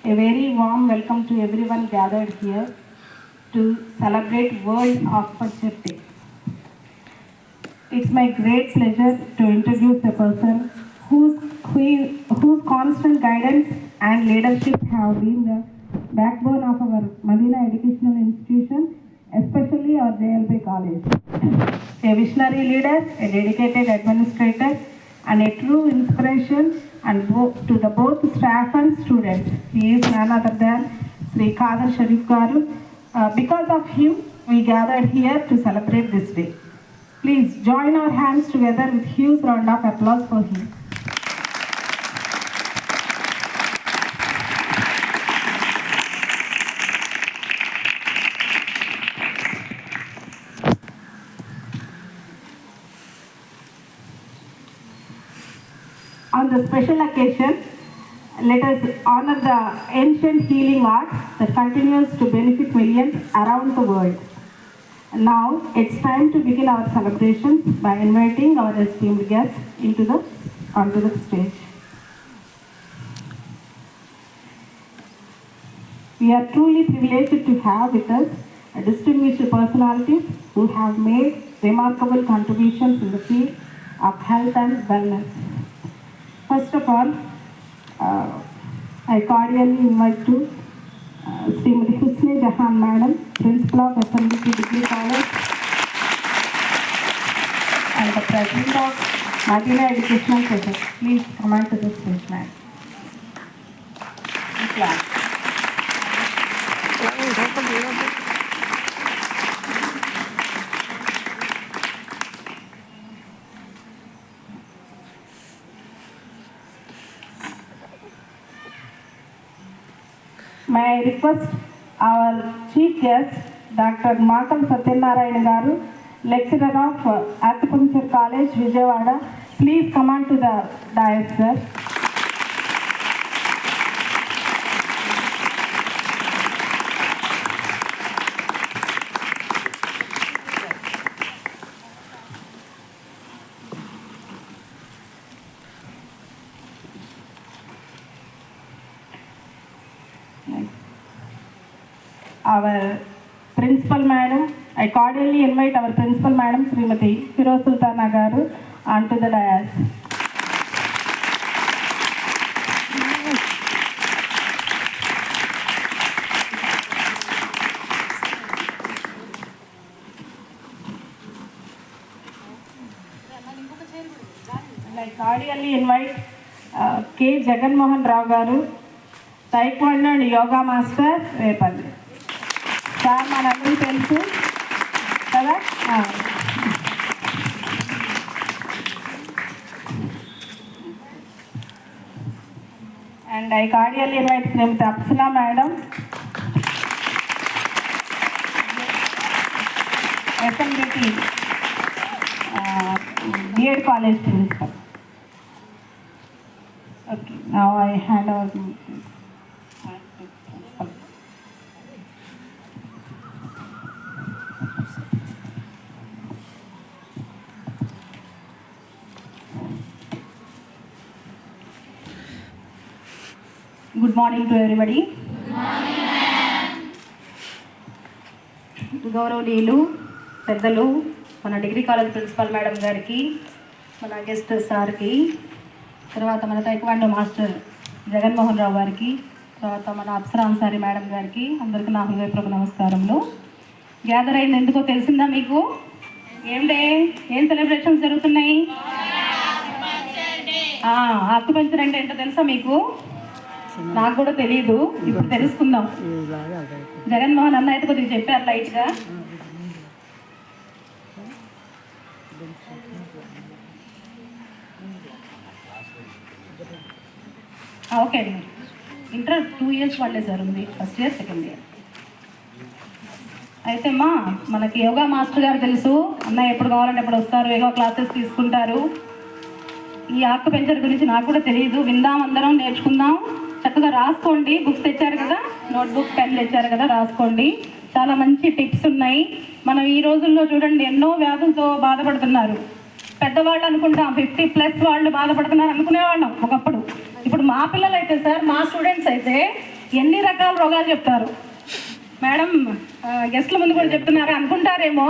A very warm welcome to everyone gathered here to celebrate World Acupuncture Day. It's my great pleasure to introduce a person whose constant guidance and leadership have been the backbone of our Medina Educational Institution, especially our JLP College. A visionary leader, a dedicated administrator, and a true inspiration to the both staff and students. He is none other than Sri Khadar Sharif Garu. Because of him, we gathered here to celebrate this day. Please join our hands together with huge round of applause for him. On the special occasion, let us honor the ancient healing art that continues to benefit millions around the world. Now, it's time to begin our celebrations by inviting our esteemed guests onto the stage. We are truly privileged to have with us distinguished personalities who have made remarkable contributions in the field of health and wellness. First of all, I cordially invite to Srimati Husni Jahan Madam, Principal of SMBC Degree College and the President of Medina Educational Project. Please come on to the stage, ma'am. May I request our Chief Guest, Dr. Makam Satyanarayana Garu, Lecturer of Acupuncture College, Vijayawada. Please come on to the dais, sir. Our Principal Madam, I cordially invite our Principal Madam, Srimati Firoz Sultana Garu, onto the dais. And I cordially invite K. Jagan Mohan Rao Garu, Taekwondo and Yoga Master, Repalli. Sir మనందరూ తెలుసు కదా. And I cordially invite Shrimati Apsana madam, SMBT BEd college principal. Okay, now I hand over. Good morning to everybody. Good morning, ma'am. గౌరవనీయులు పెద్దలు, మన degree college principal madam గారికి, మన guest సార్కి, తర్వాత మన టైక్వాండో మాస్టర్ జగన్మోహన్ రావు గారికి, తర్వాత మన అప్సరా అన్సారీ మేడం గారికి, అందరికీ నా హృదయపూర్వక నమస్కారములు. గ్యాదర్ అయింది ఎందుకో తెలిసిందా మీకు? ఏం సెలబ్రేషన్స్ జరుగుతున్నాయి? ఆకుపంచర్ అంటే ఏంటో తెలుసా మీకు? నాకు కూడా తెలియదు, ఇప్పుడు తెలుసుకుందాం. జగన్మోహన్ అన్న అయితే కొద్దిగా చెప్పారు లైట్గా. ఓకే అండి, ఇంటర్ 2 years వాళ్ళే సార్ ఉంది, ఫస్ట్ ఇయర్ సెకండ్ ఇయర్. అయితే అమ్మా, మనకి యోగా మాస్టర్ గారు తెలుసు, అన్న ఎప్పుడు కావాలంటే ఎప్పుడు వస్తారు, యోగా క్లాసెస్ తీసుకుంటారు. ఈ ఆకుపెంచర్ గురించి నాకు కూడా తెలియదు, విందాం, అందరం నేర్చుకుందాం. చక్కగా రాసుకోండి, బుక్స్ తెచ్చారు కదా, నోట్బుక్ పెన్ తెచ్చారు కదా, రాసుకోండి. చాలా మంచి టిప్స్ ఉన్నాయి. మనం ఈ రోజుల్లో చూడండి, ఎన్నో వ్యాధులతో బాధపడుతున్నారు. పెద్దవాళ్ళు అనుకుంటాం, 50+ వాళ్ళు బాధపడుతున్నారు అనుకునేవాళ్ళం ఒకప్పుడు. ఇప్పుడు మా పిల్లలు అయితే సార్, మా స్టూడెంట్స్ అయితే ఎన్ని రకాల రోగాలు చెప్తారు మేడం. గెస్ట్ల ముందు కూడా చెప్తున్నారు అనుకుంటారేమో,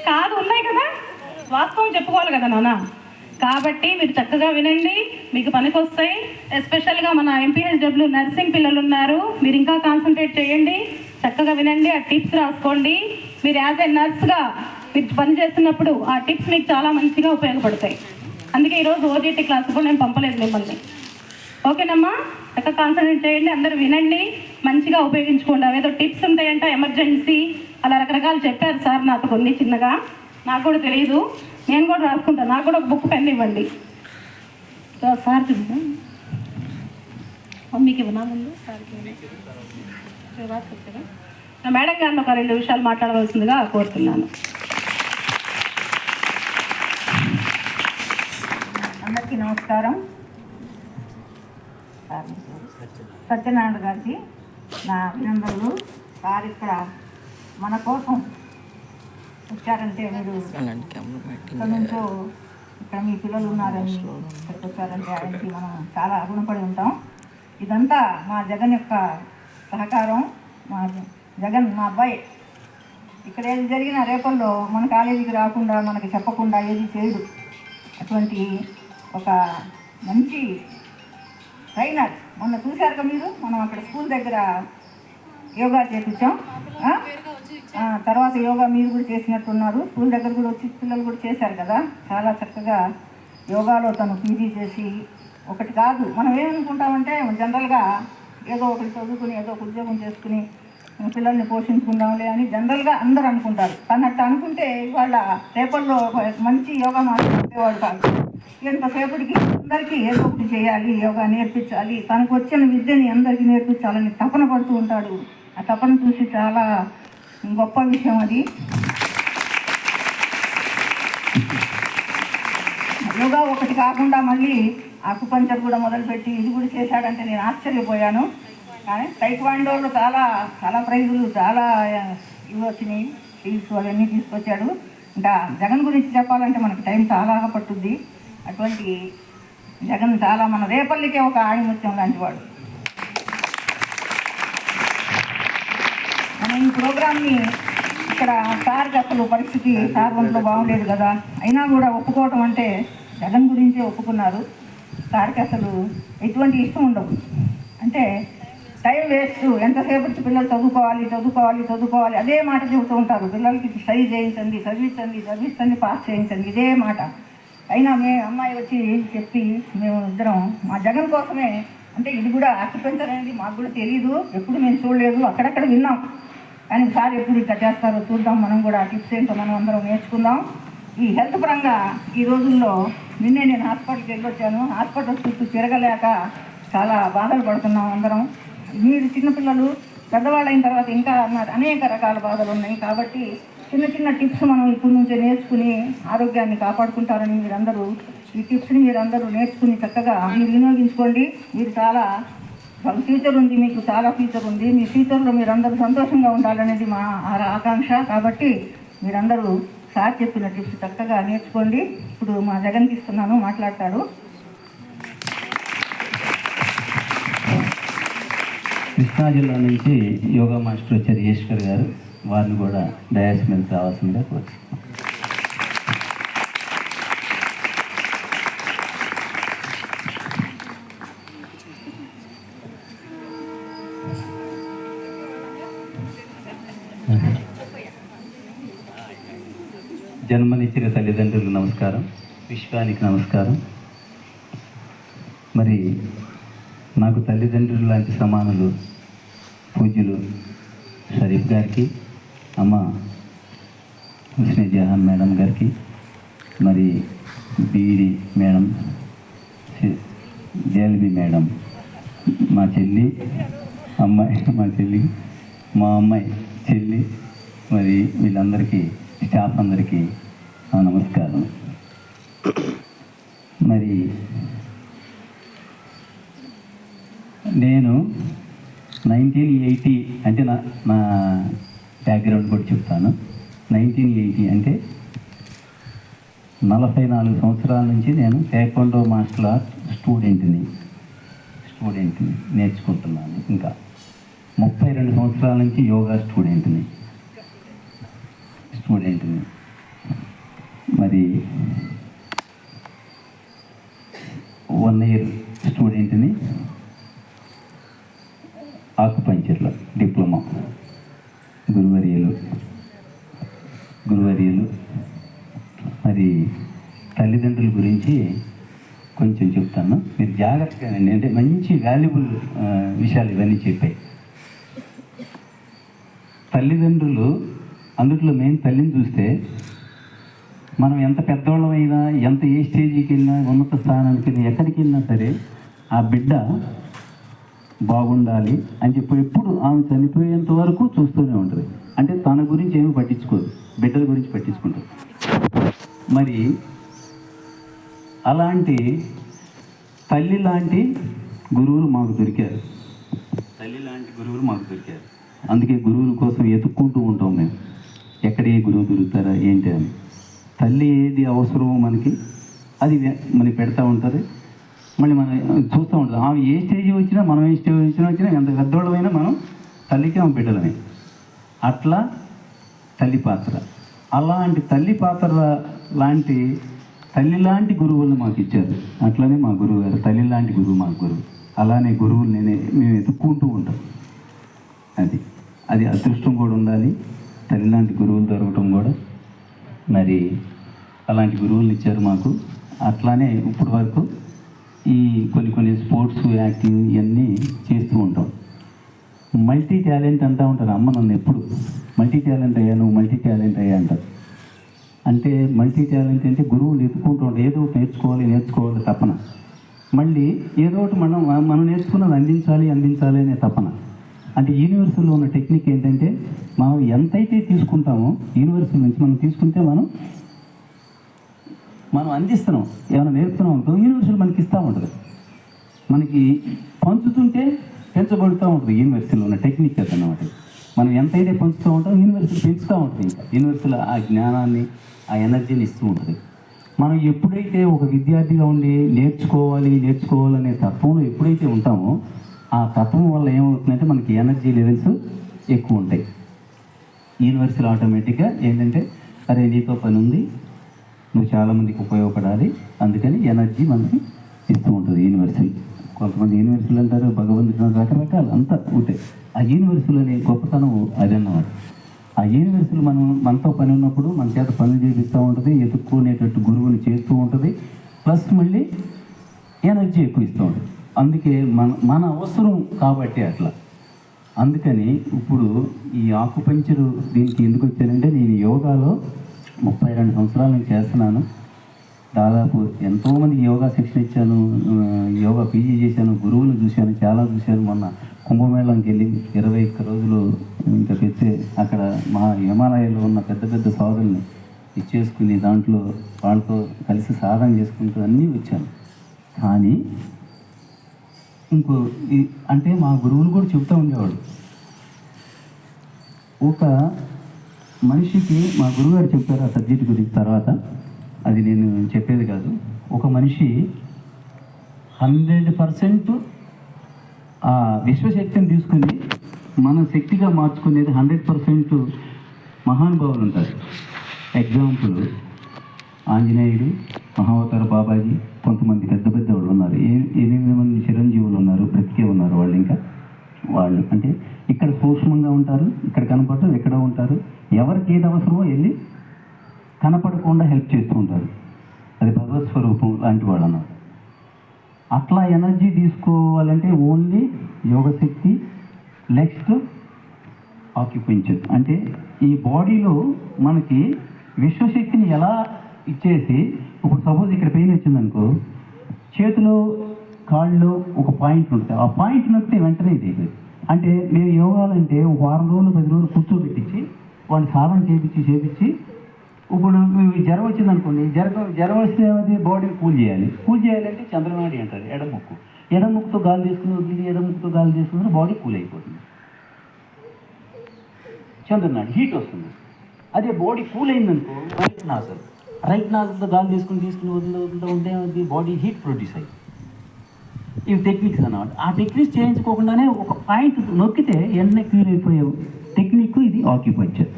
కాదు ఉన్నాయి కదా, వాస్తవం చెప్పుకోవాలి కదా నాన్న. కాబట్టి మీరు చక్కగా వినండి, మీకు పనికి వస్తాయి. ఎస్పెషల్గా మన ఎంపీహెచ్డబ్ల్యూ నర్సింగ్ పిల్లలు ఉన్నారు, మీరు ఇంకా కాన్సన్ట్రేట్ చేయండి, చక్కగా వినండి, ఆ టిప్స్ రాసుకోండి. మీరు యాజ్ ఏ నర్స్గా మీరు పని చేస్తున్నప్పుడు ఆ టిప్స్ మీకు చాలా మంచిగా ఉపయోగపడతాయి. అందుకే ఈరోజు ఓజీటీ క్లాస్ కూడా నేను పంపలేదు మిమ్మల్ని. ఓకేనమ్మా, చక్కగా కాన్సన్ట్రేట్ చేయండి, అందరూ వినండి, మంచిగా ఉపయోగించుకోండి. అవేదో టిప్స్ ఉంటాయంట, ఎమర్జెన్సీ అలా రకరకాలు చెప్పారు సార్ నాకు కొన్ని చిన్నగా, నాకు కూడా తెలియదు, నేను కూడా రాసుకుంటాను. నాకు కూడా ఒక బుక్ పెన్ ఇవ్వండి సార్. చూద్దాం మమ్మీకి ఇవ్వనా ముందు సార్కి రాసుకుంటారా? మేడం గారిని ఒక 2 విషయాలు మాట్లాడవలసిందిగా కోరుతున్నాను. అందరికీ నమస్కారం. సత్యనారాయణ గారికి నా అభినందనలు. సార్ ఇక్కడ మన కోసం వచ్చారంటే, మీరు ఇక్కడ నుంచో ఇక్కడ మీ పిల్లలు ఉన్నారని ఇక్కడికి వచ్చారంటే ఆయనకి మనం చాలా రుణపడి ఉంటాం. ఇదంతా మా జగన్ యొక్క సహకారం. మా జగన్ మా అబ్బాయి ఇక్కడ ఏది జరిగినా రేపల్లో మన కాలేజీకి రాకుండా మనకి చెప్పకుండా ఏది చేయడు. అటువంటి ఒక మంచి ట్రైనర్. మొన్న చూశారు కదా మీరు, మనం అక్కడ స్కూల్ దగ్గర యోగా చేపించాం. తర్వాత యోగా మీరు కూడా చేసినట్టున్నారు, స్కూల్ దగ్గర కూడా వచ్చి పిల్లలు కూడా చేశారు కదా. చాలా చక్కగా యోగాలో తను పీజీ చేసి, ఒకటి కాదు మనం ఏమనుకుంటామంటే జనరల్గా ఏదో ఒకటి చదువుకుని ఏదో ఒక ఉద్యోగం చేసుకుని పిల్లల్ని పోషించుకుందాంలే అని జనరల్గా అందరూ అనుకుంటారు. తను అట్లా అనుకుంటే ఇవాళ రేపల్లో మంచి యోగా మాట్లాడేవాడు కాదు. ఎంతసేపటికి అందరికీ ఏదో ఒకటి చేయాలి, యోగా నేర్పించాలి, తనకు వచ్చిన విద్యని అందరికీ నేర్పించాలని తపన పడుతూ ఉంటాడు. ఆ తపన చూసి చాలా గొప్ప విషయం అది. యోగా ఒకటి కాకుండా మళ్ళీ ఆకుపంచర్ కూడా మొదలుపెట్టి ఇది కూడా చేశాడంటే నేను ఆశ్చర్యపోయాను. కానీ టైక్వాండోలో చాలా చాలా ప్రైజులు చాలా ఇవి వచ్చినాయి, షీల్డ్స్ అవన్నీ తీసుకొచ్చాడు. ఇంకా జగన్ గురించి చెప్పాలంటే మనకు టైం చాలా పట్టుద్ది. అటువంటి జగన్ చాలా మన రేపల్లికే ఒక ఆణిముత్యం లాంటి వాడు. మనం ఈ ప్రోగ్రామ్ని ఇక్కడ సార్కి అసలు పరిస్థితి సార్ ఒంట్లో బాగుండేది కదా, అయినా కూడా ఒప్పుకోవటం అంటే జగన్ గురించే ఒప్పుకున్నారు. సార్కి అసలు ఎటువంటి ఇష్టం ఉండవు, అంటే టైం వేస్ట్, ఎంతసేపటి పిల్లలు చదువుకోవాలి చదువుకోవాలి చదువుకోవాలి అదే మాట చెబుతూ ఉంటారు. పిల్లలకి స్టడీ చేయించండి, చదివించండి, చదివించండి, పాస్ చేయించండి, ఇదే మాట. అయినా అమ్మాయి వచ్చి చెప్పి మేము ఇద్దరం మా జగన్ కోసమే, అంటే ఇది కూడా ఆక్యుపెన్సర్ అనేది మాకు కూడా తెలియదు, ఎప్పుడు మేము చూడలేదు, అక్కడక్కడ విన్నాం. కానీ సార్ ఎప్పుడు ఇట్లా చేస్తారో చూద్దాం, మనం కూడా టిప్స్ ఏంటో మనం అందరం నేర్చుకుందాం. ఈ హెల్త్ పరంగా ఈ రోజుల్లో నిన్నే నేను హాస్పిటల్కి వెళ్ళొచ్చాను. హాస్పిటల్ చుట్టూ తిరగలేక చాలా బాధలు పడుతున్నాం అందరం. మీరు చిన్నపిల్లలు పెద్దవాళ్ళు అయిన తర్వాత ఇంకా అనేక రకాల బాధలు ఉన్నాయి. కాబట్టి చిన్న చిన్న టిప్స్ మనం ఇప్పటి నుంచే నేర్చుకుని ఆరోగ్యాన్ని కాపాడుకుంటారని మీరందరూ ఈ టిప్స్ని మీరందరూ నేర్చుకుని చక్కగా మీరు వినియోగించుకోండి. మీరు చాలా ఫ్యూచర్ ఉంది, మీకు చాలా ఫ్యూచర్ ఉంది. మీ ఫ్యూచర్లో మీరందరూ సంతోషంగా ఉండాలనేది మా ఆకాంక్ష. కాబట్టి మీరందరూ సార్ చెప్పిన టిప్స్ చక్కగా నేర్చుకోండి. ఇప్పుడు మా జగన్కి ఇస్తున్నాను, మాట్లాడతాడు. కృష్ణా జిల్లా నుంచి యోగా మాస్టర్ వచ్చారు ఈశ్వర్ గారు, వారిని కూడా డయాస్ మీద రావాల్సిందిగా కోరుతున్నాను. జన్మనిచ్చిన తల్లిదండ్రులకు నమస్కారం, విశ్వానికి నమస్కారం. మరి నాకు తల్లిదండ్రులు లాంటి సమానులు పూజ్యులు షరీఫ్ గారికి, అమ్మ హుస్నే జహాన్ మేడం గారికి, మరి బీడి మేడం, జేల్బీ మేడం, మా చెల్లి అమ్మాయి, మా చెల్లి మా అమ్మాయి చెల్లి, మరి వీళ్ళందరికీ స్టాఫ్ అందరికీ నమస్కారం. మరి నేను 1980 అంటే నా బ్యాక్గ్రౌండ్ కూడా చెప్తాను. 1980 అంటే 44 సంవత్సరాల నుంచి నేను టేక్వాండో మార్షల్ ఆర్ట్ స్టూడెంట్ని, నేర్చుకుంటున్నాను. ఇంకా 32 సంవత్సరాల నుంచి యోగా స్టూడెంట్ని. మరి 1 ఇయర్ స్టూడెంట్ని ఆకుపంచర్లో డిప్లొమా. గురువర్యులు మరి తల్లిదండ్రుల గురించి కొంచెం చెప్తాను, మీరు జాగ్రత్తగా అండి. అంటే మంచి వాల్యుబుల్ విషయాలు ఇవన్నీ చెప్పాయి. తల్లిదండ్రులు, అందుట్లో మెయిన్ తల్లిని చూస్తే మనం ఎంత పెద్దవాళ్ళమైనా, ఎంత ఏ స్టేజీకి వెళ్ళినా, ఉన్నత స్థానానికి వెళ్ళినా, ఎక్కడికి వెళ్ళినా సరే ఆ బిడ్డ బాగుండాలి అని చెప్పి ఎప్పుడు ఆమె చనిపోయేంత వరకు చూస్తూనే ఉంటుంది. అంటే తన గురించి ఏమి పట్టించుకోదు, బిడ్డల గురించి పట్టించుకుంటుంది. మరి అలాంటి తల్లి లాంటి గురువులు మాకు దొరికారు. అందుకే గురువుల కోసం ఎతుక్కుంటూ ఉంటాం మేము, ఎక్కడ ఏ గురువు దొరుకుతారా ఏంటి అని. తల్లి ఏది అవసరమో మనకి అది మనకి పెడతా ఉంటుంది. మళ్ళీ మనం చూస్తూ ఉంటుంది. ఆమె ఏ స్టేజ్ వచ్చినా, మనం ఏ స్టేజ్ వచ్చినా ఎంత పెద్దవాళ్ళమైనా మనం తల్లికి ఆమె బిడ్డలమే. అట్లా తల్లి పాత్ర, అలాంటి తల్లి పాత్ర లాంటి తల్లి లాంటి గురువులను మాకు ఇచ్చారు. అట్లనే మా గురువు గారు తల్లి లాంటి గురువు, మా గురువు. అలానే గురువులు మేము ఎత్తుక్కుంటూ ఉంటాం. అది అదృష్టం కూడా ఉండాలి, తల్లి లాంటి గురువులు దొరకటం కూడా. మరి అలాంటి గురువులు ఇచ్చారు మాకు. అట్లానే ఇప్పటి వరకు ఈ కొన్ని స్పోర్ట్స్ యాక్టివ్ ఇవన్నీ చేస్తూ ఉంటాం. మల్టీ టాలెంట్ అంటూ ఉంటారు. అమ్మ నన్ను ఎప్పుడు మల్టీ టాలెంట్ అయ్యా అంటారు. అంటే మల్టీ టాలెంట్ అంటే గురువులు ఎత్తుకుంటూ ఉంటారు. ఏదో ఒకటి నేర్చుకోవాలి తపన. మళ్ళీ ఏదో ఒకటి మనం నేర్చుకున్నది అందించాలి అనే తపన. అంటే యూనివర్సిటీలో ఉన్న టెక్నిక్ ఏంటంటే, మనం ఎంతైతే తీసుకుంటామో యూనివర్సిటీ నుంచి మనం తీసుకుంటే మనం అందిస్తున్నాం, ఏమైనా నేర్పుతున్నాం అనుకో, యూనివర్సిటీ మనకి ఇస్తూ ఉంటుంది. మనకి పంచుతుంటే పెంచబడుతూ ఉంటుంది. యూనివర్సిటీలో ఉన్న టెక్నిక్ అదన్నమాట. మనం ఎంతైతే పంచుతూ ఉంటాం, యూనివర్సిటీ పెంచుతూ ఉంటుంది. ఇంకా యూనివర్సిటీలో ఆ జ్ఞానాన్ని, ఆ ఎనర్జీని ఇస్తూ ఉంటుంది. మనం ఎప్పుడైతే ఒక విద్యార్థిగా ఉండి నేర్చుకోవాలనే తత్వంలో ఎప్పుడైతే ఉంటామో, ఆ తత్వం వల్ల ఏమవుతుందంటే మనకి ఎనర్జీ లెవెల్స్ ఎక్కువ ఉంటాయి. యూనివర్సిటీలో ఆటోమేటిక్గా ఏంటంటే, అరే నీతో పని ఉంది, నువ్వు చాలామందికి ఉపయోగపడాలి, అందుకని ఎనర్జీ మనకి ఇస్తూ ఉంటుంది యూనివర్సిటీ. కొంతమంది యూనివర్సిటీలు అంటారు భగవంతుడు, రకరకాలు అంతా ఉంటాయి. ఆ యూనివర్సిటీలోని గొప్పతనం అదన్నమాట. ఆ యూనివర్సిటీలు మనతో పని ఉన్నప్పుడు మన చేత పనులు చేపిస్తూ ఉంటుంది, ఎదుర్కొనేటట్టు గురువుని చేస్తూ ఉంటుంది, ప్లస్ మళ్ళీ ఎనర్జీ ఎక్కువ ఇస్తూ ఉంటుంది. అందుకే మన అవసరం కాబట్టి అట్లా. అందుకని ఇప్పుడు ఈ ఆకుపంచరు దీనికి ఎందుకు వచ్చానంటే, నేను యోగాలో 32 సంవత్సరాల నుంచి చేస్తున్నాను. దాదాపు ఎంతోమంది యోగా శిక్షణ ఇచ్చాను, యోగా పీజీ చేశాను, గురువులు చూశాను, చాలా చూశాను. మొన్న కుంభమేళంకి వెళ్ళి 21 రోజులు ఇంకా తెచ్చే అక్కడ మా హిమాలయాల్లో ఉన్న పెద్ద సాధుల్ని ఇచ్చేసుకుని దాంట్లో వాళ్ళతో కలిసి సాధన చేసుకుంటూ అన్నీ వచ్చాను. కానీ అంటే మా గురువులు కూడా చెప్తూ ఉండేవాడు, ఒక మనిషికి మా గురువుగారు చెప్పారు ఆ సబ్జెక్ట్ గురించి. తర్వాత అది నేను చెప్పేది కాదు. ఒక మనిషి 100% ఆ విశ్వశక్తిని తీసుకుని మన శక్తిగా మార్చుకునేది 100% మహానుభావులు ఉంటారు. ఎగ్జాంపుల్ ఆంజనేయుడు, మహావతార బాబాజీ, కొంతమంది పెద్ద వాళ్ళు ఉన్నారు. 8 మంది చిరంజీవులు ఉన్నారు, బ్రతికే ఉన్నారు. వాళ్ళు అంటే ఇక్కడ సూక్ష్మంగా ఉంటారు, ఇక్కడ కనపడటం, ఎక్కడ ఉంటారు, ఎవరికి ఏది అవసరమో వెళ్ళి కనపడకుండా హెల్ప్ చేస్తూ ఉంటారు. అది భగవత్ స్వరూపం లాంటి వాళ్ళు అన్నారు. అట్లా ఎనర్జీ తీసుకోవాలంటే ఓన్లీ యోగశక్తి, నెక్స్ట్ ఆక్యుపెంచర్. అంటే ఈ బాడీలో మనకి విశ్వశక్తిని ఎలా ఇచ్చేసి, ఇప్పుడు సపోజ్ ఇక్కడ పెయిన్ వచ్చిందనుకో, చేతిలో కాళ్ళు ఒక పాయింట్ ఉంటుంది, ఆ పాయింట్ నొక్కితే వెంటనే ఇది అయిపోయింది. అంటే నేను యోగాలంటే ఒక 4 రోజులు 10 రోజులు కూర్చోబెట్టించి వాడిని సాధన చేపించి ఇప్పుడు జ్వరం వచ్చిందనుకోండి, జ్వరం వస్తే బాడీని కూల్ చేయాలంటే చంద్రనాడి అంటారు, ఎడముక్కుతో గాలి తీసుకుని వదిలి ఎడముక్కుతో గాలి తీసుకుని బాడీ కూల్ అయిపోతుంది. చంద్రనాడి హీట్ వస్తుంది. అదే బాడీ కూల్ అయిందనుకో, రైట్ నాజల్తో గాలి తీసుకుని వదులుతూ ఉంటే అది బాడీ హీట్ ప్రొడ్యూస్ అయ్యింది. ఇవి టెక్నిక్స్ అన్నమాట. ఆ టెక్నిక్స్ చేయించుకోకుండానే ఒక పాయింట్ నొక్కితే వెంటనే క్యూర్ అయిపోయే టెక్నిక్ ఇది ఆక్యుపంక్చర్.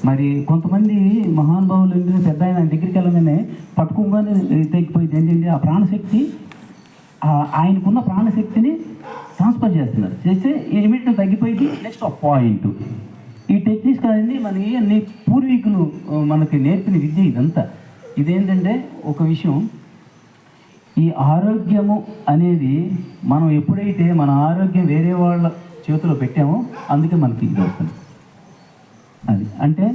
మరి కొంతమంది మహానుభావులు ఏంటంటే పెద్ద ఆయన దగ్గరికి వెళ్ళగానే పట్టుకోగానే తెగిపోయింది ఏంటంటే ఆ ప్రాణశక్తి, ఆయనకున్న ప్రాణశక్తిని ట్రాన్స్ఫర్ చేస్తున్నారు. చేస్తే ఇమీడియట్గా తగ్గిపోయింది. నెక్స్ట్ ఒక పాయింట్. ఈ టెక్నిక్స్ కాదండి మనకి అన్ని పూర్వీకులు మనకి నేర్పిన విద్య ఇదంతా. ఇదేంటంటే ఒక విషయం, ఈ ఆరోగ్యము అనేది మనం ఎప్పుడైతే మన ఆరోగ్యం వేరే వాళ్ళ చేతిలో పెట్టామో అందుకే మనకి ఇది వస్తుంది. అది అంటే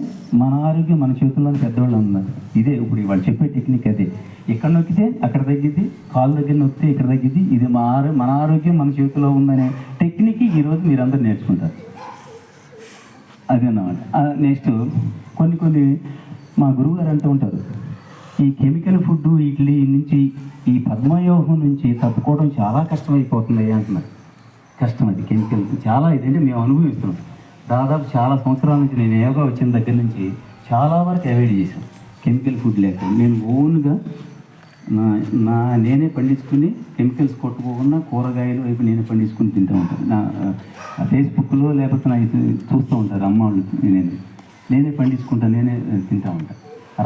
మన ఆరోగ్యం మన చేతుల్లో పెద్దవాళ్ళు ఉన్నారు. ఇదే ఇప్పుడు వాళ్ళు చెప్పే టెక్నిక్ అదే. ఎక్కడ నొక్కితే అక్కడ తగ్గిద్ది, కాలు దగ్గర నొక్కితే ఇక్కడ తగ్గిద్ది. ఇది మన ఆరోగ్యం మన చేతిలో ఉందనే టెక్నిక్ ఈరోజు మీరందరూ నేర్చుకుంటారు. అదేన్నమాట. నెక్స్ట్ కొన్ని మా గురువు గారు అంటూ ఉంటారు, ఈ కెమికల్ ఫుడ్ ఇడ్లీ నుంచి ఈ పద్మయోగం నుంచి తప్పుకోవడం చాలా కష్టమైపోతుంది అంటున్నారు. కష్టం అది కెమికల్ చాలా ఇదంటే మేము అనుభవిస్తున్నాం. దాదాపు చాలా సంవత్సరాల నుంచి నేను యోగా వచ్చిన దగ్గర నుంచి చాలా వరకు అవాయిడ్ చేశాను కెమికల్ ఫుడ్ లేక. నేను ఓన్గా నేనే పండించుకుని కెమికల్స్ కొట్టుకోకుండా కూరగాయలు వైపు నేనే పండించుకుని తింటూ ఉంటాను. నా ఫేస్బుక్లో లేకపోతే నా చూస్తూ ఉంటారు అమ్మ వాళ్ళు, నేనే పండించుకుంటాను, నేనే తింటూ ఉంటాను.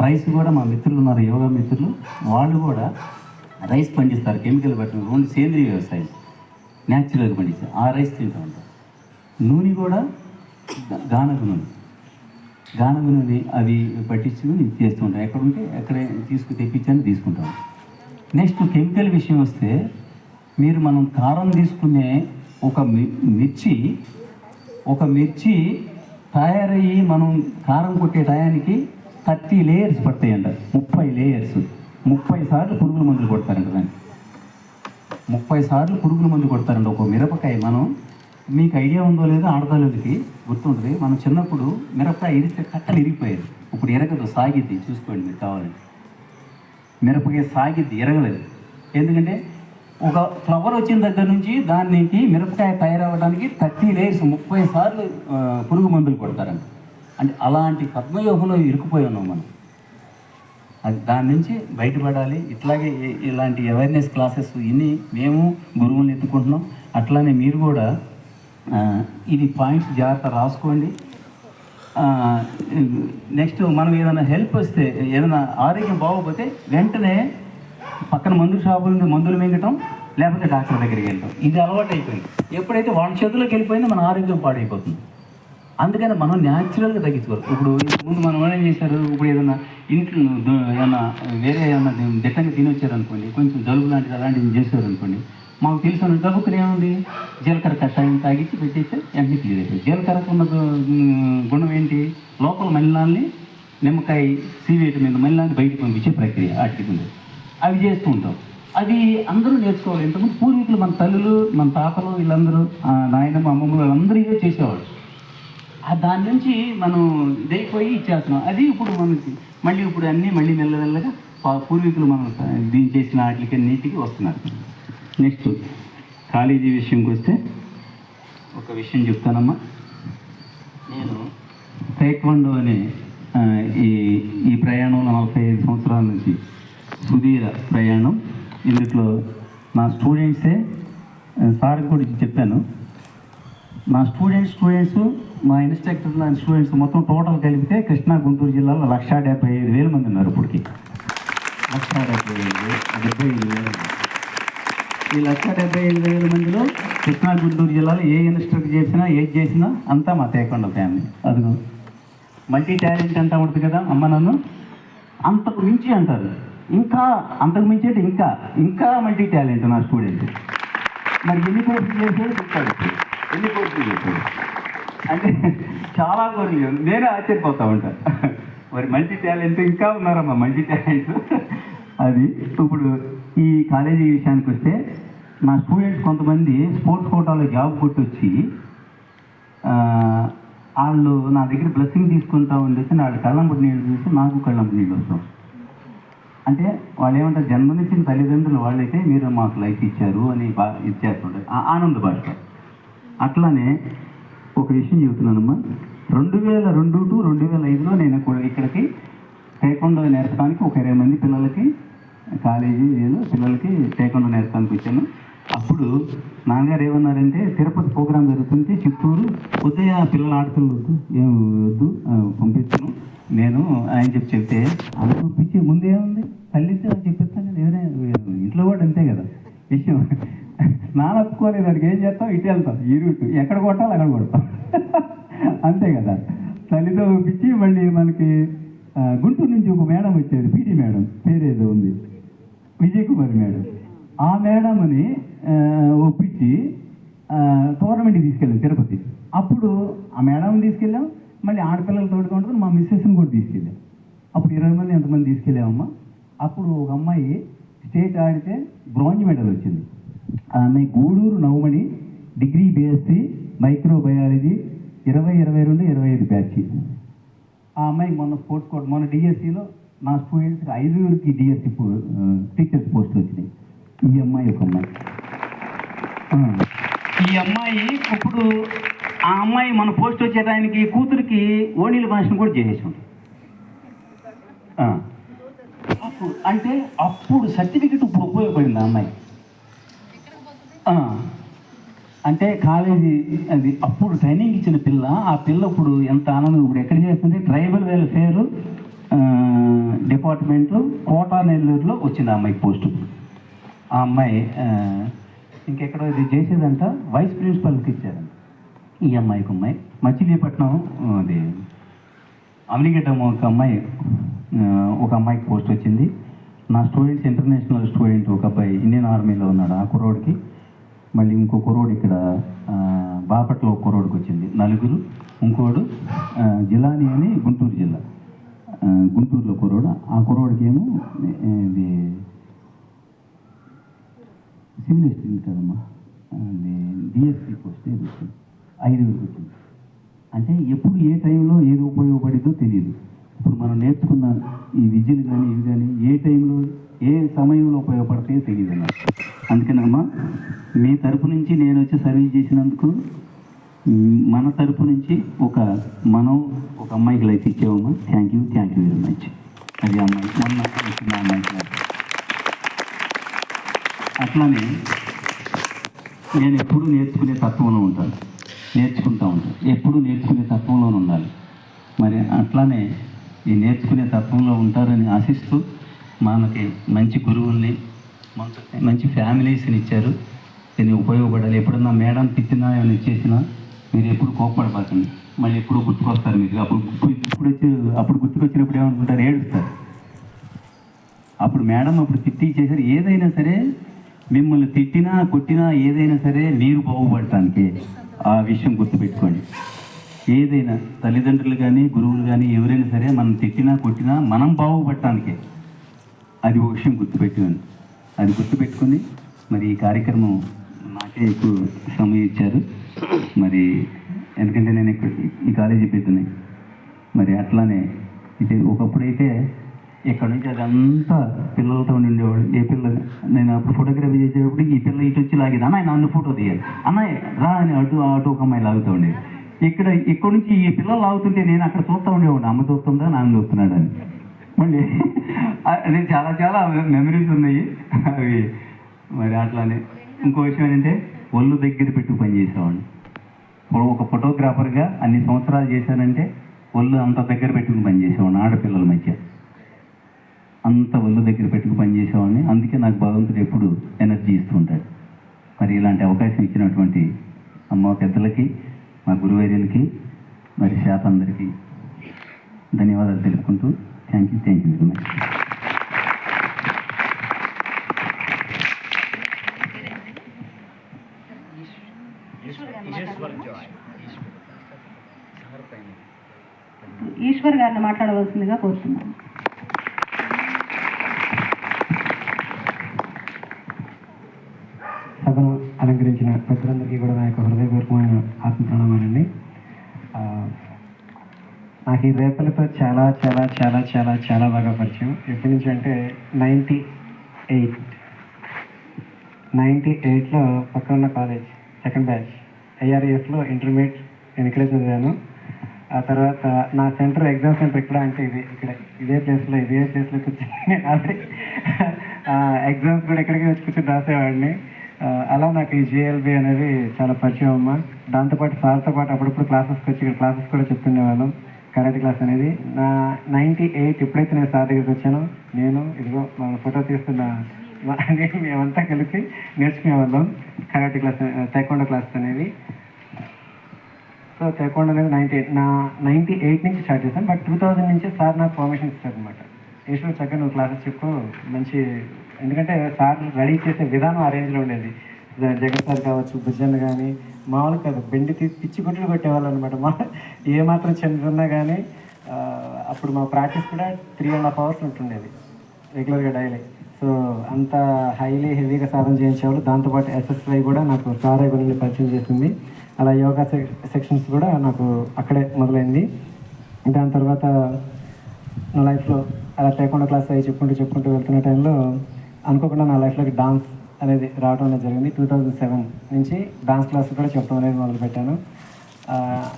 రైస్ కూడా మా మిత్రులు ఉన్నారు, యోగా మిత్రులు, వాళ్ళు కూడా రైస్ పండిస్తారు కెమికల్ పెట్టడం. ఓన్లీ సేంద్రీయ వ్యవసాయం న్యాచురల్గా పండిస్తారు. ఆ రైస్ తింటూ ఉంటారు. నూనె కూడా గానగు నూనె అవి పట్టించుకుని చేస్తూ ఉంటాను. ఎక్కడుంటే అక్కడే తెప్పించాను తీసుకుంటాను. నెక్స్ట్ కెమికల్ విషయం వస్తే, మనం కారం తీసుకునే ఒక మిర్చి తయారయ్యి మనం కారం కొట్టే టయానికి 30 లేయర్స్ పడతాయంట. 30 లేయర్స్. 30 సార్లు పురుగుల మందులు కొడతారంట దానికి. 30 సార్లు పురుగుల మందు కొడతారంట ఒక మిరపకాయ. మీకు ఐడియా ఉందో లేదో ఆడదానికి గుర్తుంటుంది, మనం చిన్నప్పుడు మిరపకాయ ఇరిస్తే కట్టలు ఇరిగిపోయేది. ఇప్పుడు ఎరగదు, సాగిద్ది. చూసుకోండి మీరు కావాలండి. మిరపకాయ సాగిద్ది, ఎరగలేదు. ఎందుకంటే ఒక ఫ్లవర్ వచ్చిన దగ్గర నుంచి దానికి మిరపకాయ తయారవ్వడానికి 30 లేయర్స్ 30 సార్లు పురుగు మందులు కొడతారంట. అంటే అలాంటి పద్మయోగంలో ఇరుక్కుపోయి ఉన్నాం మనం. అది దాని నుంచి బయటపడాలి. ఇట్లాగే ఇలాంటి అవేర్నెస్ క్లాసెస్ ఇన్ని మేము గురువులను ఎత్తుకుంటున్నాం. అట్లానే మీరు కూడా ఇది పాయింట్స్ జాగ్రత్త రాసుకోండి. నెక్స్ట్ మనం ఏదైనా హెల్ప్ వస్తే, ఏదైనా ఆరోగ్యం బాగోకపోతే వెంటనే పక్కన మందు షాపుల నుండి మందులు మింగటం, లేకపోతే డాక్టర్ దగ్గరికి వెళ్ళటం, ఇది అలవాటు అయిపోయింది. ఎప్పుడైతే వాళ్ళ చేతుల్లోకి వెళ్ళిపోయిందో మన ఆరోగ్యం పాడైపోతుంది. అందుకని మనం న్యాచురల్గా తగ్గించుకోవాలి. ఇప్పుడు ముందు మనం ఏం చేశారు, ఇప్పుడు ఏదైనా ఇంట్లో ఏమన్నా వేరే ఏమన్నా దిట్టంగా తినొచ్చారనుకోండి, కొంచెం జలుబు లాంటిది అలాంటివి చేశారు అనుకోండి, మాకు తెలిసిన జలుబుకుని ఏముంది, జీలకర్ర కషాయం తాగించి పెట్టేస్తే వెంటనే క్లియర్ అయిపోయింది. జీలకర్రకు ఉన్న గుణం ఏంటి, లోపల మలినాల్ని నిమ్మకాయ సీవేయటం మీద మలినాన్ని బయటకు పంపించే ప్రక్రియ వాటికి ఉంది. అవి చేస్తూ ఉంటాం. అది అందరూ నేర్చుకోవాలి. ఇంతకుముందు పూర్వీకులు మన తల్లులు మన తాతలు వీళ్ళందరూ నాయనమ్మ అమ్మమ్మ వాళ్ళందరూ ఇవే చేసేవాళ్ళు. దాని నుంచి మనం ఇదైపోయి ఇచ్చేస్తున్నాం. అది ఇప్పుడు మనకి మళ్ళీ మెల్లమెల్లగా పూర్వీకులు మనం దీన్ని చేసిన వాటికి నీటికి వస్తున్నారు. నెక్స్ట్ కాలేజీ విషయంకి వస్తే ఒక విషయం చెప్తానమ్మా. నేను టైక్వాండో అనే ఈ ప్రయాణంలో 45 సంవత్సరాల నుంచి సుదీర ప్రయాణం. ఇందులో నా స్టూడెంట్సే, సార్ కూడా చెప్పాను, నా స్టూడెంట్స్ మా ఇన్స్ట్రక్టర్ నా స్టూడెంట్స్ మొత్తం టోటల్ కలిపితే కృష్ణా గుంటూరు జిల్లాలో 1,75,000 మంది ఉన్నారు. ఇప్పటికి 1,75,000. ఈ 1,75,000 మందిలో కృష్ణా గుంటూరు జిల్లాలో ఏ ఇన్స్ట్రక్టర్ చేసినా ఏది చేసినా అంతా మా తేకుండా ఫ్యామిలీ. అదిగో మల్టీ టాలెంట్ అంటా ఉంటుంది కదా అమ్మ, నన్ను అంతకు మించి అంటారు. ఇంకా అంతకు మించి అంటే ఇంకా మల్టీ టాలెంట్ నా స్టూడెంట్. మరి ఎన్ని కోర్సులు చేశాడు చెప్తాడు, ఎన్ని కోర్సులు చేశాడు అంటే చాలా కోరికలు. నేనే ఆశ్చర్యపోతా ఉంటాను. మరి మల్టీ టాలెంట్ ఇంకా ఉన్నారమ్మా మల్టీ టాలెంట్. అది ఇప్పుడు ఈ కాలేజీ విషయానికి వస్తే, నా స్టూడెంట్స్ కొంతమంది స్పోర్ట్స్ కోటాలో జాబ్ కొట్టొచ్చి వాళ్ళు నా దగ్గర బ్లెస్సింగ్ తీసుకుంటా ఉండేసి వాళ్ళ కళ్ళంపటి నీళ్ళు చూసి నాకు కళ్ళంపటి నీళ్ళు వస్తాం. అంటే వాళ్ళు ఏమంటారు, జన్మనిచ్చిన తల్లిదండ్రులు వాళ్ళైతే మీరు మాకు లైఫ్ ఇచ్చారు అని ఇచ్చేస్తుంటారు, ఆనంద భాష. అట్లానే ఒక విషయం చెబుతున్నానమ్మా. 2002 to 2005లో నేను ఇక్కడికి టైక్వాండో నేర్పడానికి ఒక 20 మంది పిల్లలకి కాలేజీ పిల్లలకి టైక్వాండో నేర్పడానికి వచ్చాను. అప్పుడు నాన్నగారు ఏమన్నారంటే తిరుపతి ప్రోగ్రాం జరుగుతుంటే చిత్తూరు ఉదయ పిల్లలు ఆడపిల్లలు వద్దు ఏం వద్దు పంపించను నేను ఆయన చెప్తే ఆమె పంపించే ముందేముంది తల్లితే చెప్పిస్తాను కదా ఎవరైనా ఇంట్లో కూడా అంతే కదా విషయం. నాన్న ఒప్పుకోలేదు వాడికి ఏం చేస్తాం ఇటు వెళ్తాం ఈ రూట్ ఎక్కడ కొట్టాలి అక్కడ కొడతాం అంతే కదా. తల్లితో పంపించి మళ్ళీ మనకి గుంటూరు నుంచి ఒక మేడం వచ్చేది పీటీ మేడం పేరేదో ఉంది విజయ్ కుమార్ మేడం. ఆ మేడంని ఒప్పించి టోర్నమెంట్కి తీసుకెళ్ళాం తిరుపతి. అప్పుడు ఆ మేడంని తీసుకెళ్ళాం మళ్ళీ ఆడపిల్లలు తోడుకుంటుంది మా మిస్సెస్ని కూడా తీసుకెళ్ళాం. అప్పుడు 20 మంది ఎంతమంది తీసుకెళ్ళామమ్మా. అప్పుడు ఒక అమ్మాయి స్టేట్ ఆడితే బ్రాంజ్ మెడల్ వచ్చింది. ఆ అమ్మాయి Gudur Navamani degree BSc microbiology 2022-25 batch. ఆ అమ్మాయికి మొన్న స్పోర్ట్స్ కోట మొన్న డిఎస్సిలో నా స్టూడెంట్స్కి 5 డిఎస్సి టీచర్స్ పోస్ట్ వచ్చినాయి. ఈ అమ్మాయి ఒక అమ్మాయి ఈ అమ్మాయి ఇప్పుడు ఆ అమ్మాయి మన పోస్ట్ వచ్చే టైంకి కూతురికి ఓణీల భాషను కూడా చేసేసాం. అప్పుడు అంటే అప్పుడు సర్టిఫికెట్ ఇప్పుడు ఉపయోగపడింది ఆ అమ్మాయి. అంటే కాలేజీ అది అప్పుడు ట్రైనింగ్ ఇచ్చిన పిల్ల ఆ పిల్ల ఇప్పుడు ఎంత ఆనందం. ఇప్పుడు ఎక్కడ చేస్తుంది ట్రైబల్ వెల్ఫేర్ డిపార్ట్మెంటు కోటా నెల్లూరులో వచ్చింది ఆ అమ్మాయి పోస్టు. ఆ అమ్మాయి ఇంకెక్కడో ఇది చేసేదంట వైస్ ప్రిన్సిపల్కి ఇచ్చారంట. ఈ అమ్మాయికి అమ్మాయి మచిలీపట్నం అది అమలిగడ్డ ఒక అమ్మాయికి పోస్ట్ వచ్చింది. నా స్టూడెంట్స్ ఇంటర్నేషనల్ స్టూడెంట్ ఒక అబ్బాయి ఇండియన్ ఆర్మీలో ఉన్నాడు ఆ కుర్రోడికి. మళ్ళీ ఇంకో కుర్రోడు ఇక్కడ బాపట్ల ఒక కుర్రోడికి వచ్చింది 4. ఇంకోడు జిలాని అని గుంటూరు జిల్లా గుంటూరులో కుర్రోడు. ఆ కుర్రోడికి ఏమో ఇది సివిల్ ఎస్టేట్ కదమ్మా అది డిఎస్పీ పోస్ట్ ఏది వచ్చింది 5 వచ్చింది. అంటే ఎప్పుడు ఏ టైంలో ఏది ఉపయోగపడిద్దో తెలియదు. ఇప్పుడు మనం నేర్చుకున్న ఈ విద్యలు కానీ ఇవి కానీ ఏ టైంలో ఏ సమయంలో ఉపయోగపడతాయో తెలియదు అన్నమాట. అందుకనమ్మా మీ తరపు నుంచి నేను వచ్చి సర్వీస్ చేసినందుకు మన తరపు నుంచి మనం ఒక అమ్మాయికి లైఫ్ ఇచ్చామమ్మా. Thank you very much. అది అమ్మాయి మొన్న వచ్చిన అమ్మాయికి. అట్లానే నేను ఎప్పుడూ నేర్చుకునే తత్వంలో ఉంటాను, నేర్చుకుంటూ ఉంటాను. ఎప్పుడూ నేర్చుకునే తత్వంలోనే ఉండాలి. మరి అట్లానే ఈ నేర్చుకునే తత్వంలో ఉంటారని ఆశిస్తూ మనకి మంచి గురువుల్ని మంచి ఫ్యామిలీస్ని ఇచ్చారు. దీన్ని ఉపయోగపడాలి. ఎప్పుడన్నా మేడం తిట్టినా ఏమైనా ఇచ్చేసినా మీరు ఎప్పుడు కోప్పడబాకండి. మళ్ళీ ఎప్పుడు గుర్తుకొస్తారు మీకు. అప్పుడు గుర్తుకొచ్చినప్పుడు ఏమనుకుంటారు ఏడుస్తారు. అప్పుడు మేడం అప్పుడు తిట్టి చేశారు. ఏదైనా సరే మిమ్మల్ని తిట్టినా కొట్టినా ఏదైనా సరే మీరు బాగుపడటానికి ఆ విషయం గుర్తుపెట్టుకోండి. ఏదైనా తల్లిదండ్రులు కానీ గురువులు కానీ ఎవరైనా సరే మనం తిట్టినా కొట్టినా మనం బాగుపడటానికే. అది ఒక విషయం గుర్తుపెట్టుకోండి. అది గుర్తుపెట్టుకుని మరి ఈ కార్యక్రమం నాకే ఎక్కువ సమయం ఇచ్చారు. మరి ఎందుకంటే నేను ఈ కాలేజీ పెట్టున్నాయి. మరి అట్లానే ఇది ఒకప్పుడైతే ఇక్కడ నుంచి అదంతా పిల్లలతో ఉండేవాడు. ఏ పిల్ల నేను అప్పుడు ఫోటోగ్రఫీ చేసేటప్పుడు ఈ పిల్ల ఇటు వచ్చి లాగేది. అన్నయ్య నన్ను ఫోటో తీయాలి, అన్నయ్య రా అని అటు ఒక అమ్మాయి లాగుతూ ఉండేది. ఇక్కడ నుంచి ఈ పిల్లలు లాగుతుంటే నేను అక్కడ చూస్తూ ఉండేవాడిని. అమ్మ చూస్తుందా నాన్న చూస్తున్నాడు అని. మళ్ళీ అది చాలా మెమరీస్ ఉన్నాయి అవి. మరి అట్లానే ఇంకో విషయం ఏంటంటే ఒళ్ళు దగ్గర పెట్టి పనిచేసేవాడిని. ఒక ఫోటోగ్రాఫర్గా అన్ని సంవత్సరాలు చేశానంటే ఒళ్ళు అంత దగ్గర పెట్టుకుని పనిచేసేవాడిని. ఆడపిల్లల మధ్య అంత ఒళ్ళు దగ్గర పెట్టుకుని పనిచేసేవాడిని. అందుకే నాకు భగవంతుడు ఎప్పుడు ఎనర్జీ ఇస్తూ ఉంటాడు. మరి ఇలాంటి అవకాశం ఇచ్చినటువంటి అమ్మ పెద్దలకి మా గురువర్యులకి మరి శాత అందరికీ ధన్యవాదాలు తెలుపుకుంటూ thank you very much. Eshwar గారిని మాట్లాడవలసిందిగా కోరుతున్నాను. సభను అలంకరించిన పెద్దలందరికీ కూడా నా యొక్క హృదయపూర్వకమైన ఆత్మ ప్రణామాలండి. నాకు ఈ రేపలతో చాలా చాలా చాలా చాలా చాలా బాగా పరిచయం. ఎప్పటి నుంచి అంటే 98లో పక్కన ఉన్న కాలేజ్ సెకండ్ బ్యాచ్ ఐఆర్ఎఫ్లో ఇంటర్మీడియట్ నేను ఇక్కడే చదివాను. ఆ తర్వాత నా సెంటర్ ఎగ్జామ్ సెంటర్ ఎక్కడ అంటే ఇదే ప్లేస్లో కూర్చొని నేను ఆల్రెడీ ఎగ్జామ్స్ కూడా ఇక్కడికి వచ్చి కూర్చొని రాసేవాడిని. అలా నాకు ఈ జేఎల్బి అనేది చాలా పరిచయం అమ్మ. దాంతోపాటు సార్తో పాటు అప్పుడప్పుడు క్లాసెస్కి వచ్చి ఇక్కడ క్లాసెస్ కూడా చెప్తుండేవాళ్ళం. కరాటే క్లాస్ అనేది నా 98 ఎప్పుడైతే నేను సార్ దగ్గరికి వచ్చానో, నేను ఇదిగో మన ఫోటో తీస్తున్న మేమంతా కలిసి నేర్చుకునేవాళ్ళం కరాటే క్లాస్, తైక్వాండో క్లాసెస్ అనేవి. సో తైక్వాండో అనేది 98 నుంచి స్టార్ట్ చేశాను. బట్ 2000 నుంచి సార్ నాకు పర్మిషన్ ఇస్తారు అనమాట. ఈశ్వర్ చక్కగా నువ్వు క్లాసెస్ చెప్పు మంచి, ఎందుకంటే సార్ రెడీ చేసే విధానం ఆ రేంజ్లో ఉండేది. జగన్ సార్ కావచ్చు, భుజన్ కానీ మామూలు కాదు, బెండి పిచ్చి గుడ్లు కొట్టేవాళ్ళు అనమాట. ఏ మాత్రం చిన్నగా కానీ అప్పుడు మా ప్రాక్టీస్ కూడా 3.5 hours ఉంటుండేది రెగ్యులర్గా డైలీ. సో అంత హైలీ హెవీగా సాధన చేయించేవాళ్ళు. దాంతోపాటు ఎస్ఎస్వై కూడా నాకు సారే కొన్ని పరిచయం చేసింది. అలా యోగా సెక్షన్స్ కూడా నాకు అక్కడే మొదలైంది. దాని తర్వాత నా లైఫ్లో అలా టైక్వాండో క్లాస్ అవి చెప్పుకుంటూ వెళ్తున్న టైంలో అనుకోకుండా నా లైఫ్లోకి డాన్స్ అనేది రావడం అనేది జరిగింది. 2007 నుంచి డాన్స్ క్లాస్ కూడా చెప్పడం అనేది మొదలుపెట్టాను.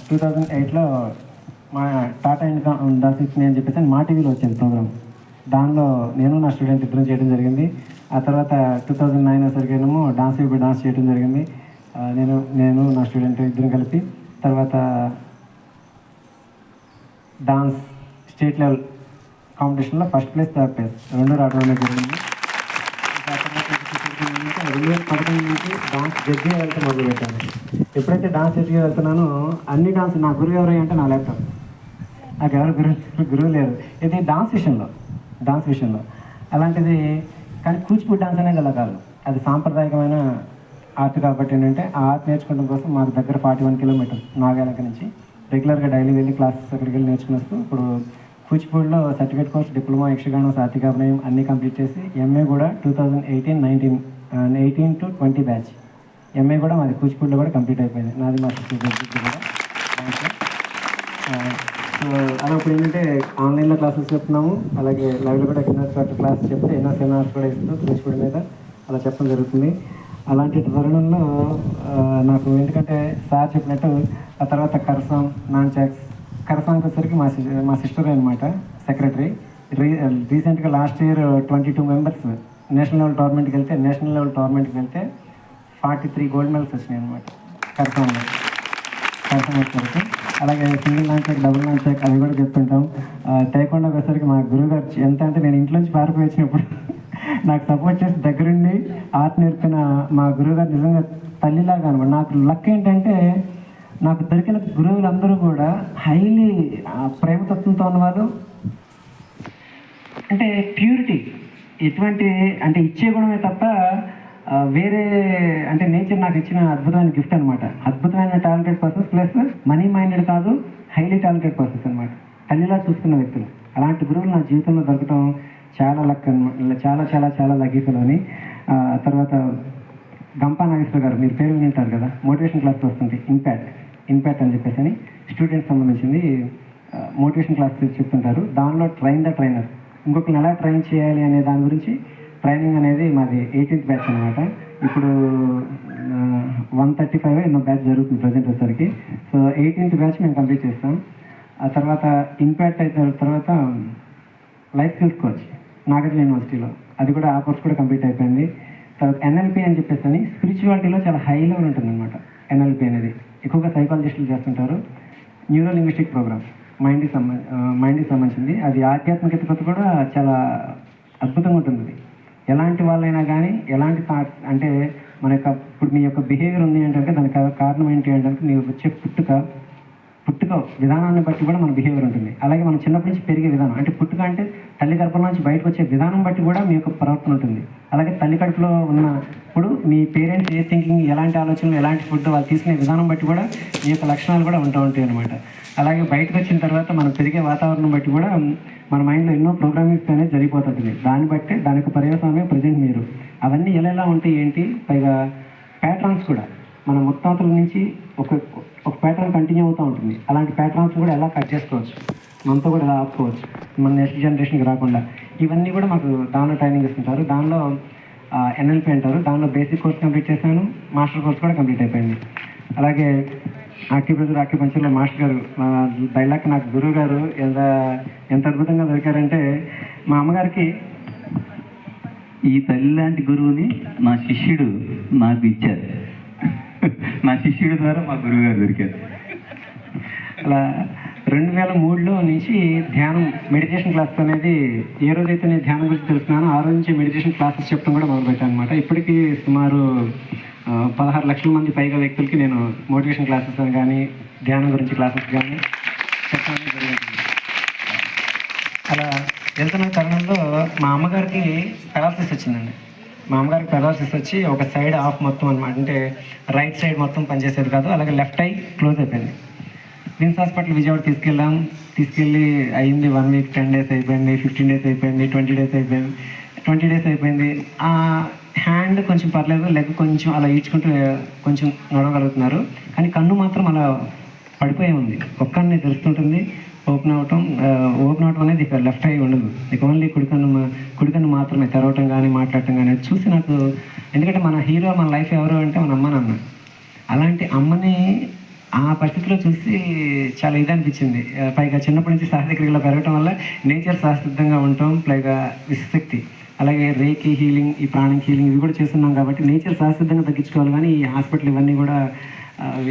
2008లో మా టాటా డాన్స్ ఇచ్చింది అని చెప్పేసి మా టీవీలో వచ్చింది ప్రోగ్రామ్. దానిలో నేను నా స్టూడెంట్ ఇద్దరం చేయడం జరిగింది. ఆ తర్వాత 2009 వచ్చేసరికేమో డాన్స్ చేయడం జరిగింది. నేను నా స్టూడెంట్ ఇద్దరం కలిపి. తర్వాత డాన్స్ స్టేట్ లెవెల్ కాంపిటీషన్లో ఫస్ట్ ప్లేస్, థర్డ్ ప్లేస్ 2 రావడం అనేది జరిగింది. 2011 నుంచి డాన్స్ జడ్జి వెళ్తే మొదలుపెట్టాను. ఎప్పుడైతే డాన్స్ జడ్జిగా వెళ్తున్నానో అన్ని డాన్స్ నా గురువు ఎవరు అంటే నా ల్యాప్టాప్. నాకు ఎవరు గురువు లేరు ఇది డాన్స్ విషయంలో. అలాంటిది కానీ కూచిపూడి డాన్స్ అనేది అలా కాదు, అది సాంప్రదాయకమైన ఆర్ట్ కాబట్టి ఏంటంటే ఆ ఆర్ట్ నేర్చుకోవడం కోసం మాకు దగ్గర 41 kilometers నాగాలంక నుంచి రెగ్యులర్గా డైలీ వెళ్ళి క్లాసెస్ అక్కడికి వెళ్ళి నేర్చుకుని వస్తూ ఇప్పుడు కూచిపూడిలో సర్టిఫికేట్ కోర్స్, డిప్లొమా, యక్షగానం, సాత్వికాభినయం అన్నీ కంప్లీట్ చేసి ఎంఏ కూడా 2018 to 20 బ్యాచ్ ఎంఏ కూడా మాది కూచిపూడిలో కూడా కంప్లీట్ అయిపోయింది. నాది మా సిస్టర్ కూడా దాంట్లో. సో అలా ఇప్పుడు ఏంటంటే ఆన్లైన్లో క్లాసెస్ చెప్తున్నాము, అలాగే లైవ్లో కూడా క్లాస్ చెప్తే ఎన్నో సెమినార్స్ కూడా ఇస్తూ కూచిపూడి మీద అలా చెప్పడం జరుగుతుంది. అలాంటి తరుణంలో నాకు ఎందుకంటే సార్ చెప్పినట్టు ఆ తర్వాత కర్సాంగ్, నాన్చాక్స్, కర్సాంగ్ వచ్చేసరికి మా సిస్టర్ అనమాట సెక్రటరీ. రీసెంట్గా last year 22 members national level టోర్నమెంట్కి వెళ్తే 43 gold medals వచ్చినాయి అనమాట కర్సాంగ్ వచ్చేసరికి. అలాగే సింగిల్ నాన్చాక్, డబుల్ నాన్చాక్ అవి కూడా చెప్తుంటాం. టైక్వాండో వచ్చేసరికి మా గురువుగారు ఎంత అంటే నేను ఇంట్లోంచి పారిపోయి వచ్చినప్పుడు నాకు సపోర్ట్ చేసి దగ్గరుండి ఆర్ట్ నేర్పిన మా గురువుగారు నిజంగా తల్లిలాగా అనమాట. నాకు లక్ ఏంటంటే నాకు దొరికిన గురువులందరూ కూడా హైలీ ప్రేమతత్వంతో ఉన్నవాళ్ళు, అంటే ప్యూరిటీ, ఎటువంటి అంటే ఇచ్చే గుణమే తప్ప వేరే అంటే నేచర్ నాకు ఇచ్చిన అద్భుతమైన గిఫ్ట్ అనమాట. అద్భుతమైన talented persons plus money minded కాదు, హైలీ టాలెంటెడ్ పర్సన్స్ అనమాట. తల్లిలా చూసుకున్న వ్యక్తులు. అలాంటి గురువులు నా జీవితంలో దొరకడం చాలా లక్ అనమాట. చాలా చాలా చాలా లక్కీ ఫెలోని. తర్వాత గంపా నాగేశ్వర గారు, మీరు పేరు వింటారు కదా, మోటివేషన్ క్లాస్ వస్తుంది ఇంపాక్ట్ అని చెప్పేసి అని స్టూడెంట్స్ సంబంధించింది మోటివేషన్ క్లాస్ చెప్తుంటారు. దానిలో ట్రైన్ ద ట్రైనర్, ఇంకొకరిని ఎలా ట్రైన్ చేయాలి అనే దాని గురించి ట్రైనింగ్ అనేది మాది 18th బ్యాచ్ అనమాట. ఇప్పుడు 135 ఎన్నో బ్యాచ్ జరుగుతుంది ప్రజెంట్ వచ్చేసరికి. సో 18th బ్యాచ్ మేము కంప్లీట్ చేస్తాం. ఆ తర్వాత ఇంపాక్ట్ అయిన తర్వాత లైఫ్ స్కిల్స్ కోచ్ నాగార్జున యూనివర్సిటీలో, అది కూడా ఆ కోర్స్ కూడా కంప్లీట్ అయిపోయింది. తర్వాత NLP అని చెప్పేసి అని స్పిరిచువాలిటీలో చాలా హై లెవెల్ ఉంటుంది అనమాట. NLP అనేది ఎక్కువగా సైకాలజిస్టులు చేస్తుంటారు. న్యూరో లింగ్విస్టిక్ ప్రోగ్రామ్ మైండ్కి సంబంధించింది. అది ఆధ్యాత్మికత కూడా చాలా అద్భుతంగా ఉంటుంది. అది ఎలాంటి వాళ్ళైనా కానీ ఎలాంటి థాట్స్ అంటే మన యొక్క ఇప్పుడు మీ యొక్క బిహేవియర్ ఉంది ఏంటంటే దానికి కారణం ఏంటి అంటే నీకు వచ్చే పుట్టుక విధానాన్ని బట్టి కూడా మన బిహేవియర్ ఉంటుంది. అలాగే మనం చిన్నప్పటి నుంచి పెరిగే విధానం అంటే పుట్టుక అంటే తల్లి గర్భం నుంచి బయటకు వచ్చే విధానం బట్టి కూడా మీ యొక్క ప్రవర్తన ఉంటుంది. అలాగే తల్లి కడుపులో ఉన్నప్పుడు మీ పేరెంట్స్ ఏ థింకింగ్, ఎలాంటి ఆలోచనలు, ఎలాంటి ఫుడ్ వాళ్ళు తీసుకునే విధానం బట్టి కూడా మీ యొక్క లక్షణాలు కూడా ఉంటాయి అనమాట. అలాగే బయటకు వచ్చిన తర్వాత మనం పెరిగే వాతావరణం బట్టి కూడా మన మైండ్లో ఎన్నో ప్రోగ్రామింగ్స్ అనేది జరిగిపోతుంటుంది. దాన్ని బట్టి దాని యొక్క పర్యవసానమే ప్రజెంట్ మీరు. అవన్నీ ఎలా ఉంటాయి ఏంటి, పైగా ప్యాటర్న్స్ కూడా మన ముత్తాతల నుంచి ఒక ప్యాటర్న్ కంటిన్యూ అవుతూ ఉంటుంది. అలాంటి ప్యాటర్న్స్ కూడా ఎలా కట్ చేసుకోవచ్చు, మనతో కూడా ఎలా ఆపుకోవచ్చు, మన నెక్స్ట్ జనరేషన్కి రాకుండా, ఇవన్నీ కూడా మాకు దానిలో ట్రైనింగ్ ఇస్తుంటారు. దానిలో NLP అంటారు. దానిలో బేసిక్ కోర్స్ కంప్లీట్ చేశాను, మాస్టర్ కోర్స్ కూడా కంప్లీట్ అయిపోయింది. అలాగే ఆక్యుపంచర్లో మాస్టర్ గారు డైలాగ్ నాకు గురువు గారు ఎంత అద్భుతంగా దొరికారంటే, మా అమ్మగారికి ఈ తల్లి లాంటి గురువుని నా శిష్యుడు నాకు ఇచ్చారు. నా శిష్యుడి ద్వారా మా గురువు గారు దొరికారు. అలా 2003లో నుంచి ధ్యానం మెడిటేషన్ క్లాస్ అనేది ఏ రోజైతే నేను ధ్యానం గురించి తెలుసుకున్నానో ఆ రోజు నుంచి మెడిటేషన్ క్లాసెస్ చెప్పడం కూడా మొదలుపెట్టాను అనమాట. ఇప్పటికీ సుమారు 16 లక్షల మంది పైగా వ్యక్తులకి నేను మోటివేషన్ క్లాసెస్ అని కానీ ధ్యానం గురించి క్లాసెస్ కానీ చెప్పడం జరిగింది. అలా వెళ్తున్న తరుణంలో మా అమ్మగారికి పెరాలసిస్ వచ్చిందండి. మా అమ్మగారికి పెరాలసిస్ వచ్చి ఒక సైడ్ ఆఫ్ మొత్తం అనమాట, అంటే రైట్ సైడ్ మొత్తం పనిచేసేది కాదు, అలాగే లెఫ్ట్ ఐ క్లోజ్ అయిపోయింది. విమ్స్ హాస్పిటల్ విజయవాడ తీసుకెళ్ళి అయింది 1 వీక్, 10 డేస్ అయిపోయింది, 15 డేస్ అయిపోయింది, 20 డేస్ అయిపోయింది. 20 డేస్ అయిపోయింది. ఆ హ్యాండ్ కొంచెం పర్లేదు, లెగ్ కొంచెం అలా ఈడ్చుకుంటూ కొంచెం నడవగలుగుతున్నారు, కానీ కన్ను మాత్రం అలా పడిపోయి ఉంది. ఒక్క కన్ను తెరుస్తుంటుంది, ఓపెన్ అవటం అనేది ఇక లెఫ్ట్ ఐ ఉండదు, ఇక ఓన్లీ కుడికన్ను మాత్రమే తెరవటం కానీ మాట్లాడటం కానీ. చూసి నాకు, ఎందుకంటే మన హీరో మన లైఫ్ ఎవరు అంటే మన అమ్మ నాన్న. అలాంటి అమ్మని ఆ పరిస్థితిలో చూసి చాలా ఇది అనిపించింది. పైగా చిన్నప్పటి నుంచి సహజక్రియలో పెరగటం వల్ల నేచర్ సహసిద్ధంగా ఉండటం, పైగా విశ్వశక్తి, అలాగే రేకి హీలింగ్, ఈ ప్రాణిక్ హీలింగ్ ఇవి కూడా చేస్తున్నాం కాబట్టి నేచర్ సహసిద్ధంగా తగ్గించుకోవాలి. కానీ ఈ హాస్పిటల్ ఇవన్నీ కూడా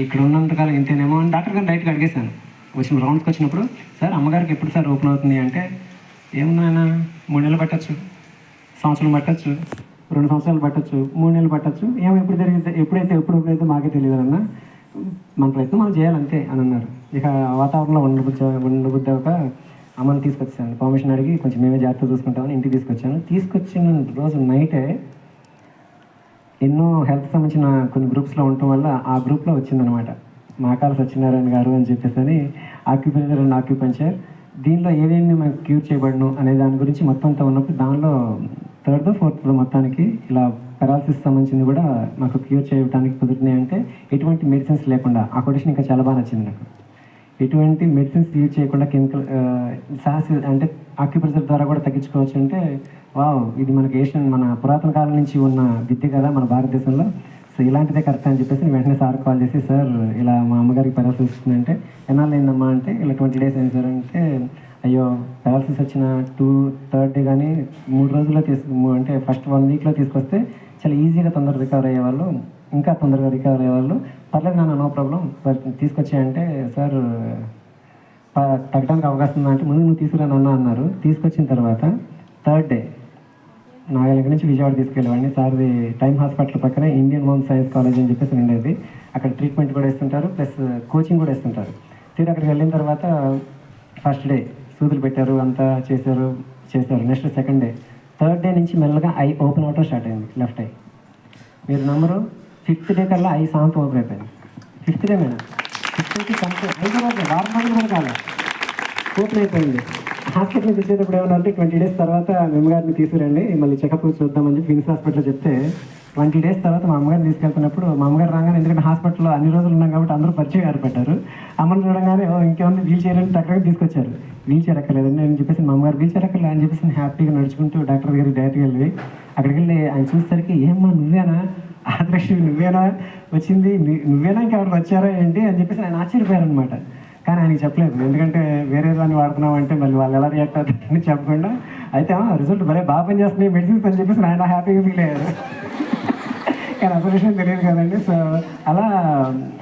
ఇక్కడ ఉన్నంతకాలం ఇంతేనేమో అని డాక్టర్ గారిని డైరెక్ట్గా అడిగేశాను. వచ్చిన రౌండ్స్కి వచ్చినప్పుడు, సార్ అమ్మగారికి ఎప్పుడు సార్ ఓపెన్ అవుతుంది అంటే, ఏమున్నాయన 3 నెలలు పట్టచ్చు, సంవత్సరం పట్టచ్చు, 2 సంవత్సరాలు పట్టచ్చు, 3 నెలలు పట్టచ్చు, ఎప్పుడైతే మాకే తెలియదు అన్న, మన ప్రయత్నం మనం చేయాలంతే అని అన్నారు. ఇక వాతావరణంలో ఉండబుద్ధి ఒక అమ్మని తీసుకొచ్చాను, పర్మిషన్ అడిగి కొంచెం మేమే జాగ్రత్త చూసుకుంటామని ఇంటికి తీసుకొచ్చాను. తీసుకొచ్చిన రోజు నైటే ఎన్నో హెల్త్ సంబంధించిన కొన్ని గ్రూప్స్లో ఉండటం వల్ల ఆ గ్రూప్లో వచ్చిందనమాట, మాకాల సత్యనారాయణ గారు అని చెప్పేసి ఆక్యుపెంచర్ అండ్ ఆక్యుపెంచర్, దీనిలో ఏమేమి మనకు క్యూర్ చేయబడను అనే దాని గురించి మొత్తం అంతా ఉన్నప్పుడు దానిలో 3rd, 4th మొత్తానికి ఇలా పెరాలసిస్ సంబంధించింది కూడా మాకు క్యూర్ చేయడానికి కుదురుతున్నాయి. అంటే ఎటువంటి మెడిసిన్స్ లేకుండా, ఆ కొటేషన్ ఇంకా చాలా బాగా నచ్చింది నాకు. ఎటువంటి మెడిసిన్స్ యూజ్ చేయకుండా కెమికల్ అంటే ఆక్యుపెంచర్ ద్వారా కూడా తగ్గించుకోవచ్చు అంటే, వావ్, ఇది మనకి మన పురాతన కాలం నుంచి ఉన్న విద్య కదా మన భారతదేశంలో. సో ఇలాంటిదే కరెక్ట్ అని చెప్పేసి వెంటనే సార్ కాల్ చేసి, సార్ ఇలా మా అమ్మగారికి పెరాలసిస్ వస్తుందంటే, ఎన్నాళ్ళు అయిందమ్మా అంటే, ఇలా 20 డేస్ అయింది సార్ అంటే, అయ్యో పెరాలసిస్ వచ్చిన 3rd డే కానీ 3 రోజుల్లో అంటే ఫస్ట్ 1 వీక్లో తీసుకొస్తే చాలా ఈజీగా తొందరగా రికవర్ అయ్యేవాళ్ళు, ఇంకా తొందరగా రికవర్ అయ్యేవాళ్ళు. పర్లేదు నాన్న, నో ప్రాబ్లం, తీసుకొచ్చాయంటే, సార్ తగ్గడానికి అవకాశం ఉందా అంటే, ముందు నువ్వు తీసుకురానన్నా అన్నారు. తీసుకొచ్చిన తర్వాత 3rd డే నాగలింగ నుంచి విజయవాడ తీసుకెళ్ళేవాడిని. సార్ది టైమ్ హాస్పిటల్ పక్కన ఇండియన్ హోమ్ సైన్స్ కాలేజ్ అని చెప్పేసి ఉండేది. అక్కడ ట్రీట్మెంట్ కూడా ఇస్తుంటారు, ప్లస్ కోచింగ్ కూడా ఇస్తుంటారు. అక్కడికి వెళ్ళిన తర్వాత ఫస్ట్ డే సూదులు పెట్టారు, అంతా చేశారు. Next 2nd day, 3rd day నుంచి మెల్లగా ఐ ఓపెన్ అవటం స్టార్ట్ అయింది, లెఫ్ట్ ఐ. మీరు నమ్మరు, 5th డే కల్లా ఐ సాంతం ఓపెన్ అయిపోయింది. 5th డే మేడం, 5th డేకి కంప్లీట్ 5 రోజులు, 6 రోజులు కూడా కాదు, ఓపెన్ అయిపోయింది. హాస్పిటల్ నుంచి వచ్చేటప్పుడు ఏమన్నా 20 డేస్ తర్వాత మీ అమ్మగారిని తీసుకురండి, మళ్ళీ చెకప్ చూద్దామని చెప్పి విమ్స్ హాస్పిటల్లో చెప్తే, 20 డేస్ తర్వాత మా అమ్మగారిని తీసుకెళ్తున్నప్పుడు, మా అమ్మగారు రాగానే, ఎందుకంటే హాస్పిటల్లో అన్ని రోజులు ఉన్నాం కాబట్టి అందరూ పరిచయం ఏర్పడ్డారు. అమ్మని చూడగానే ఇంకేమన్నా వీల్ చైర్ అని డాక్టర్ తీసుకొచ్చారు. వీల్ చైర్ ఎక్కలేదండి అని చెప్పేసి, మా అమ్మగారు వీల్ చైర్ ఎక్కలే అని చెప్పేసి హ్యాపీగా నడుచుకుంటూ డాక్టర్ దగ్గరికి డైరెక్ట్గా వెళ్ళి, అక్కడికి వెళ్ళి ఆయన చూసేసరికి, ఏమ్మా నువ్వేనా ఆదర్శి, నువ్వేనా వచ్చింది, నువ్వేనా ఇంకెవరు వచ్చారా ఏంటి అని చెప్పేసి ఆయన ఆశ్చర్యపోయారనమాట. కానీ ఆయనకి చెప్పలేదు, ఎందుకంటే వేరే దాన్ని వాడుతున్నాం అంటే మళ్ళీ వాళ్ళు ఎలా రియాక్ట్ అవుతారని చెప్పకుండా, అయితే రిజల్ట్ బాగా పని చేస్తున్నాయి మెడిసిన్స్ అని చెప్పేసి ఆయన హ్యాపీగా ఫీల్ అయ్యారు. కానీ అసలు విషయం తెలియదు కదండి. సో అలా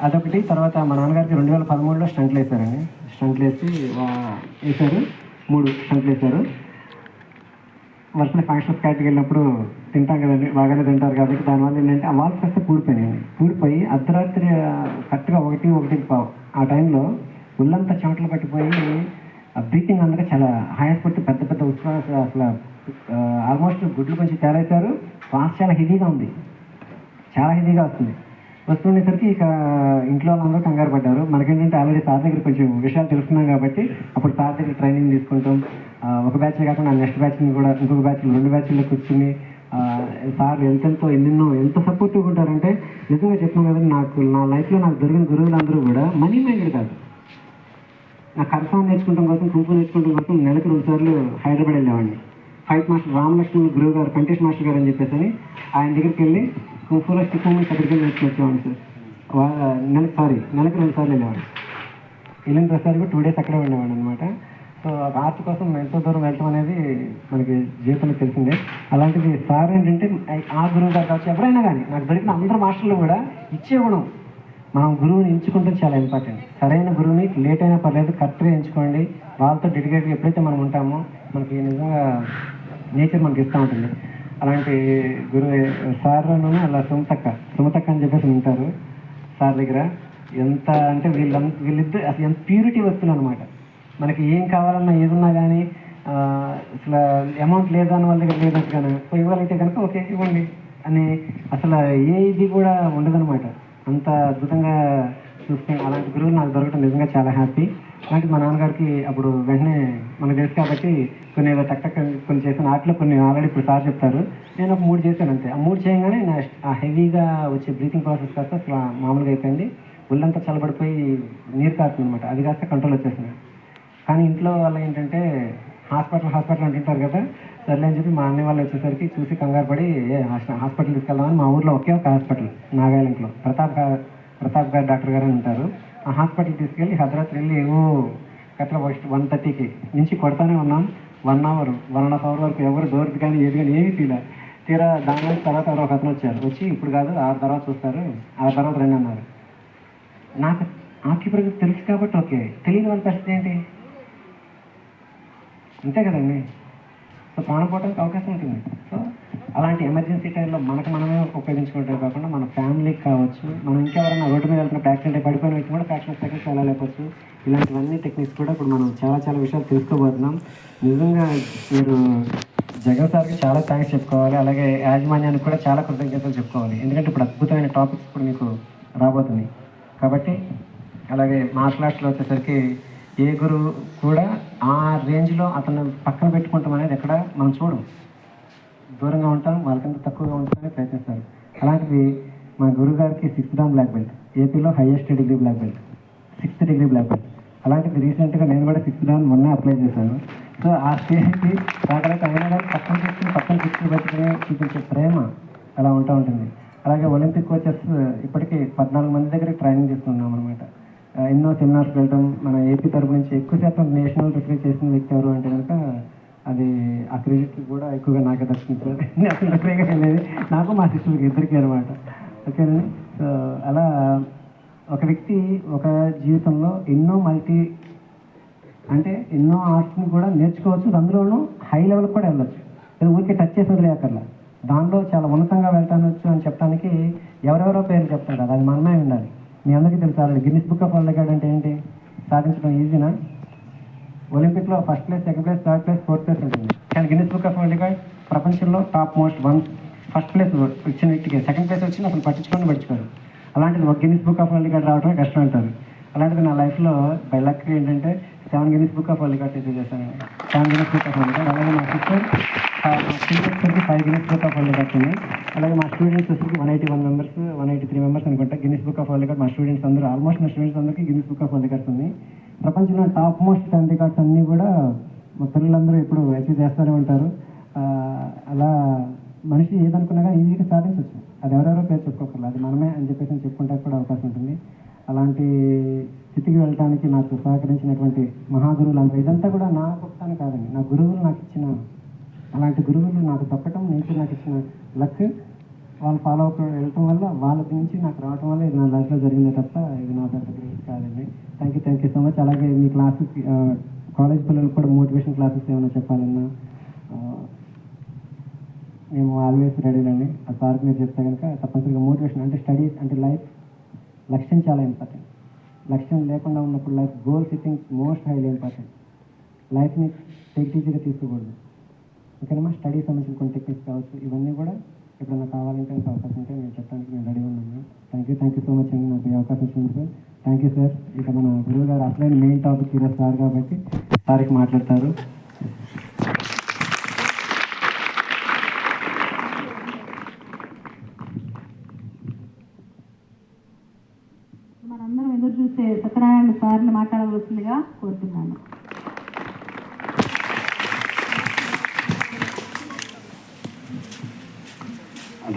అదొకటి. తర్వాత మా నాన్నగారికి 2013లో స్టంట్లు వేశారండి. స్టంట్లు వేశారు, 3 స్టంట్లు వేశారు. వర్షాలు ఫంక్షన్స్ కాటికి వెళ్ళినప్పుడు తింటాం కదండి, బాగానే తింటారు కాబట్టి దానివల్ల ఏంటంటే ఆ వాల్స్ కాస్త పూడిపోయి అర్ధరాత్రి కరెక్ట్గా 1:15 ఆ టైంలో ఒళ్ళంతా చెమటలు పట్టిపోయి బ్రీతింగ్ అందరూ చాలా ఆయాసపడుతూ పెద్ద పెద్ద ఉచ్ఛ్వాస, అసలు ఆల్మోస్ట్ గుడ్లు కొంచెం తేలైతారు. శ్వాస చాలా హెవీగా ఉంది, చాలా హెవీగా వస్తుండేసరికి ఇక ఇంట్లో వాళ్ళందరూ కంగారు పడ్డారు. మనకేంటంటే ఆల్రెడీ సార్ దగ్గర కొంచెం విషయాలు తెలుసుకున్నాం కాబట్టి అప్పుడు సార్ దగ్గర ట్రైనింగ్ తీసుకుంటాం. ఒక బ్యాచ్ కాకుండా నెక్స్ట్ బ్యాచ్ని కూడా ఇంకొక బ్యాచ్లు 2 బ్యాచ్ల్లో కూర్చుని సార్ ఎంత సపోర్టివ్గా ఉంటారంటే, నిజంగా చెప్తున్నాను కదండి, నా లైఫ్లో నాకు దొరికిన గురువులందరూ కూడా మనీ మైండెడ్ కాదు. నా కరసాన్ని నేర్చుకోవడం కోసం, కుంపు నేర్చుకోవడం కోసం నెలకు 2 సార్లు హైదరాబాద్ వెళ్ళేవాడిని. ఫైట్ మాస్టర్ రామలక్ష్మణ్ గురువు గారు, కంటేష్ మాస్టర్ గారు అని చెప్పేసి ఆయన దగ్గరికి వెళ్ళి కుంపులో స్టిక్ మూమెంట్స్ అక్కడికి నేర్చుకొచ్చేవాడిని సార్. నెలకు 2 సార్లు వెళ్ళేవాడిని. వెళ్ళిన ప్రతిసారి కూడా 2 డేస్ అక్కడే ఉండేవాడిని అనమాట. సో ఆర్ట్ కోసం ఎంతో దూరం వెళ్ళటం అనేది మనకి జీవితంలో తెలిసిందే. అలాంటిది సార్ ఏంటంటే ఆ గురువు గారు కావచ్చు ఎవరైనా కానీ నాకు దొరికిన అందరు మాస్టర్లు కూడా ఇచ్చే గుణం. మనం గురువుని ఎంచుకుంటే చాలా ఇంపార్టెంట్. సరైన గురువుని లేట్ అయినా పర్లేదు, కరెక్ట్గా ఎంచుకోండి. వాళ్ళతో డెడికేట్గా ఎప్పుడైతే మనం ఉంటామో మనకి నిజంగా నేచర్ మనకి ఇస్తూ ఉంటుంది. అలాంటి గురువు సార్లను అలా సుమతక్క అని చెప్పేసి ఉంటారు సార్ దగ్గర. ఎంత అంటే వీళ్ళిద్దరు అసలు ఎంత ప్యూరిటీ వస్తుంది అనమాట. మనకి ఏం కావాలన్నా ఏదున్నా కానీ అసలు అమౌంట్ లేదని వాళ్ళ దగ్గర లేదట్టుగానే ఇవ్వాలంటే కనుక ఓకే ఇవ్వండి అని అసలు ఏ ఇది కూడా ఉండదనమాట. అంత అద్భుతంగా చూసుకుని అలాంటి గురువులు నాకు దొరకడం నిజంగా చాలా హ్యాపీ. అలాంటి మా నాన్నగారికి అప్పుడు వెంటనే మనకు తెలుసు కాబట్టి కొన్ని ఏదో టక్ కొన్ని చేసిన ఆటలో కొన్ని ఆల్రెడీ ఇప్పుడు సార్ చెప్తారు. నేను ఒక 3 చేశాను అంతే. ఆ 3 చేయగానే ఆ హెవీగా వచ్చే బ్రీతింగ్ ప్రాసెస్ కాస్త అసలు మామూలుగా అయిపోయింది. ఒళ్ళంతా చల్లబడిపోయి నీరు కాస్తుంది అనమాట. అది కాస్త కంట్రోల్ వచ్చేసింది. కానీ ఇంట్లో వాళ్ళు ఏంటంటే హాస్పిటల్ అంటుంటారు కదా, సర్లే అని చెప్పి మా అన్నయ్య వాళ్ళు వచ్చేసరికి చూసి కంగారు పడి హాస్పిటల్ తీసుకెళ్దామని మా ఊర్లో ఒకే ఒక హాస్పిటల్ నాగాలంలో ప్రతాప్ గారు డాక్టర్ గారు అని ఉంటారు. ఆ హాస్పిటల్ తీసుకెళ్ళి అర్ధరాత్రి వెళ్ళి ఏవో కట్ల 1:30కి నుంచి కొడతానే ఉన్నాం. 1 అవర్ 1.5 అవర్ వరకు ఎవరు డోర్కి కానీ ఏది కానీ ఏమీ తీరా దాని తర్వాత ఎవరో ఒక అతను వచ్చి ఇప్పుడు కాదు 6 తర్వాత చూస్తారు, 6 తర్వాత రండి అన్నారు. నాకు ఆక్యుపర్ తెలుసు కాబట్టి ఓకే, తెలియని వాళ్ళ పరిస్థితి ఏంటి? అంతే కదండి. సో ప్రాణం పోవడానికి అవకాశం ఉంటుంది. సో అలాంటి ఎమర్జెన్సీ టైంలో మనమే ఉపయోగించుకుంటే కాకుండా మన ఫ్యామిలీకి కావచ్చు, మనం ఇంకెవరైనా రోడ్డు మీద వెళ్తున్నప్పుడు యాక్సిడెంట్ పడిపోయిన వ్యక్తి కూడా ఫ్రాక్షన్ ఆఫ్ సెకండ్స్ వెళ్ళలేకపోవచ్చు. ఇలాంటివన్నీ టెక్నిక్స్ కూడా ఇప్పుడు మనం చాలా విషయాలు తెలుసుకోబోతున్నాం. నిజంగా మీరు జగన్ సార్కి చాలా థ్యాంక్స్ చెప్పుకోవాలి. అలాగే యాజమాన్యానికి కూడా చాలా కృతజ్ఞతలు చెప్పుకోవాలి. ఎందుకంటే ఇప్పుడు అద్భుతమైన టాపిక్స్ ఇప్పుడు మీకు రాబోతున్నాయి కాబట్టి. అలాగే మార్షల్ ఆర్ట్స్లో వచ్చేసరికి ఏ గురువు కూడా ఆ రేంజ్లో అతను పక్కన పెట్టుకుంటాం అనేది ఎక్కడ మనం చూడం. దూరంగా ఉంటాం, వాళ్ళకంటే తక్కువగా ఉంటామని ప్రయత్నిస్తారు. అలాంటిది మా గురువు గారికి 6th Dan బ్లాక్ బెల్ట్, ఏపీలో highest degree black belt, 6th degree black belt. అలాంటిది రీసెంట్గా నేను కూడా 6th Dan మొన్నే అప్లై చేశాను. సో ఆ స్టేజ్కి రకరకాల అయినా కానీ పక్కన కూర్చుని పెట్టుకుని చూపించే ప్రేమ అలా ఉంటుంది. అలాగే ఒలింపిక్ కోచెస్ ఇప్పటికీ 14 మంది దగ్గర ట్రైనింగ్ తీసుకున్నాం అనమాట. ఎన్నో సెమినార్స్ వెళ్ళటం. మన ఏపీ తరపు నుంచి ఎక్కువ శాతం నేషనల్ రిఫరీ చేసిన వ్యక్తి ఎవరు అంటే కనుక అది ఆ క్రెడిట్ కూడా ఎక్కువగా నాకే దక్కించారు. నేషనల్ రిఫరీగా వెళ్ళేది నాకు మా సిస్టర్కి ఇద్దరికీ అనమాట. ఓకేనండి. సో అలా ఒక వ్యక్తి ఒక జీవితంలో ఎన్నో ఆర్ట్స్ని కూడా నేర్చుకోవచ్చు. అందులోనూ హై లెవెల్కి కూడా వెళ్ళొచ్చు. ఊరికే టచ్ చేసి వదిలేయక్కర్లా. దానిలో చాలా ఉన్నతంగా వెళ్తానొచ్చు అని చెప్పడానికి ఎవరెవరో పేర్లు చెప్తారు కదా, అది మనమే ఉండాలి. మీ అందరికీ తెలుసు Guinness book of world record అంటే ఏంటి? సాధించడం ఈజీనా? ఒలింపిక్లో 1st place, 2nd place, 3rd place, 4th place ఉంటుంది. కానీ Guinness book of world record ప్రపంచంలో టాప్ మోస్ట్ 1st ప్లేస్ వచ్చిన వ్యక్తికి 2nd ప్లేస్ వచ్చిన అసలు పట్టించుకోరు. అలాంటిది ఒక Guinness book of world record రావడమే కష్టం అంటారు. అలాంటిది నా లైఫ్లో బై లక్ ఏంటంటే 7 Guinness book of world record చేసేసాను. 7 Guinness book of world record. అలాగే మా sister 5 Guinness book of world records ఉన్నాయి. అలాగే మా స్టూడెంట్స్ వచ్చేసి 181 మెంబర్స్, 183 మెంబర్స్ అనుకుంటా Guinness book of world record. మా స్టూడెంట్స్ అందరూ ఆల్మోస్ట్ మా స్టూడెంట్స్ అందరికీ Guinness book of world records ఉన్నాయి. ప్రపంచంలో టాప్ మోస్ట్ 10 రికార్డ్స్ అన్నీ కూడా మా పిల్లలందరూ ఎప్పుడు అచీవ్ చేస్తూనే ఉంటారు. అలా మనిషి ఏదనుకున్నా కానీ ఈజీగా సాధించవచ్చు. అది ఎవరెవరో పేరు చెప్పుకోకర్లేదు, అది మనమే అని చెప్పేసి చెప్పుకుంటే కూడా అవకాశం ఉంటుంది. అలాంటి స్థితికి వెళ్ళడానికి నాకు సహకరించినటువంటి మహాగురువులు అందరూ, ఇదంతా కూడా నా గొప్పతనం కాదండి, నా గురువులు నాకు ఇచ్చిన, అలాంటి గురువులు నాకు తప్పటం, నేచర్ నాకు ఇచ్చిన లక్. వాళ్ళు ఫాలో అప్ వెళ్ళటం వల్ల వాళ్ళ నుంచి నాకు రావటం వల్ల ఇది నా లైఫ్లో జరిగిందే తప్ప ఇది నా పెద్ద గ్రేస్ కాదండి. Thank you so much. అలాగే మీ క్లాసెస్, కాలేజ్ పిల్లలకు కూడా మోటివేషన్ క్లాసెస్ ఏమైనా చెప్పాలన్నా మేము ఆల్వేస్ రెడీనండి. ఆ సార్కి మీరు చెప్తే కనుక తప్పనిసరిగా మోటివేషన్ అంటే స్టడీస్ అంటే లైఫ్ లక్ష్యం చాలా ఇంపార్టెంట్. లక్ష్యం లేకుండా ఉన్నప్పుడు life goal setting most highly important. లైఫ్ని టేక్ ఈజీగా తీసుకోకూడదు. ఓకేనమ్మా. స్టడీస్ సంబంధించిన కొన్ని టెక్నిక్స్ కావచ్చు, ఇవన్నీ కూడా ఎప్పుడన్నా కావాలంటే అవకాశం ఉంటే నేను చెప్పడానికి నేను రెడీ ఉన్నాను. థ్యాంక్ యూ సో మచ్ అండి నాకు ఈ అవకాశం ఇచ్చినందుకు. Thank you sir. ఇక మన గురువు గారు అసలైన మెయిన్ టాపిక్ ఈరోజు సార్ కాబట్టి సార్కి మాట్లాడతారు. మనందరం ఎదురు చూసే సత్యనారాయణ సార్ని మాట్లాడవలసిందిగా కోరుతున్నాను.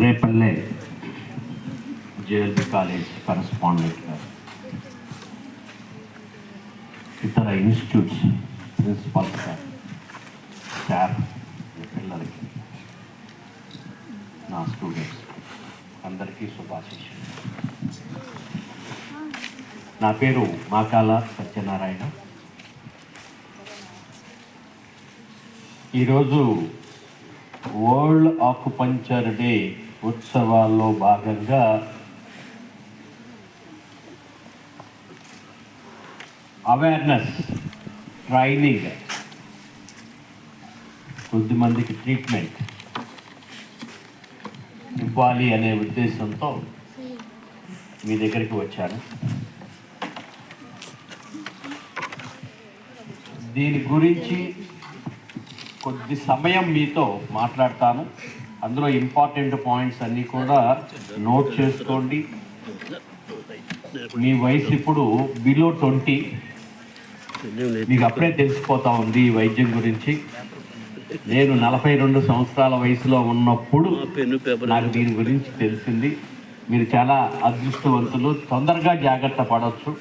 రేపల్లె జేఎల్బి కాలేజ్ కరస్పాండెంట్ గారు, ఇతర ఇన్స్టిట్యూట్స్ ప్రిన్సిపల్ సార్, స్టాఫ్, పిల్లలకి, నా స్టూడెంట్స్ అందరికీ శుభాశీస్సులు. నా పేరు మాకాల సత్యనారాయణ. ఈరోజు వరల్డ్ ఆకుపంచర్ డే ఉత్సవాల్లో భాగంగా అవేర్నెస్ ట్రైనింగ్, కొద్దిమందికి ట్రీట్మెంట్ ఇవ్వాలి అనే ఉద్దేశంతో మీ దగ్గరికి వచ్చాను. దీని గురించి కొద్ది సమయం మీతో మాట్లాడతాను. అందులో ఇంపార్టెంట్ పాయింట్స్ అన్నీ కూడా నోట్ చేసుకోండి. మీ వయసు ఇప్పుడు బిలో 20, మీకు అప్పుడే తెలిసిపోతా ఉంది ఈ వైద్యం గురించి. నేను 42 సంవత్సరాల వయసులో ఉన్నప్పుడు నాకు దీని గురించి తెలిసింది. మీరు చాలా అదృష్టవంతులు, తొందరగా జాగ్రత్త పడవచ్చు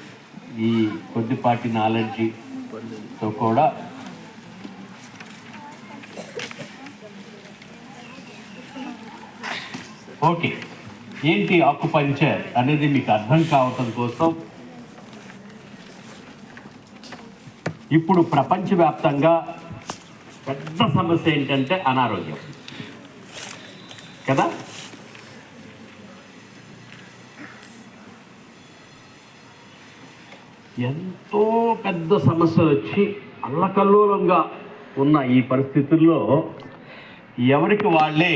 ఈ కొద్దిపాటి నాలెడ్జితో కూడా. ఓకే, ఏంటి ఆకుపంచర్ అనేది మీకు అర్థం కావటం కోసం ఇప్పుడు ప్రపంచవ్యాప్తంగా పెద్ద సమస్య ఏంటంటే అనారోగ్యం కదా. ఎంతో పెద్ద సమస్య వచ్చి అల్లకల్లోలంగా ఉన్న ఈ పరిస్థితుల్లో ఎవరికి వాళ్ళే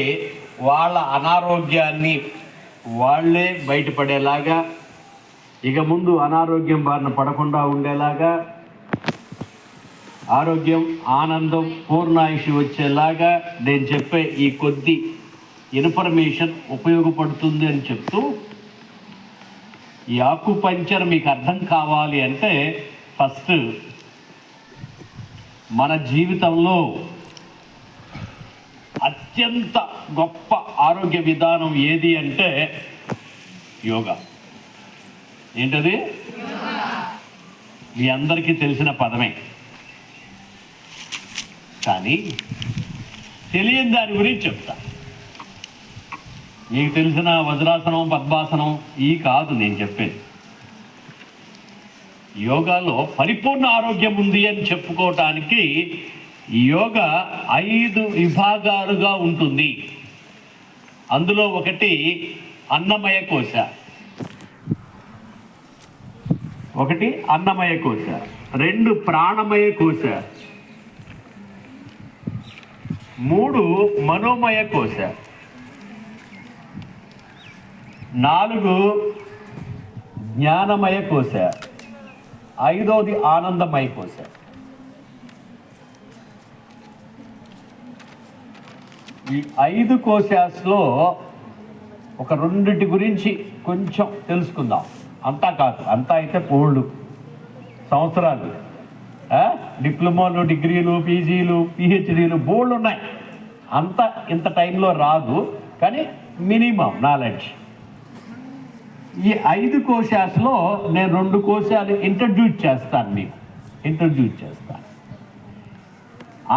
వాళ్ళ అనారోగ్యాన్ని వాళ్ళే బయటపడేలాగా, ఇక ముందు అనారోగ్యం బారిన పడకుండా ఉండేలాగా, ఆరోగ్యం, ఆనందం, పూర్ణాయుషి వచ్చేలాగా నేను చెప్పే ఈ కొద్ది ఇన్ఫర్మేషన్ ఉపయోగపడుతుంది అని చెప్తూ, ఈ ఆకుపంచర్ మీకు అర్థం కావాలి అంటే ఫస్ట్ మన జీవితంలో అత్యంత గొప్ప ఆరోగ్య విధానం ఏది అంటే యోగా. ఏంటది? మీ అందరికీ తెలిసిన పదమే, కానీ తెలియని దాని గురించి చెప్తా. మీకు తెలిసిన వజ్రాసనం, పద్మాసనం ఈ కాదు నేను చెప్పేది. యోగాలో పరిపూర్ణ ఆరోగ్యం ఉంది అని చెప్పుకోవటానికి యోగా 5 విభాగాలుగా ఉంటుంది. అందులో ఒకటి అన్నమయ కోశ, 2 ప్రాణమయ కోశ, 3 మనోమయ కోశ, 4 జ్ఞానమయ కోశ, 5వది ఆనందమయ కోశ. ఈ 5 కోశాస్లో ఒక 2 గురించి కొంచెం తెలుసుకుందాం. అంతా కాదు, అంతా అయితే పోళ్ళు సంవత్సరాలు, డిప్లొమాలు, డిగ్రీలు, పీజీలు, పిహెచ్డీలు బోల్డ్ ఉన్నాయి. అంతా ఇంత టైంలో రాదు, కానీ మినిమం నాలెడ్జ్. ఈ 5 కోశాస్లో నేను 2 కోశాలు ఇంట్రడ్యూస్ చేస్తాను.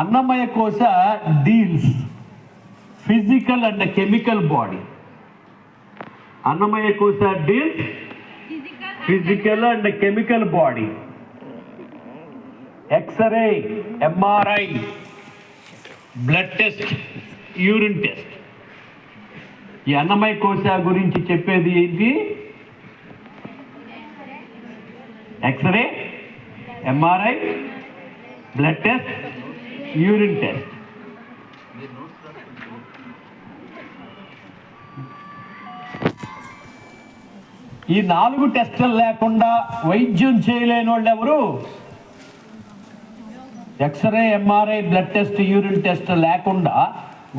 Annamaya kosha deals physical and chemical body. Annamaya kosha deals physical and chemical body. X-ray, MRI, blood test, urine test. ఈ అన్నమయ కోశ గురించి చెప్పేది ఏంటి? X-ray, MRI, blood test, urine test. ఈ 4 టెస్టులు లేకుండా వైద్యం చేయలేని వాళ్ళు ఎవరు? X-ray, MRI, blood test, urine test లేకుండా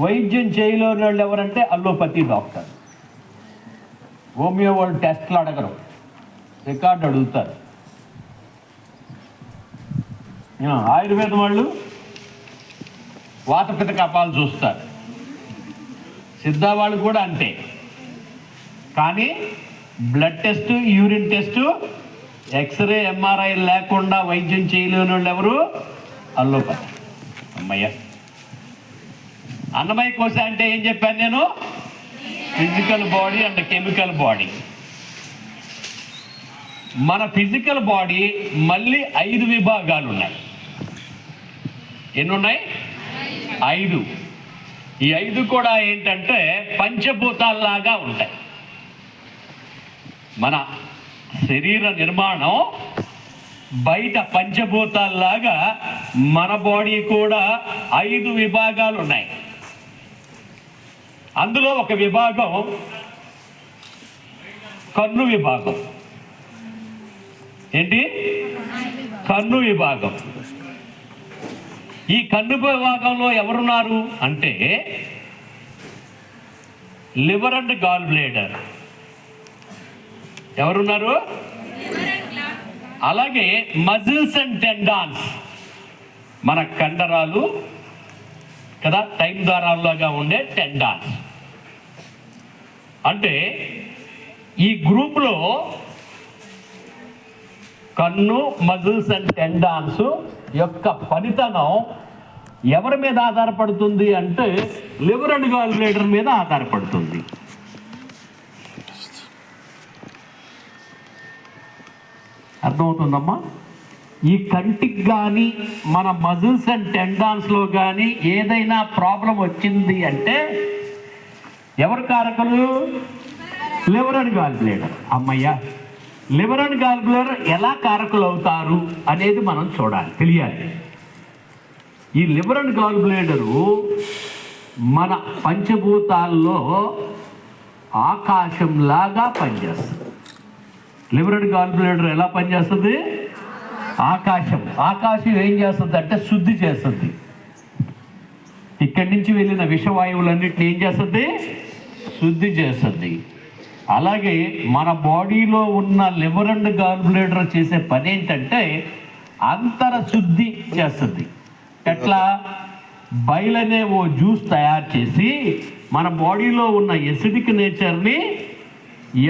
వైద్యం చేయలేని వాళ్ళు ఎవరంటే అల్లోపతి డాక్టర్. హోమియో వాళ్ళు టెస్ట్లు అడగరు, రికార్డు అడుగుతారు. ఆయుర్వేదం వాళ్ళు వాతపిత కపాలు చూస్తారు. సిద్ధ వాళ్ళు కూడా అంతే. కానీ blood test, urine test, x-ray, MRI లేకుండా వైద్యం చేయలేని వాళ్ళు ఎవరు? అల్లోపతి. అమ్మయ్య, అన్నమయ్య కోశ అంటే ఏం చెప్పాను నేను? Physical body and chemical body. మన ఫిజికల్ బాడీ మళ్ళీ 5 విభాగాలు ఉన్నాయి. ఎన్ని ఉన్నాయి? 5. ఈ 5 కూడా ఏంటంటే పంచభూతాల్లాగా ఉంటాయి. మన శరీర నిర్మాణం బయట పంచభూతాల్లాగా మన బాడీ కూడా 5 విభాగాలు ఉన్నాయి. అందులో ఒక విభాగం కన్ను విభాగం. ఏంటి? కన్ను విభాగం. ఈ కన్ను విభాగంలో ఎవరున్నారు అంటే లివర్ అండ్ గాల్ బ్లేడర్. ఎవరున్నారు? అలాగే మజిల్స్ అండ్ టెండాన్స్, మన కండరాలు కదా, టైం దారాల్లాగా ఉండే టెండాన్స్. అంటే ఈ గ్రూప్లో కన్ను, మజిల్స్ అండ్ టెండాన్స్ యొక్క పనితనం ఎవరి మీద ఆధారపడుతుంది అంటే లివర్ అండ్ గాల్ బ్లేడర్ మీద ఆధారపడుతుంది. అర్థమవుతుందమ్మా? ఈ కంటికి కానీ మన మజిల్స్ అండ్ టెండాన్స్లో కానీ ఏదైనా ప్రాబ్లం వచ్చింది అంటే ఎవరు కారకులు? Liver and gall bladder. అమ్మయ్య, లివర్ అండ్ గాల్ బ్లేడర్ ఎలా కారకులు అవుతారు అనేది మనం చూడాలి, తెలియాలి. ఈ లివర్ అండ్ గాల్ బ్లేడరు మన పంచభూతాల్లో ఆకాశంలాగా పనిచేస్తుంది. లివర్ అండ్ గాల్ బ్లేడర్ ఎలా పనిచేస్తుంది? ఆకాశం ఏం చేస్తుంది అంటే శుద్ధి చేస్తుంది. ఇక్కడి నుంచి వెళ్ళిన విషవాయువులన్నింటినీ ఏం చేస్తుంది? శుద్ధి చేస్తుంది. అలాగే మన బాడీలో ఉన్న లివర్ అండ్ గాల్ బ్లేడర్ చేసే పని ఏంటంటే అంతర శుద్ధి చేస్తుంది. ఎట్లా? బైల్ అనే ఓ జ్యూస్ తయారు చేసి మన బాడీలో ఉన్న ఎసిడిక్ నేచర్ని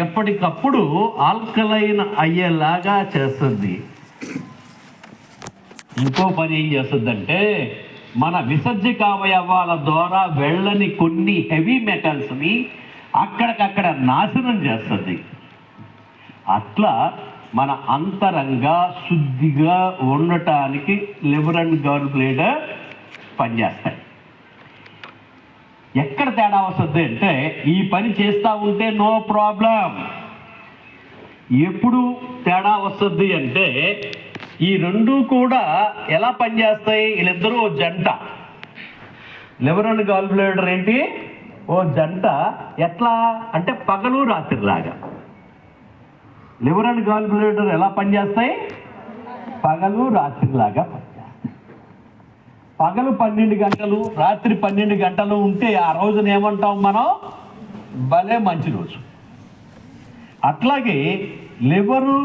ఎప్పటికప్పుడు ఆల్కలైన్ అయ్యేలాగా చేస్తుంది. ఇంకో పని ఏం చేస్తుందంటే మన విసర్జక అవయవాల ద్వారా వెళ్ళని కొన్ని హెవీ మెటల్స్ని అక్కడికక్కడ నాశనం చేస్తుంది. అట్లా మన అంతరంగా శుద్ధిగా ఉండటానికి లివర్ అండ్ గాల్ బ్లేడర్ పనిచేస్తాయి. ఎక్కడ తేడా వస్తుంది అంటే ఈ పని చేస్తూ ఉంటే నో ప్రాబ్లం. ఎప్పుడు తేడా వస్తుంది అంటే ఈ రెండు కూడా ఎలా పనిచేస్తాయి? వీళ్ళిద్దరూ ఓ జంట. లివర్ అండ్ గాల్ బ్లేడర్ ఏంటి? ఓ జంట. ఎట్లా అంటే పగలు రాత్రిలాగా. లివర్ అండ్ గాల్ బ్లేడర్ ఎలా పనిచేస్తాయి? పగలు రాత్రిలాగా పనిచేస్తాయి. పగలు 12 గంటలు, రాత్రి 12 గంటలు ఉంటే ఆ రోజున ఏమంటాం మనం? భలే మంచి రోజు. అట్లాగే లివరు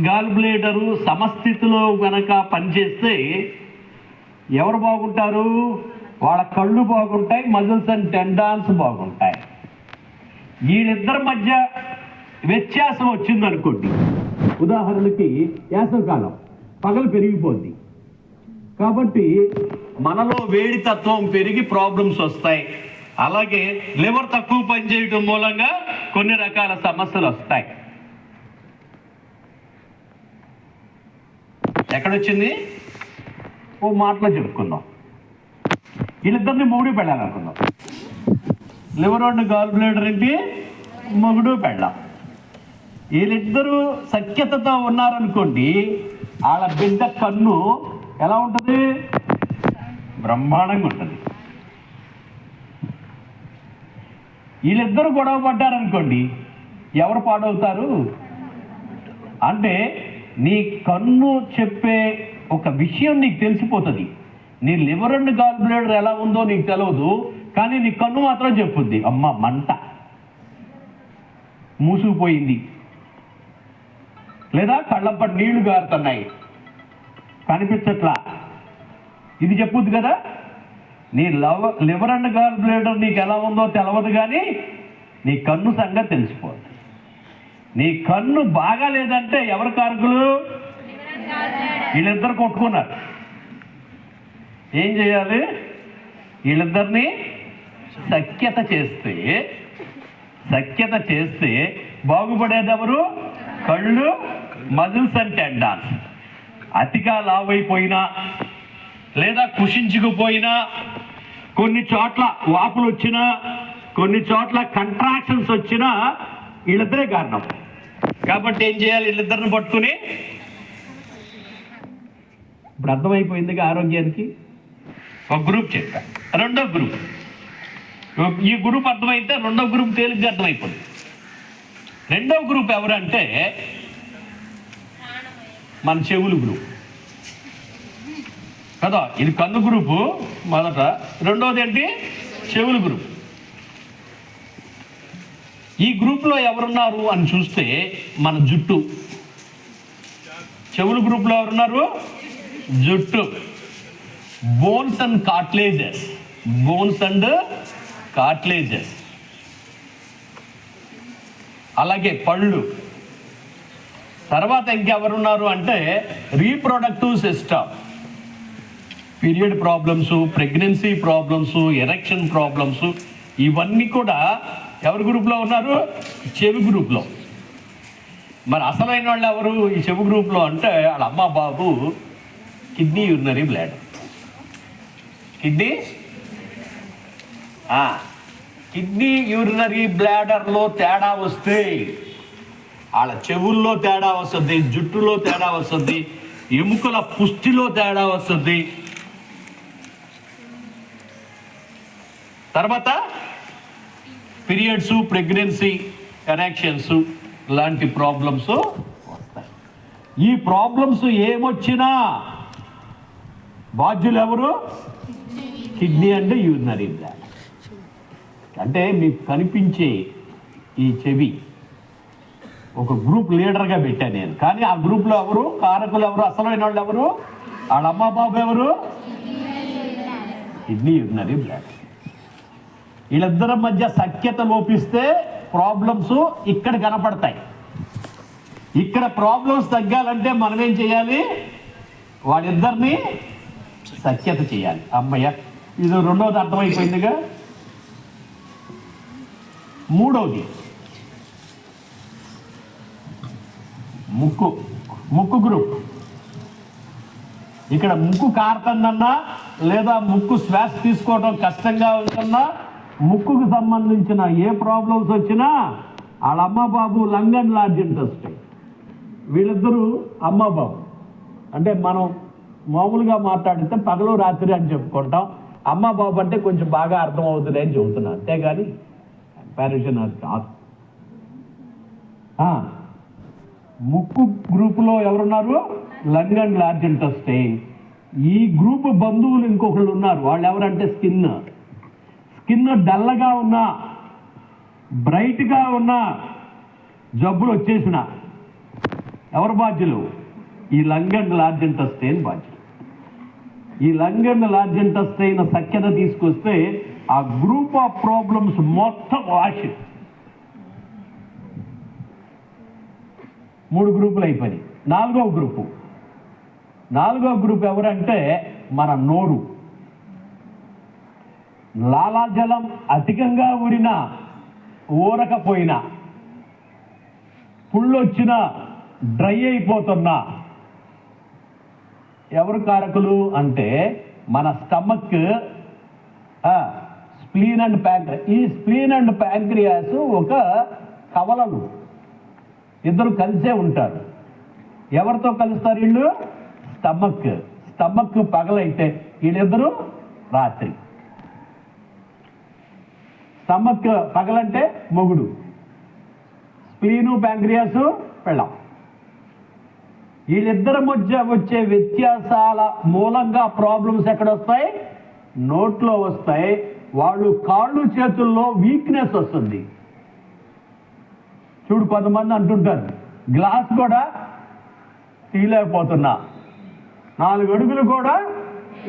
గాల్ బ్లేడరు సమస్థితిలో కనుక పనిచేస్తే ఎవరు బాగుంటారు? వాళ్ళ కళ్ళు బాగుంటాయి, మజిల్స్ అండ్ టెండాన్స్ బాగుంటాయి. వీళ్ళిద్దరి మధ్య వ్యత్యాసం వచ్చిందనుకోండి, ఉదాహరణకి వేసవికాలం పగలు పెరిగిపోద్ది కాబట్టి మనలో వేడి తత్వం పెరిగి ప్రాబ్లమ్స్ వస్తాయి. అలాగే లివర్ తక్కువ పనిచేయడం మూలంగా కొన్ని రకాల సమస్యలు వస్తాయి. ఎక్కడొచ్చింది? ఓ మాటలో చెప్పుకుందాం. వీళ్ళిద్దరిని మొగుడు పెళ్ళాలనుకుందాం. లివర్ అండ్ గాల్ బ్లేడర్ ఏంటి? మొగుడు పెళ్ళాం. వీళ్ళిద్దరూ సఖ్యతతో ఉన్నారనుకోండి, వాళ్ళ బిడ్డ కన్ను ఎలా ఉంటుంది? బ్రహ్మాండంగా ఉంటుంది. వీళ్ళిద్దరూ గొడవ పడ్డారనుకోండి, ఎవరు పాడవుతారు? అంటే నీ కన్ను చెప్పే ఒక విషయం నీకు తెలిసిపోతుంది. నీ లివర్ అండ్ గాల్ బ్లేడర్ ఎలా ఉందో నీకు తెలియదు, కానీ నీ కన్ను మాత్రం చెప్పుద్ది, అమ్మ మంట, మూసుకుపోయింది, లేదా కళ్ళప్పటి నీళ్లు గారుతున్నాయి, కనిపించట్లా, ఇది చెప్పుద్ది కదా. నీ లివర్ అండ్ గాల్ బ్లేడర్ నీకు ఎలా ఉందో తెలవదు, కానీ నీ కన్ను సంగతి తెలిసిపోద్ది. నీ కన్ను బాగా లేదంటే ఎవరి కారకులు? వీళ్ళిద్దరు కొట్టుకున్నారు. ఏం చేయాలి? వీళ్ళిద్దరిని సఖ్యత చేస్తే బాగుపడేది ఎవరు? కళ్ళు, మజిల్స్ అండ్ టెండాన్స్. అతిగా లావైపోయినా లేదా కుషించుకుపోయినా, కొన్ని చోట్ల వాపులు వచ్చినా, కొన్ని చోట్ల కంట్రాక్షన్స్ వచ్చినా వీళ్ళిద్దరే కారణం. కాబట్టి ఏం చేయాలి? వీళ్ళిద్దరిని పట్టుకుని, ఇప్పుడు అర్థమైపోయిందిగా ఆరోగ్యానికి. ఒక గ్రూప్ చెప్పా, రెండో గ్రూప్. ఈ గ్రూప్ అర్థమైతే రెండో గ్రూప్ తేలిగ్గా అర్థమైపోయింది. రెండో గ్రూప్ ఎవరంటే మన చెవులు గ్రూప్ కదా. ఇది కన్ను గ్రూపు మొదట, రెండోది ఏంటి? చెవులు గ్రూప్. ఈ గ్రూప్లో ఎవరున్నారు అని చూస్తే మన జుట్టు. చెవులు గ్రూప్లో ఎవరున్నారు? జుట్టు. Bones and cartilages. అలాగే పళ్ళు. తర్వాత ఇంకెవరున్నారు అంటే reproductive system. Period problems, pregnancy problems, erection problems, ఇవన్నీ కూడా ఎవరి గ్రూప్లో ఉన్నారు? చెవి గ్రూప్లో. మరి అసలైన వాళ్ళు ఎవరు ఈ చెవి గ్రూప్లో అంటే వాళ్ళ అమ్మ బాబు kidney urinary bladder. Kidney urinary బ్లాడర్లో తేడా వస్తే వాళ్ళ చెవుల్లో తేడా వస్తుంది, జుట్టులో తేడా వస్తుంది, ఎముకల పుష్టిలో తేడా వస్తుంది. తర్వాత పీరియడ్స్, ప్రెగ్నెన్సీ, ఎరెక్షన్స్ లాంటి ప్రాబ్లమ్స్ వస్తాయి. ఈ ప్రాబ్లమ్స్ ఏమొచ్చినా బాధ్యులు ఎవరు? Kidney and urinary bladder. అంటే మీకు కనిపించే ఈ చెవి ఒక గ్రూప్ లీడర్గా పెట్టాను నేను. కానీ ఆ గ్రూప్లో ఎవరు కారకులు? ఎవరు అసలైన వాళ్ళు? ఎవరు? వాళ్ళ అమ్మ బాబు ఎవరు? Kidney urinary bladder. వీళ్ళిద్దరి మధ్య సఖ్యత లోపిస్తే ప్రాబ్లమ్స్ ఇక్కడ కనపడతాయి. ఇక్కడ ప్రాబ్లమ్స్ తగ్గాలంటే మనం ఏం చేయాలి? వాళ్ళిద్దరిని సఖ్యత చేయాలి. అమ్మయ్య, ఇది రెండవది అర్థమైపోయిందిగా. మూడవది ముక్కు గ్రూప్. ఇక్కడ ముక్కు కారుతుందన్నా లేదా ముక్కు శ్వాస తీసుకోవడం కష్టంగా ఉంటున్నా, ముక్కుకు సంబంధించిన ఏ ప్రాబ్లమ్స్ వచ్చినా వాళ్ళ అమ్మ బాబు లంగ్ అండ్ లార్జ్ ఇంటెస్టైన్. వీళ్ళిద్దరూ అమ్మ బాబు. అంటే మనం మామూలుగా మాట్లాడితే పగలు రాత్రి అని చెప్పుకుంటాం. అమ్మ బాబు అంటే కొంచెం బాగా అర్థం అవుతుంది అని చెబుతున్నాను, అంతేగాని కంపారిజన్ అది కాదు. ముక్కు గ్రూపులో ఎవరున్నారు? Lung and large intestine. ఈ గ్రూప్ బంధువులు ఇంకొకళ్ళు ఉన్నారు. వాళ్ళు ఎవరంటే స్కిన్ డల్లగా ఉన్నా, బ్రైట్గా ఉన్నా, జబ్బులు వచ్చేసిన ఎవరు బాధ్యులు? ఈ లంగ్ అండ్ లార్జ్ ఇంటెస్టైన్ బాధ్యులు. ఈ లంగ్ అండ్ లార్జ్ ఇంటెస్టైన్ సఖ్యత తీసుకొస్తే ఆ గ్రూప్ ఆఫ్ ప్రాబ్లమ్స్ మొత్తం వాష్. 3 గ్రూపులు అయిపోయి. నాలుగవ గ్రూప్ ఎవరంటే మన నోరు. లాలాజలం అధికంగా ఊరినా, ఊరకపోయినా, పుళ్ళొచ్చినా, డ్రై అయిపోతున్నా ఎవరు కారకులు అంటే మన స్టమక్, స్ప్లీన్ అండ్ ప్యాంక్రియాస్. ఈ స్ప్లీన్ అండ్ ప్యాంక్రియాస్ ఒక కవలలు, ఇద్దరు కలిసే ఉంటారు. ఎవరితో కలుస్తారు వీళ్ళు? స్టమక్ పగలైతే వీళ్ళిద్దరూ రాత్రి. స్టమక్ పగలంటే మొగుడు, స్ప్లీను ప్యాంక్రియాసు పెళ్ళాం. వీళ్ళిద్దరి మధ్య వచ్చే వ్యత్యాసాల మూలంగా ప్రాబ్లమ్స్ ఎక్కడొస్తాయి? నోట్లో వస్తాయి. వాళ్ళు కాళ్ళు చేతుల్లో వీక్నెస్ వస్తుంది. చూడు, కొంతమంది అంటుంటారు గ్లాస్ కూడా తీయలేకపోతున్నా, 4 అడుగులు కూడా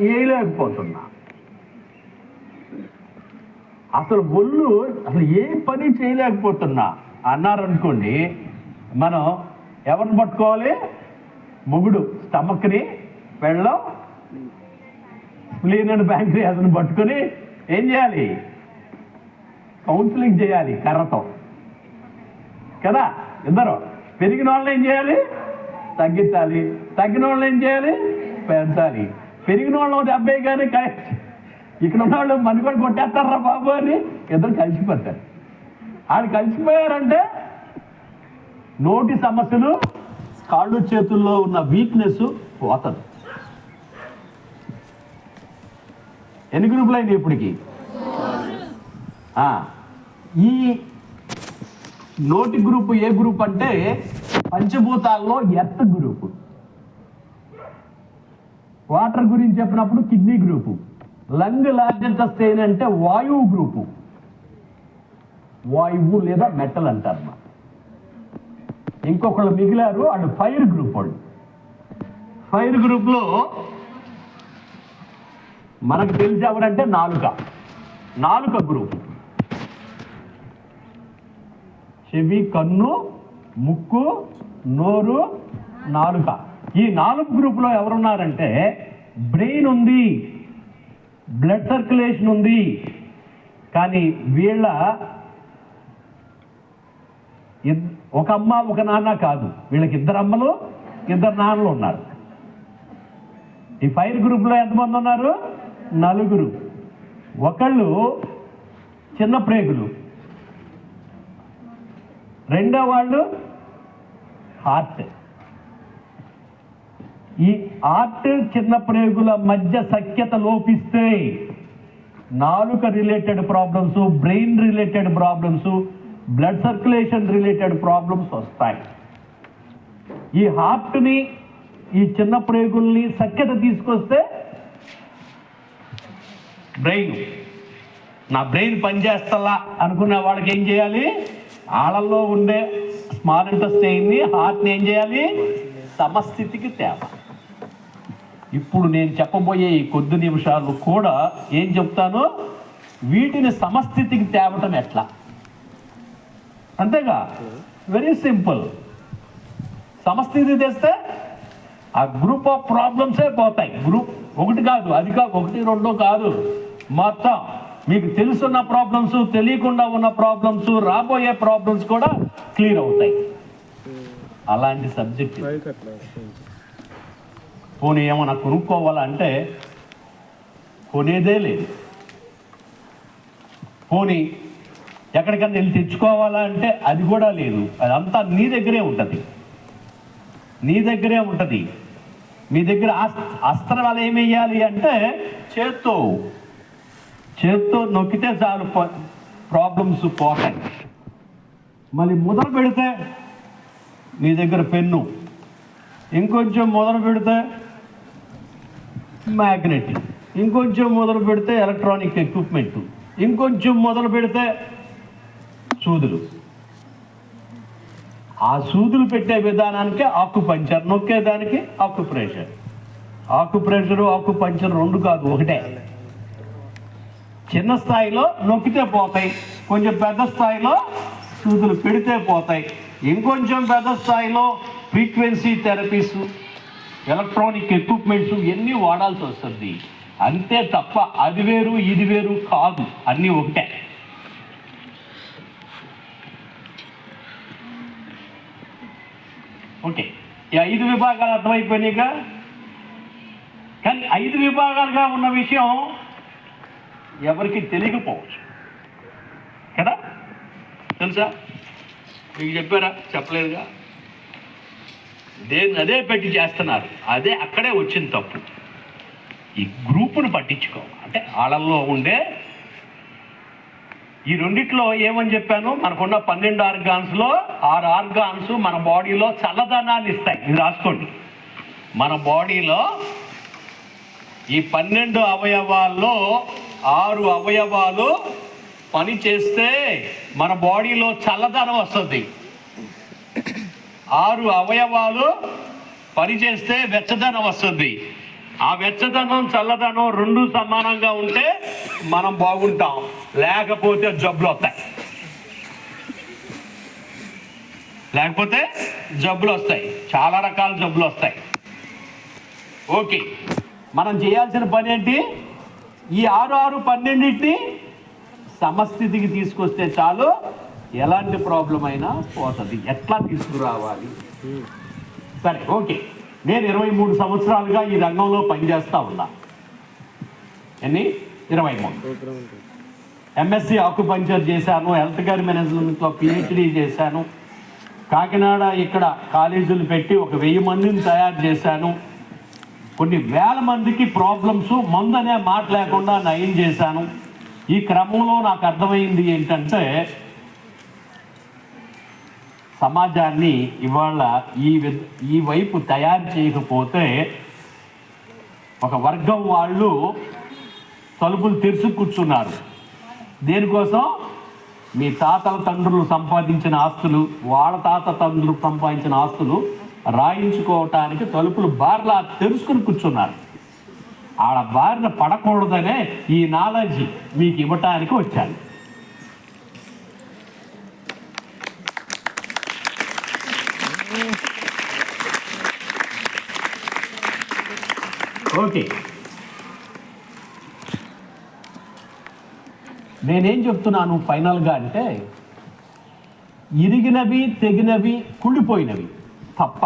వేయలేకపోతున్నా. అసలు ఒళ్ళు అసలు ఏ పని చేయలేకపోతున్నా అన్నారనుకోండి, మనం ఎవరిని పట్టుకోవాలి? మొగుడు స్టమక్ని, పెళ్ళం స్ప్లీన్ అండ్ ప్యాంక్రియాస్ని పట్టుకొని ఏం చేయాలి? కౌన్సిలింగ్ చేయాలి కర్రతో కదా. ఇద్దరు పెరిగిన వాళ్ళని ఏం చేయాలి? తగ్గించాలి. తగ్గిన వాళ్ళని ఏం చేయాలి? పెంచాలి. పెరిగిన వాళ్ళు 70 కానీ ఇక్కడ ఉన్న వాళ్ళు మని కూడా కొట్టేస్తారా బాబు అని ఇద్దరు కలిసిపోతారు. వాళ్ళు కలిసిపోయారంటే నోటి సమస్యలు, కాళ్ళు చేతుల్లో ఉన్న వీక్నెస్ పోతుంది. ఎన్ని గ్రూపులు అయింది ఇప్పటికి? ఈ నోటి గ్రూపు ఏ గ్రూప్ అంటే పంచభూతాల్లో ఎర్త్ గ్రూపు. వాటర్ గురించి చెప్పినప్పుడు కిడ్నీ గ్రూపు. లంగ్ లార్జెస్ట్ అంటే వాయువు గ్రూపు. వాయువు లేదా మెటల్ అంటారు. ఇంకొకళ్ళు మిగిలారు, వాళ్ళు ఫైర్ గ్రూప్. వాళ్ళు ఫైర్ గ్రూప్లో మనకు తెలిసి ఎవరంటే నాలుక గ్రూప్. చెవి, కన్ను, ముక్కు, నోరు, నాలుక. ఈ 4 గ్రూపులో ఎవరున్నారంటే బ్రెయిన్ ఉంది, బ్లడ్ సర్క్యులేషన్ ఉంది. కానీ వీళ్ళ ఒక అమ్మ ఒక నాన్న కాదు, వీళ్ళకి 2 అమ్మలు 2 నాన్నలు ఉన్నారు. ఈ ఫైర్ గ్రూప్లో ఎంతమంది ఉన్నారు? 4. ఒకళ్ళు చిన్న ప్రేగులు, రెండో వాళ్ళు హార్ట్. ఈ హార్ట్ చిన్న ప్రేగుల మధ్య సఖ్యత లోపిస్తే నాలుక related problems, brain related problems, blood circulation related problems వస్తాయి. ఈ హార్ట్ని, ఈ చిన్న ప్రేగుల్ని సఖ్యత తీసుకొస్తే నా బ్రెయిన్ పనిచేస్తలా అనుకున్న వాళ్ళకి ఏం చేయాలి? ఆళ్ళల్లో ఉండే స్మాల్ ఇంటెస్టైన్ని, హార్ట్ని ఏం చేయాలి? సమస్థితికి తేవాలి. ఇప్పుడు నేను చెప్పబోయే ఈ కొద్ది నిమిషాలు కూడా ఏం చెప్తానో వీటిని సమస్థితికి తేవటం ఎట్లా, అంతేగా. Very simple. సమస్థితి తెస్తే ఆ గ్రూప్ ఆఫ్ ప్రాబ్లమ్సే పోతాయి. గ్రూప్ ఒకటి కాదు, అది కాదు, 1, 2 కాదు, మొత్తం మీకు తెలుసున్న ప్రాబ్లమ్స్, తెలియకుండా ఉన్న ప్రాబ్లమ్స్, రాబోయే ప్రాబ్లమ్స్ కూడా క్లియర్ అవుతాయి. అలాంటి సబ్జెక్ట్. పోనీ ఏమన్నా కొనుక్కోవాలంటే కొనేదే లేదు. పోనీ ఎక్కడికన్నా వెళ్ళి తెచ్చుకోవాలంటే అది కూడా లేదు. అదంతా నీ దగ్గరే ఉంటుంది. మీ దగ్గర అస్త్రాలు ఏమేయాలి అంటే చేత్తో నొక్కితే చాలు ప్రాబ్లమ్స్ పోతాయి. మళ్ళీ మొదలు పెడితే నీ దగ్గర పెన్ను, ఇంకొంచెం మొదలు పెడితే మ్యాగ్నెట్, ఇంకొంచెం మొదలు పెడితే ఎలక్ట్రానిక్ ఎక్విప్మెంట్, ఇంకొంచెం మొదలు పెడితే సూదులు. ఆ సూదులు పెట్టే విధానానికి ఆకుపంచర్, నొక్కేదానికి ఆకుప్రెషర్. ఆకుప్రెషరు, ఆకుపంచర్ 2 కాదు, ఒకటే. చిన్న స్థాయిలో నొక్కితే పోతాయి, కొంచెం పెద్ద స్థాయిలో సూదులు పెడితే పోతాయి. ఇంకొంచెం పెద్ద స్థాయిలో ఫ్రీక్వెన్సీ థెరపీస్, ఎలక్ట్రానిక్ ఎక్విప్మెంట్స్ ఇవన్నీ వాడాల్సి వస్తుంది. అంతే తప్ప అది వేరు ఇది వేరు కాదు, అన్నీ ఒకటే. ఓకే, ఈ 5 విభాగాలు అర్థమైపోయినాయిగా. కానీ 5 విభాగాలుగా ఉన్న విషయం ఎవరికి తెలియకపోవచ్చు కదా. తెలుసా? మీకు చెప్పారా? చెప్పలేదుగా. అదే పెట్టి చేస్తున్నారు. అదే అక్కడే వచ్చింది తప్పు. ఈ గ్రూపును పట్టించుకోవాలి. అంటే వాళ్ళల్లో ఉండే ఈ రెండిట్లో ఏమని చెప్పాను, మనకున్న 12 ఆర్గాన్స్లో 6 ఆర్గాన్స్ మన బాడీలో చల్లదనాన్ని ఇస్తాయి. ఇది రాసుకోండి. మన బాడీలో ఈ 12 అవయవాల్లో 6 అవయవాలు పని చేస్తే మన బాడీలో చల్లదనం వస్తుంది. 6 అవయవాలు పనిచేస్తే వెచ్చదనం వస్తుంది. ఆ వెచ్చదనం, చల్లదనం 2 సమానంగా ఉంటే మనం బాగుంటాం, లేకపోతే జబ్బులు వస్తాయి. చాలా రకాల జబ్బులు వస్తాయి. ఓకే, మనం చేయాల్సిన పని ఏంటి? ఈ 6-6-12 సమస్థితికి తీసుకొస్తే చాలు, ఎలాంటి ప్రాబ్లం అయినా పోతుంది. ఎట్లా తీసుకురావాలి? సరే, ఓకే. నేను 23 సంవత్సరాలుగా ఈ రంగంలో పనిచేస్తూ ఉన్నా. 23 ఎంఎస్సి ఆక్యుపంచర్ చేశాను, హెల్త్ కేర్ మేనేజ్మెంట్లో పిహెచ్డి చేశాను, కాకినాడ ఇక్కడ కాలేజీలు పెట్టి 1000 మందిని తయారు చేశాను, కొన్ని వేల మందికి ప్రాబ్లమ్స్ మందు అనే మాట లేకుండా నయం చేశాను. ఈ క్రమంలో నాకు అర్థమైంది ఏంటంటే, సమాజాన్ని ఇవాళ ఈ వైపు తయారు చేయకపోతే ఒక వర్గం వాళ్ళు తలుపులు తెరుచు కూర్చున్నారు. దేనికోసం? మీ తాతల తండ్రులు సంపాదించిన ఆస్తులు, వాళ్ళ తాత తండ్రులు సంపాదించిన ఆస్తులు రాయించుకోవటానికి తలుపులు బార్లా తెరుచుకుని కూర్చున్నారు. ఆడ బారిన పడకూడదనే ఈ నాలెడ్జ్ మీకు ఇవ్వటానికి వచ్చాను. ఓకే, నేనేం చెప్తున్నాను ఫైనల్గా అంటే, ఇరిగినవి, తెగినవి, కుళ్ళిపోయినవి తప్ప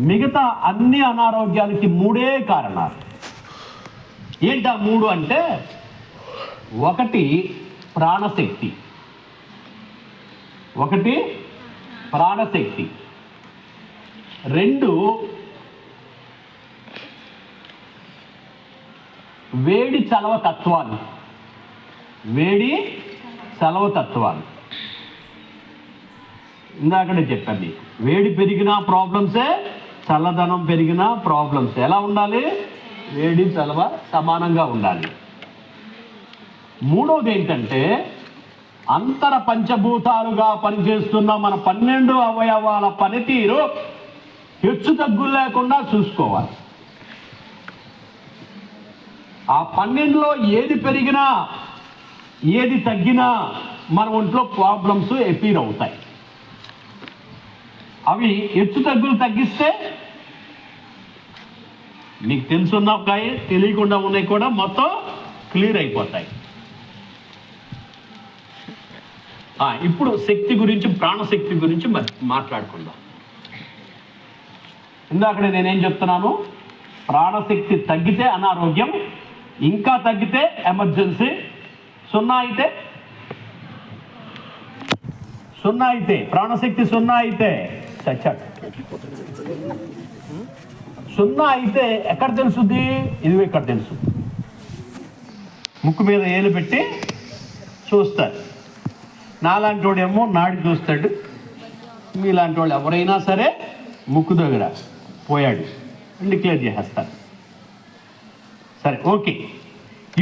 మిగతా అన్ని అనారోగ్యాలకి 3 కారణాలు. ఏంటా 3 అంటే, 1 ప్రాణశక్తి, 2 వేడి చలవ తత్వాలు, ఇందాకనే చెప్పండి. వేడి పెరిగినా ప్రాబ్లమ్సే, చల్లదనం పెరిగినా ప్రాబ్లమ్స్. ఎలా ఉండాలి? వేడి చలవ సమానంగా ఉండాలి. 3వది ఏంటంటే, అంతర పంచభూతాలుగా పనిచేస్తున్న మన 12 అవయవాల పనితీరు హెచ్చు తగ్గులు లేకుండా చూసుకోవాలి. ఆ 12లో ఏది పెరిగినా ఏది తగ్గినా మన ఒంట్లో ప్రాబ్లమ్స్ ఎపీర్ అవుతాయి. అవి హెచ్చు తగ్గులు తగ్గిస్తే మీకు తెలుసున్నాయి, తెలియకుండా ఉన్నాయి కూడా మొత్తం క్లియర్ అయిపోతాయి. ఇప్పుడు శక్తి గురించి, ప్రాణశక్తి గురించి మాట్లాడుకుందాం. ఇందాకనే నేనేం చెప్తున్నాను? ప్రాణశక్తి తగ్గితే అనారోగ్యం, ఇంకా తగ్గితే ఎమర్జెన్సీ. 0 అయితే ప్రాణశక్తి 0 అయితే చచ్చాడు. 0 అయితే ఎక్కడ తెలుసుద్ది? ఇది ఇక్కడ తెలుసు. ముక్కు మీద ఏలు పెట్టి చూస్తాడు. నాలాంటి వాడు ఏమో నాడి చూస్తాడు. మీలాంటి వాళ్ళు ఎవరైనా సరే ముక్కు దగ్గర పోయాడు డిక్లేర్ చేసేస్తారు. సరే, ఓకే.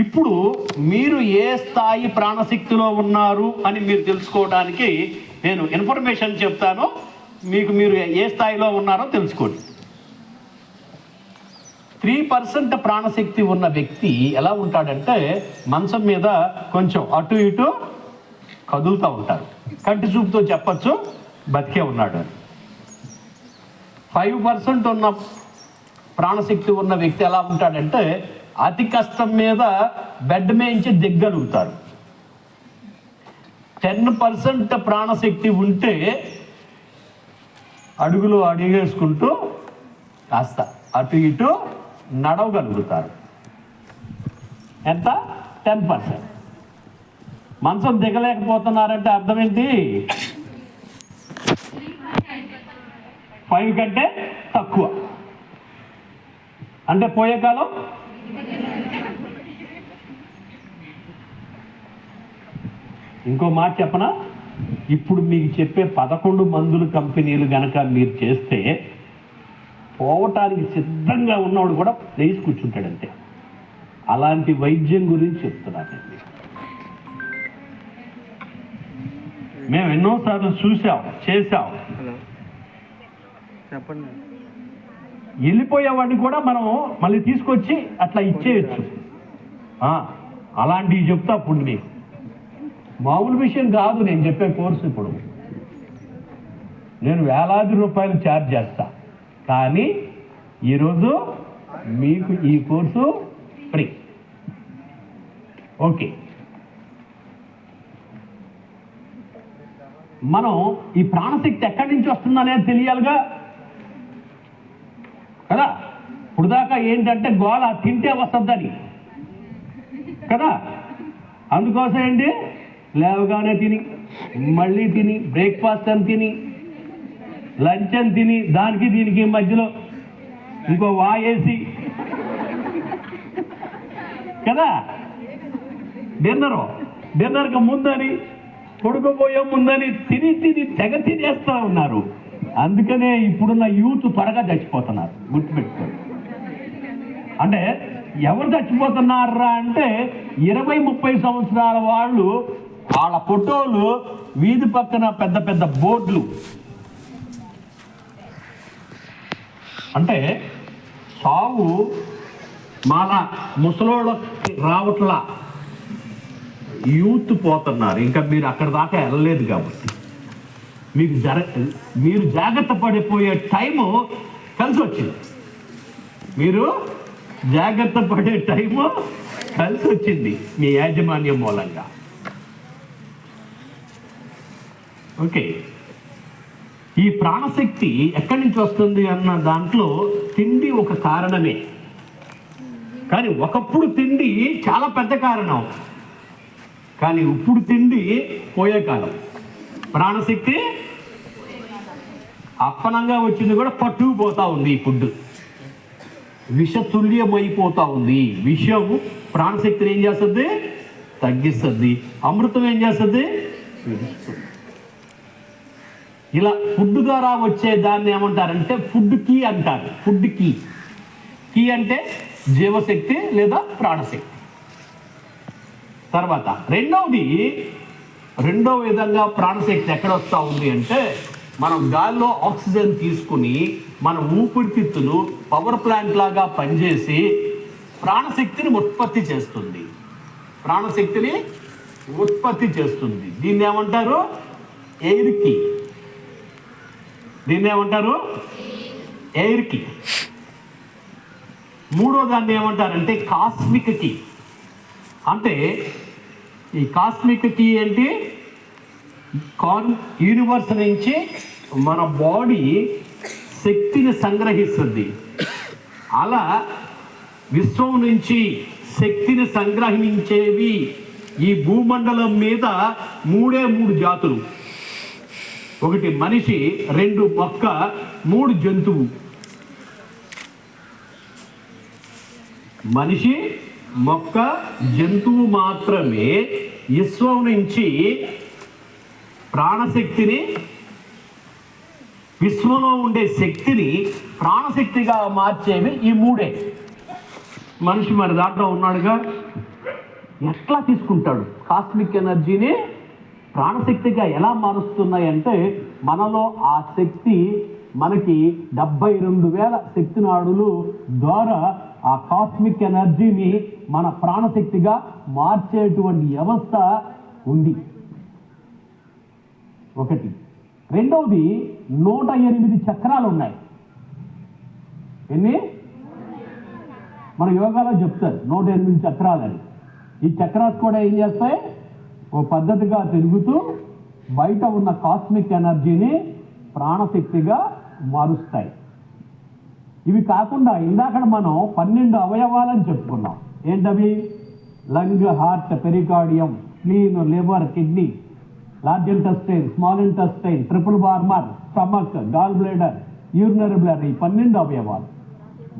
ఇప్పుడు మీరు ఏ స్థాయి ప్రాణశక్తిలో ఉన్నారు అని మీరు తెలుసుకోవడానికి నేను ఇన్ఫర్మేషన్ చెప్తాను. మీరు ఏ స్థాయిలో ఉన్నారో తెలుసుకోండి. 3% ప్రాణశక్తి ఉన్న వ్యక్తి ఎలా ఉంటాడంటే, మంచం మీద కొంచెం అటు ఇటు కదులుతూ ఉంటారు. కంటి చూపుతో చెప్పచ్చు బతికే ఉన్నాడు అని. 5% ఉన్న ప్రాణశక్తి ఉన్న వ్యక్తి ఎలా ఉంటాడంటే, అతి కష్టం మీద బెడ్ మేంచి దిగ్గలుగుతారు. 10% ప్రాణశక్తి ఉంటే అడుగులు అడిగేసుకుంటూ కాస్త అటు ఇటు నడవగలుగుతారు. ఎంత? 10%. మంచం దిగలేకపోతున్నారంటే అర్థం ఏంటి? 5 కంటే తక్కువ అంటే పోయే కాలం. ఇంకో మాట చెప్పనా? ఇప్పుడు మీకు చెప్పే 11 మందుల కంపెనీలు గనక మీరు చేస్తే పోవటానికి సిద్ధంగా ఉన్నవాడు కూడా లేచి కూర్చుంటాడంతే. అలాంటి వైద్యం గురించి చెప్తున్నానండి. మేము ఎన్నోసార్లు చూసాం, చేసాం. చెప్పండి. వెళ్ళిపోయేవాడిని కూడా మనం మళ్ళీ తీసుకొచ్చి అట్లా ఇచ్చేయచ్చు. అలాంటివి చెప్తా అప్పుడు నీకు మామూలు విషయం కాదు. నేను చెప్పే కోర్సు ఇప్పుడు నేను వేలాది రూపాయలు ఛార్జ్ చేస్తా, కానీ ఈరోజు మీకు ఈ కోర్సు ఫ్రీ. ఓకే, మనం ఈ ప్రాణశక్తి ఎక్కడి నుంచి వస్తుందనేది తెలియాలిగా కదా. ఇప్పుడు దాకా ఏంటంటే గోళ తింటే వస్తుందని కదా. అందుకోసం ఏంటి, లేవగానే తిని, మళ్ళీ తిని, బ్రేక్ఫాస్ట్ అని తిని, లంచ్ అని తిని, దానికి దీనికి మధ్యలో ఇంకో వాయేసి కదా, డిన్నర్కి ముందని, కొడుకుపోయే ముందని తిని తెగ తినేస్తూ ఉన్నారు. అందుకనే ఇప్పుడున్న యూత్ త్వరగా చచ్చిపోతున్నారు, గుర్తుపెట్టుకోండి. అంటే ఎవరు చచ్చిపోతున్నారా అంటే 20-30 సంవత్సరాల వాళ్ళు, వాళ్ళ ఫోటోలు వీధి పక్కన పెద్ద పెద్ద బోర్డులు. అంటే సావు మన ముసలోళ్ళకి రావట్లా, యూత్ పోతున్నారు. ఇంకా మీరు అక్కడ దాకా వెళ్ళలేదు కాబట్టి మీరు జాగ్రత్త పడిపోయే టైము కలిసి వచ్చింది. మీరు జాగ్రత్త పడే టైము కలిసి వచ్చింది మీ యాజమాన్యం మూలంగా. ఓకే, ఈ ప్రాణశక్తి ఎక్కడి నుంచి వస్తుంది అన్న దాంట్లో తిండి ఒక కారణమే. కానీ ఒకప్పుడు తిండి చాలా పెద్ద కారణం, కానీ ఇప్పుడు తిండి పోయే కాలం. ప్రాణశక్తి అప్పనంగా వచ్చింది కూడా పట్టుకుపోతా ఉంది. ఈ ఫుడ్ విషతుల్యమైపోతా ఉంది. విషం ప్రాణశక్తిని ఏం చేస్తుంది, తగ్గిస్తుంది. అమృతం ఏం చేస్తుంది, ఇలా ఫుడ్ ద్వారా వచ్చే దాన్ని ఏమంటారంటే ఫుడ్ కీ అంటారు. ఫుడ్ కీ అంటే జీవశక్తి లేదా ప్రాణశక్తి. తర్వాత రెండో విధంగా ప్రాణశక్తి ఎక్కడ వస్తూ ఉంది అంటే, మనం గాల్లో ఆక్సిజన్ తీసుకుని మన ఊపిరితిత్తులు పవర్ ప్లాంట్ లాగా పనిచేసి ప్రాణశక్తిని ఉత్పత్తి చేస్తుంది. దీన్ని ఏమంటారు, ఎయిర్ కీ. మూడో దాన్ని ఏమంటారంటే కాస్మిక్ కీ. అంటే ఈ కాస్మిక్ కీ ఏంటి, యూనివర్స్ నుంచి మన బాడీ శక్తిని సంగ్రహిస్తుంది. అలా విశ్వం నుంచి శక్తిని సంగ్రహించేవి ఈ భూమండలం మీద 3 జాతులు. 1 మనిషి, 2 మొక్క, 3 జంతువు. మనిషి, మొక్క, జంతువు మాత్రమే విశ్వం నుంచి ప్రాణశక్తిని, విశ్వంలో ఉండే శక్తిని ప్రాణశక్తిగా మార్చేవి ఈ 3. మనిషి మరి దాంట్లో ఉన్నాడుగా, ఎట్లా తీసుకుంటాడు కాస్మిక్ ఎనర్జీని ప్రాణశక్తిగా ఎలా మారుస్తున్నాయి అంటే, మనలో ఆ శక్తి మనకి 72,000 శక్తి నాడులు ద్వారా ఆ కాస్మిక్ ఎనర్జీని మన ప్రాణశక్తిగా మార్చేటువంటి వ్యవస్థ ఉంది. ఒకటి. రెండవది 108 చక్రాలు ఉన్నాయి. ఎన్ని? మన యోగాలో చెప్తారు 108 చక్రాలని. ఈ చక్రాలు కూడా ఏం చేస్తాయి, ఓ పద్ధతిగా తిరుగుతూ బయట ఉన్న కాస్మిక్ ఎనర్జీని ప్రాణశక్తిగా మారుస్తాయి. ఇవి కాకుండా ఇందాక మనం 12 అవయవాలని చెప్పుకున్నాం. ఏంటవి? Lung, heart, pericardium, spleen, liver, kidney, large intestine, small intestine, triple burner, stomach, gall bladder, urinary bladder. ఈ 12 అవయవాలు.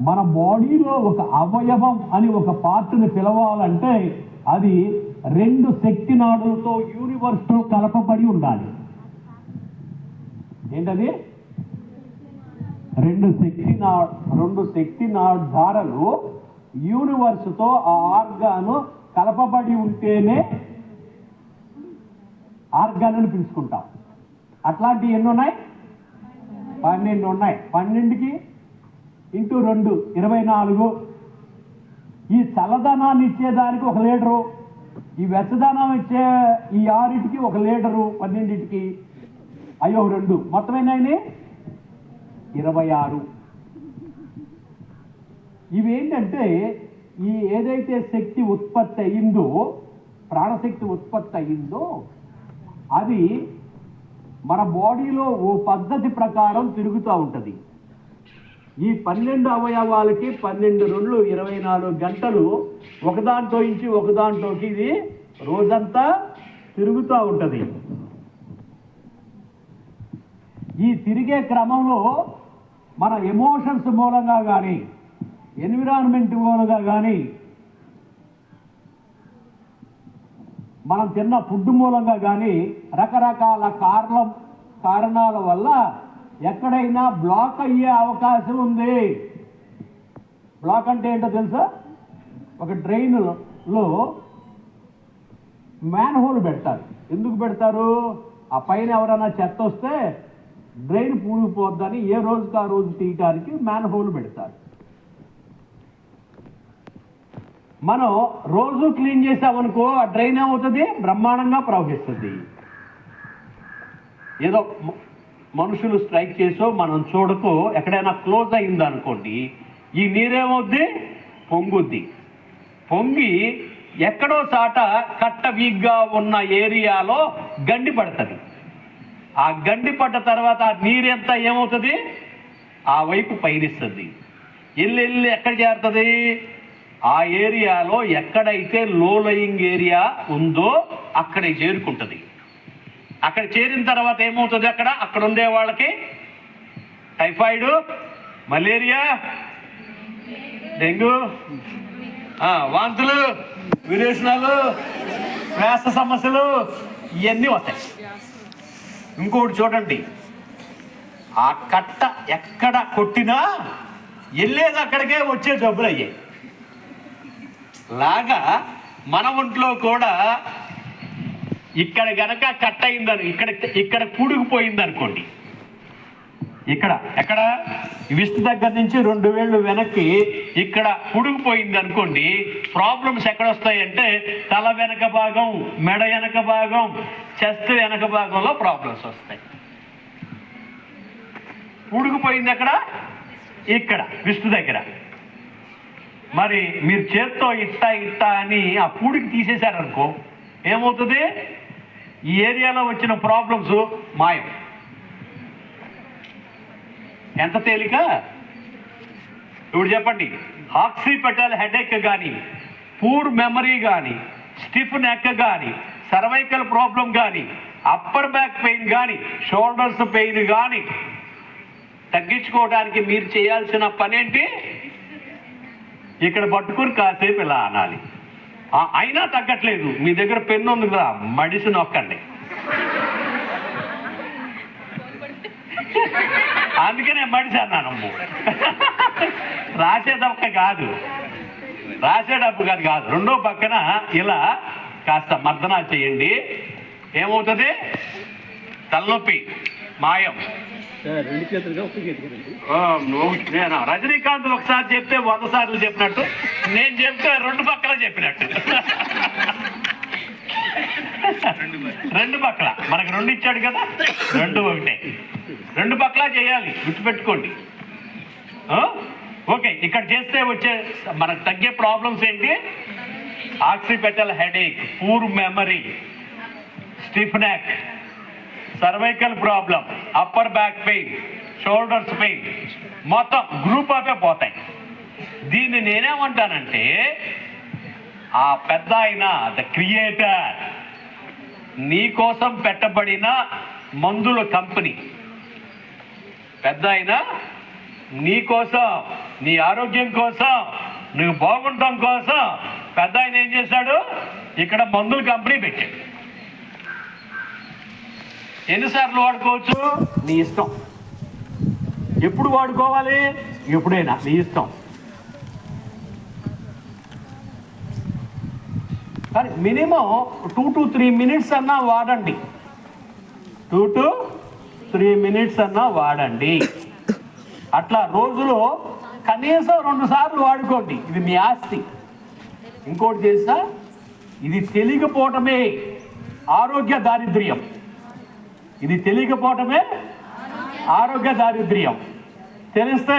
మన బాడీలో ఒక అవయవం అని ఒక పార్ట్ని పిలవాలంటే అది 2 శక్తి నాడులతో యూనివర్స్తో కలపబడి ఉండాలి. ఏంటది? 2 శక్తి ధారలు యూనివర్స్తో ఆ ఆర్గాను కలపబడి ఉంటేనే ఆర్గాన్ అని పిలుచుకుంటాం. అట్లాంటివి ఎన్ని ఉన్నాయి? 12 ఉన్నాయి. 12కి ఇంటూ 2 24. ఈ చల్లదనాన్ని ఇచ్చేదానికి 1 లీటరు, ఈ వెచ్చదనం ఇచ్చే ఈ 6కి 1 లీటరు, 12కి అయ్యో 2, మొత్తం ఎన్ని? 26. ఇవేంటంటే ఈ ఏదైతే శక్తి ఉత్పత్తి అయిందో ప్రాణశక్తి ఉత్పత్తి అయ్యిందో అది మన బాడీలో ఓ పద్ధతి ప్రకారం తిరుగుతూ ఉంటుంది. ఈ 12 అవయవాలకి 12 2 24 గంటలు ఒకదాంట్లో నుంచి ఒకదాంట్లోకి ఇది రోజంతా తిరుగుతూ ఉంటుంది. ఈ తిరిగే క్రమంలో మన ఎమోషన్స్ మూలంగా కానీ ఎన్విరాన్మెంట్ మూలంగా కానీ మనం తిన్న ఫుడ్ మూలంగా కానీ రకరకాల కారణాల వల్ల ఎక్కడైనా బ్లాక్ అయ్యే అవకాశం ఉంది. బ్లాక్ అంటే ఏంటో తెలుసా? ఒక డ్రైన్లో మ్యాన్ హోల్ పెడతారు. ఎందుకు పెడతారు? ఆ పైన ఎవరైనా చెత్త వస్తే డ్రైన్ పూడిపోద్దని ఏ రోజుకి ఆ రోజు తీయటానికి మ్యాన్ హోల్ పెడతారు. మనం రోజు క్లీన్ చేసామనుకో ఆ డ్రైన్ ఏమవుతుంది? బ్రహ్మాండంగా ప్రవహిస్తుంది. ఏదో మనుషులు స్ట్రైక్ చేసో మనం చూడకో ఎక్కడైనా క్లోజ్ అయింది అనుకోండి, ఈ నీరేమవుద్ది? పొంగుద్ది. పొంగి ఎక్కడో చాట కట్ట వీగ్గా ఉన్న ఏరియాలో గండి పడుతుంది. ఆ గండి పడ్డ తర్వాత ఆ నీరంతా ఏమవుతుంది? ఆ వైపు పయనిస్తుంది. వెళ్ళి ఎక్కడ చేరుతుంది? ఆ ఏరియాలో ఎక్కడైతే లో లయింగ్ ఏరియా ఉందో అక్కడే చేరుకుంటుంది. అక్కడ చేరిన తర్వాత ఏమవుతుంది? అక్కడ ఉండే వాళ్ళకి టైఫాయిడ్, మలేరియా, డెంగ్యూ, వాంతులు, విరేచనాలు, శ్వాస సమస్యలు ఇవన్నీ వస్తాయి. ఇంకోటి చూడండి, ఆ కట్ట ఎక్కడ కొట్టినా వెళ్ళేది అక్కడికే వచ్చే జబ్బులు అయ్యాయి. లాగా మన ఒంట్లో కూడా ఇక్కడ గనక కట్ అయిందని ఇక్కడ కూడుకుపోయింది అనుకోండి, ఎక్కడ విస్తు దగ్గర నుంచి 2 వేళ్ళు వెనక్కి ఇక్కడ కూడుకుపోయింది అనుకోండి, ప్రాబ్లమ్స్ ఎక్కడ వస్తాయంటే తల వెనక భాగం, మెడ వెనక భాగం, చెస్ట్ వెనక భాగంలో ప్రాబ్లమ్స్ వస్తాయి. కూడుకుపోయింది ఇక్కడ విస్తు దగ్గర. మరి మీరు చేత్తో ఇట్టా అని ఆ పూడికి తీసేశారనుకో ఏమవుతుంది? ఈ ఏరియాలో వచ్చిన ప్రాబ్లమ్స్ మాయం. ఎంత తేలిక! ఇప్పుడు చెప్పండి, ఆక్సిపిటల్ హెడేక్ కానీ, పూర్ మెమరీ కానీ, స్టిఫ్ నెక్ కానీ, సర్వైకల్ ప్రాబ్లం కానీ, అప్పర్ బ్యాక్ పెయిన్ కానీ, షోల్డర్స్ పెయిన్ కానీ తగ్గించుకోవడానికి మీరు చేయాల్సిన పని ఏంటి? ఇక్కడ పట్టుకుని కాసేపు ఇలా అనాలి. అయినా తగ్గట్లేదు, మీ దగ్గర పెన్ను ఉంది కదా, మడిసి నొక్కండి. అందుకనే మడిసి అన్నాను. రాసేటప్పుడు కాదు, రెండో పక్కన ఇలా కాస్త మర్దనా చేయండి. ఏమవుతుంది? తలనొప్పి మాయం. నేను రజనీకాంత్ ఒకసారి చెప్తే 100 సార్లు చెప్పినట్టు, నేను చెప్తే 2 పక్కల చెప్పినట్టు. 2 పక్కల మనకు 2 ఇచ్చాడు కదా, 2 ఒకటే. 2 పక్కల చేయాలి, గుర్తుపెట్టుకోండి. ఓకే, ఇక్కడ చేస్తే వచ్చే మనకు తగ్గే ప్రాబ్లమ్స్ ఏంటి? Occipital headache, poor memory, stiff neck, cervical problem, upper back pain, shoulders pain, మొత్తం గ్రూప్ ఆఫే పోతాయి. దీన్ని నేనేమంటానంటే, ఆ పెద్ద ఆయన ద క్రియేటర్ నీ కోసం పెట్టబడిన మందుల కంపెనీ. పెద్ద ఆయన నీ కోసం, నీ ఆరోగ్యం కోసం, నువ్వు బాగుండటం కోసం పెద్ద ఆయన ఏం చేశాడు? ఇక్కడ మందుల కంపెనీ పెట్టాడు. ఎన్నిసార్లు వాడుకోవచ్చు? నీ ఇష్టం. ఎప్పుడు వాడుకోవాలి? ఎప్పుడైనా నీ ఇష్టం. కానీ మినిమం 2 to 3 minutes అన్నా వాడండి. 2 to 3 minutes అన్నా వాడండి. అట్లా రోజులో కనీసం 2 సార్లు వాడుకోండి. ఇది మీ ఆస్తి. ఇంకోటి తెలుసా? ఇది తెలియకపోవటమే ఆరోగ్య దారిద్ర్యం. ఇది తెలియకపోవటమే ఆరోగ్య దారిద్ర్యం. తెలిస్తే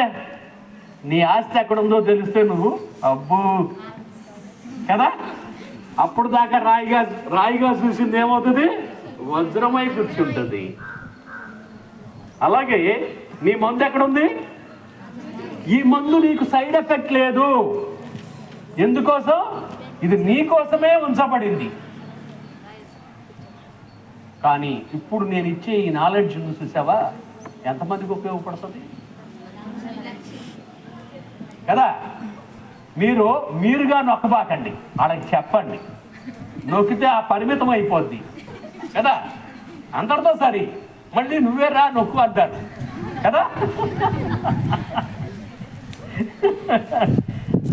నీ ఆస్తి ఎక్కడుందో తెలిస్తే నువ్వు అబ్బో కదా. అప్పుడు దాకా రాయిగా చూసింది ఏమవుతుంది? వజ్రమై కూర్చుంటుంది. అలాగే నీ మందు ఎక్కడుంది? ఈ మందు నీకు సైడ్ ఎఫెక్ట్ లేదు. ఎందుకోసం? ఇది నీ కోసమే ఉంచబడింది. కానీ ఇప్పుడు నేను ఇచ్చే ఈ నాలెడ్జ్ చూసావా ఎంతమందికి ఉపయోగపడుతుంది కదా? మీరుగా నొక్కబాకండి, వాళ్ళకి చెప్పండి. నొక్కితే ఆ పరిమితం అయిపోద్ది కదా, అందరితో సరి. మళ్ళీ నువ్వే రా నొక్కు అంటారు కదా.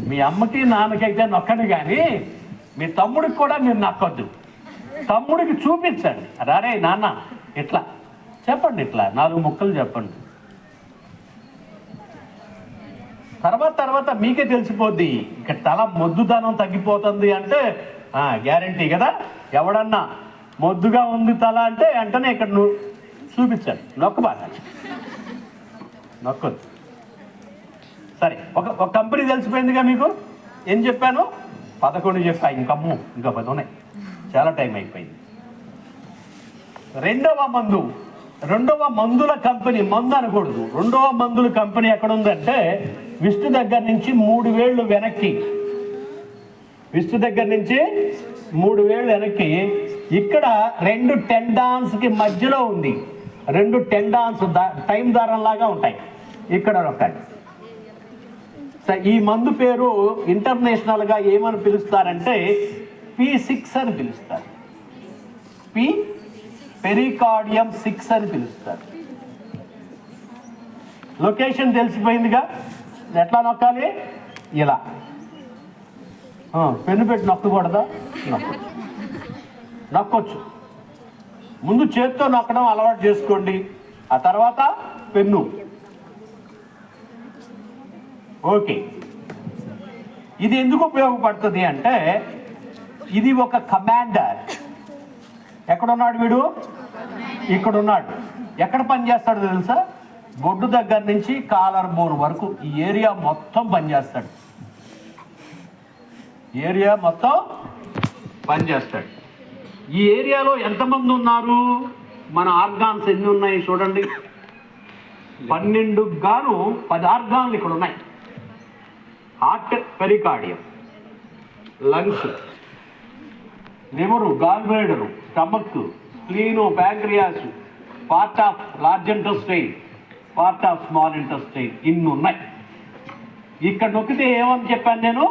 మీ అమ్మకి నాన్నకైతే నొక్కండి, కానీ మీ తమ్ముడికి కూడా మీరు నొక్కొద్దు. తమ్ముడికి చూపించండి, రారే నాన్న ఇట్లా చెప్పండి, ఇట్లా 4 ముక్కలు చెప్పండి. తర్వాత మీకే తెలిసిపోద్ది ఇక తల మొద్దుదనం తగ్గిపోతుంది అంటే గ్యారంటీ కదా. ఎవడన్నా మొద్దుగా ఉంది తల అంటే వెంటనే ఇక్కడ నువ్వు చూపించండి, నొక్కబాగా నొక్కొద్దు. సరే, ఒక కంపెనీ తెలిసిపోయిందిగా మీకు. ఏం చెప్పాను? 11 చెప్పా, ఇంకా 10 ఉన్నాయి. చాలా టైం అయిపోయింది. రెండవ మందుల కంపెనీ, మందు అనకూడదు, రెండవ మందుల కంపెనీ ఎక్కడ ఉందంటే విష్ణు దగ్గర నుంచి 3 వేళ్ళు వెనక్కి. విష్ణు దగ్గర నుంచి 3 వేళ్ళు వెనక్కి ఇక్కడ 2 టెండాన్స్కి మధ్యలో ఉంది. 2 టెండాన్స్ టైం దారం లాగా ఉంటాయి. ఇక్కడ ఒకటి. ఈ మందు పేరు ఇంటర్నేషనల్గా ఏమని పిలుస్తారంటే P6 అని పిలుస్తారు. పెరికార్డియం 6 అని పిలుస్తారు. లొకేషన్ తెలిసిపోయిందిగా. ఎట్లా నొక్కాలి? ఇలా పెన్ను పెట్టి నొక్కకూడదా? నొక్కొచ్చు. ముందు చేత్తో నొక్కడం అలవాటు చేసుకోండి, ఆ తర్వాత పెన్ను. ఓకే, ఇది ఎందుకు ఉపయోగపడుతుంది అంటే ఇది ఒక కమాండర్. ఎక్కడున్నాడు వీడు? ఇక్కడున్నాడు. ఎక్కడ పనిచేస్తాడు తెలుసా? బొడ్డు దగ్గర నుంచి కాలర్ బోన్ వరకు ఈ ఏరియా మొత్తం పనిచేస్తాడు. ఈ ఏరియాలో ఎంతమంది ఉన్నారు? మన ఆర్గాన్స్ ఎన్ని ఉన్నాయి చూడండి. 12 గాను 10 ఆర్గాన్లు ఇక్కడ ఉన్నాయి. Heart, pericardium, lungs, liver, gall bladder, stomach, spleen, pancreas, part of large intestine, part of small intestine, ఇన్ని ఉన్నాయి. ఇక్కడ నొక్కితే ఏమని చెప్పాను నేను?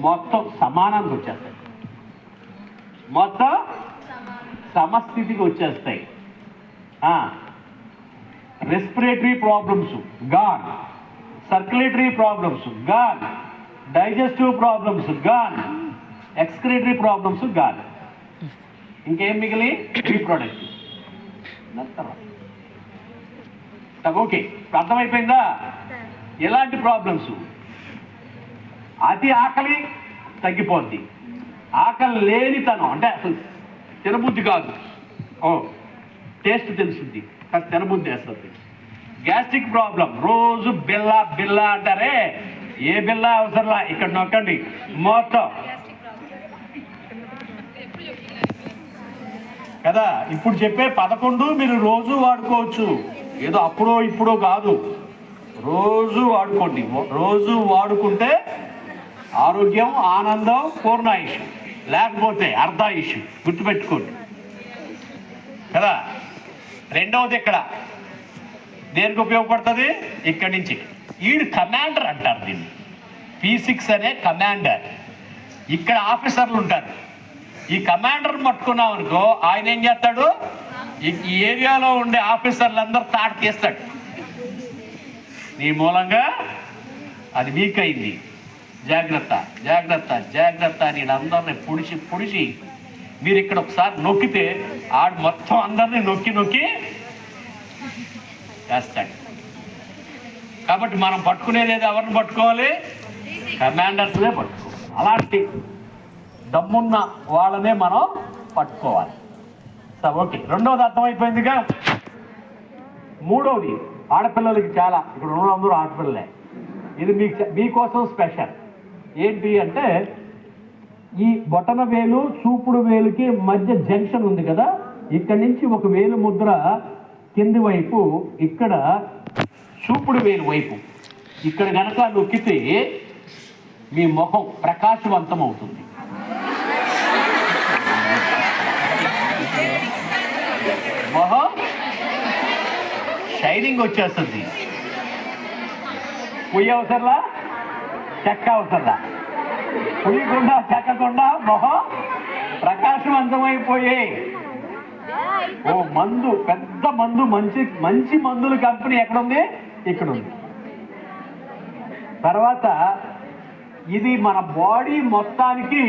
మొత్తం సమానంగా వచ్చేస్తాయి, మొత్తం సమస్థితికి వచ్చేస్తాయి. Respiratory problems gone, circulatory problems gone, digestive problems gone, excretory problems gone. ఇంకేం మిగిలి? రీప్రొడక్టివ్. ఓకే, అర్థమైపోయిందా? ఎలాంటి ప్రాబ్లమ్స్? అతి ఆకలి తగ్గిపోద్ది. ఆకలి లేనితనం అంటే అసలు తినబుద్ధి కాదు, టేస్ట్ తెలుస్తుంది, కాస్త తినబుద్ధి వేస్తుంది. గ్యాస్ట్రిక్ ప్రాబ్లం, రోజు బిల్ల అంటారే, ఏ బిల్ల అవసరంలా, ఇక్కడ నొక్కండి మొత్తం కదా. ఇప్పుడు చెప్పే 11 మీరు రోజు వాడుకోవచ్చు, ఏదో అప్పుడో ఇప్పుడో కాదు, రోజు వాడుకోండి. రోజు వాడుకుంటే ఆరోగ్యం, ఆనందం, పూర్ణాయుష్, లేకపోతే అర్ధాయుష్. గుర్తుపెట్టుకోండి కదా. రెండవది ఇక్కడ దేనికి ఉపయోగపడుతుంది? ఇక్కడి నుంచి ఈడు కమాండర్ అంటారు దీన్ని. P6 అనే కమాండర్. ఇక్కడ ఆఫీసర్లు ఉంటారు. ఈ కమాండర్ పట్టుకున్నాం అనుకో, ఆయన ఏం చేస్తాడు? ఈ ఏరియాలో ఉండే ఆఫీసర్లందరూ తాట తీస్తాడు. నీ మూలంగా అది వీక్ అయింది, జాగ్రత్త జాగ్రత్త జాగ్రత్త అని అందరిని పొడిచి మీరు ఇక్కడ ఒకసారి నొక్కితే ఆడు మొత్తం అందరినీ నొక్కి వేస్తాడు. కాబట్టి మనం పట్టుకునేది ఎవరిని పట్టుకోవాలి? కమాండర్స్నే పట్టుకోవాలి. అలాంటి దమ్మున్న వాళ్ళనే మనం పట్టుకోవాలి. ఓకే, రెండవది అర్థమైపోయిందిగా. మూడవది ఆడపిల్లలకి చాలా, ఇక్కడ ఉన్న అందరూ ఆడపిల్లలే. ఇది మీకోసం స్పెషల్. ఏంటి అంటే ఈ బొటన వేలు చూపుడు వేలుకి మధ్య జంక్షన్ ఉంది కదా, ఇక్కడి నుంచి ఒక వేలు ముద్ర కింది వైపు, ఇక్కడ చూపుడు వేలు వైపు ఇక్కడ గనక నొక్కితే మీ ముఖం ప్రకాశవంతం అవుతుంది. మొహం షైనింగ్ వచ్చేస్తుంది. పొయ్యి అవసరంలా, చెక్క అవసరంలా, పొయ్యకుండా చెక్కకుండా మొహం ప్రకాశవంతమైపోయే ఓ మందు, పెద్ద మందు, మంచి మంచి మందుల కంపెనీ ఎక్కడుంది? ఇక్కడ ఉంది. తర్వాత ఇది మన బాడీ మొత్తానికి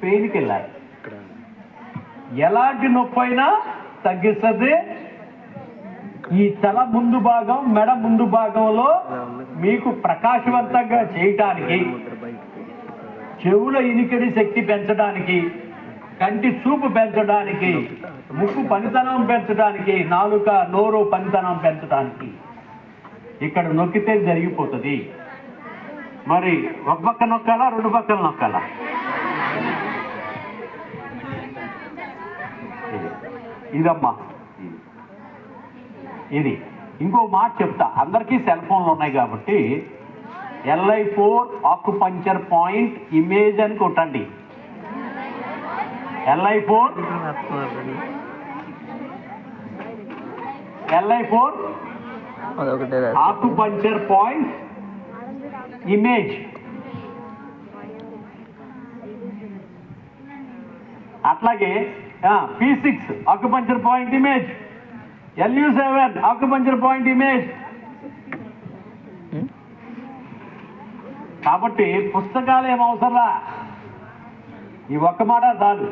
పెయిన్ కిల్లర్, ఎలాంటి నొప్పి అయినా తగ్గిస్తుంది. ఈ తల ముందు భాగం, మెడ ముందు భాగంలో మీకు ప్రకాశవంతంగా చేయటానికి, చెవుల ఇనికిడి శక్తి పెంచడానికి, కంటి చూపు పెంచడానికి, ముక్కు పనితనం పెంచడానికి, నాలుక నోరు పనితనం పెంచడానికి ఇక్కడ నొక్కితే జరిగిపోతుంది. మరి ఒక పక్క నొక్కాలా, రెండు పక్కలు నొక్కాలా? ఇదమ్మా, ఇది ఇంకో మాట చెప్తా. అందరికీ సెల్ ఫోన్లు ఉన్నాయి కాబట్టి LI4 ఆక్యుపంక్చర్ పాయింట్ ఇమేజ్ అని కొట్టండి. LI4 acupuncture point image. అట్లాగే P6 acupuncture point image, LU7 acupuncture point image. కాబట్టి పుస్తకాలు ఏమవసరంలా, ఈ ఒక్క మాట చాలు,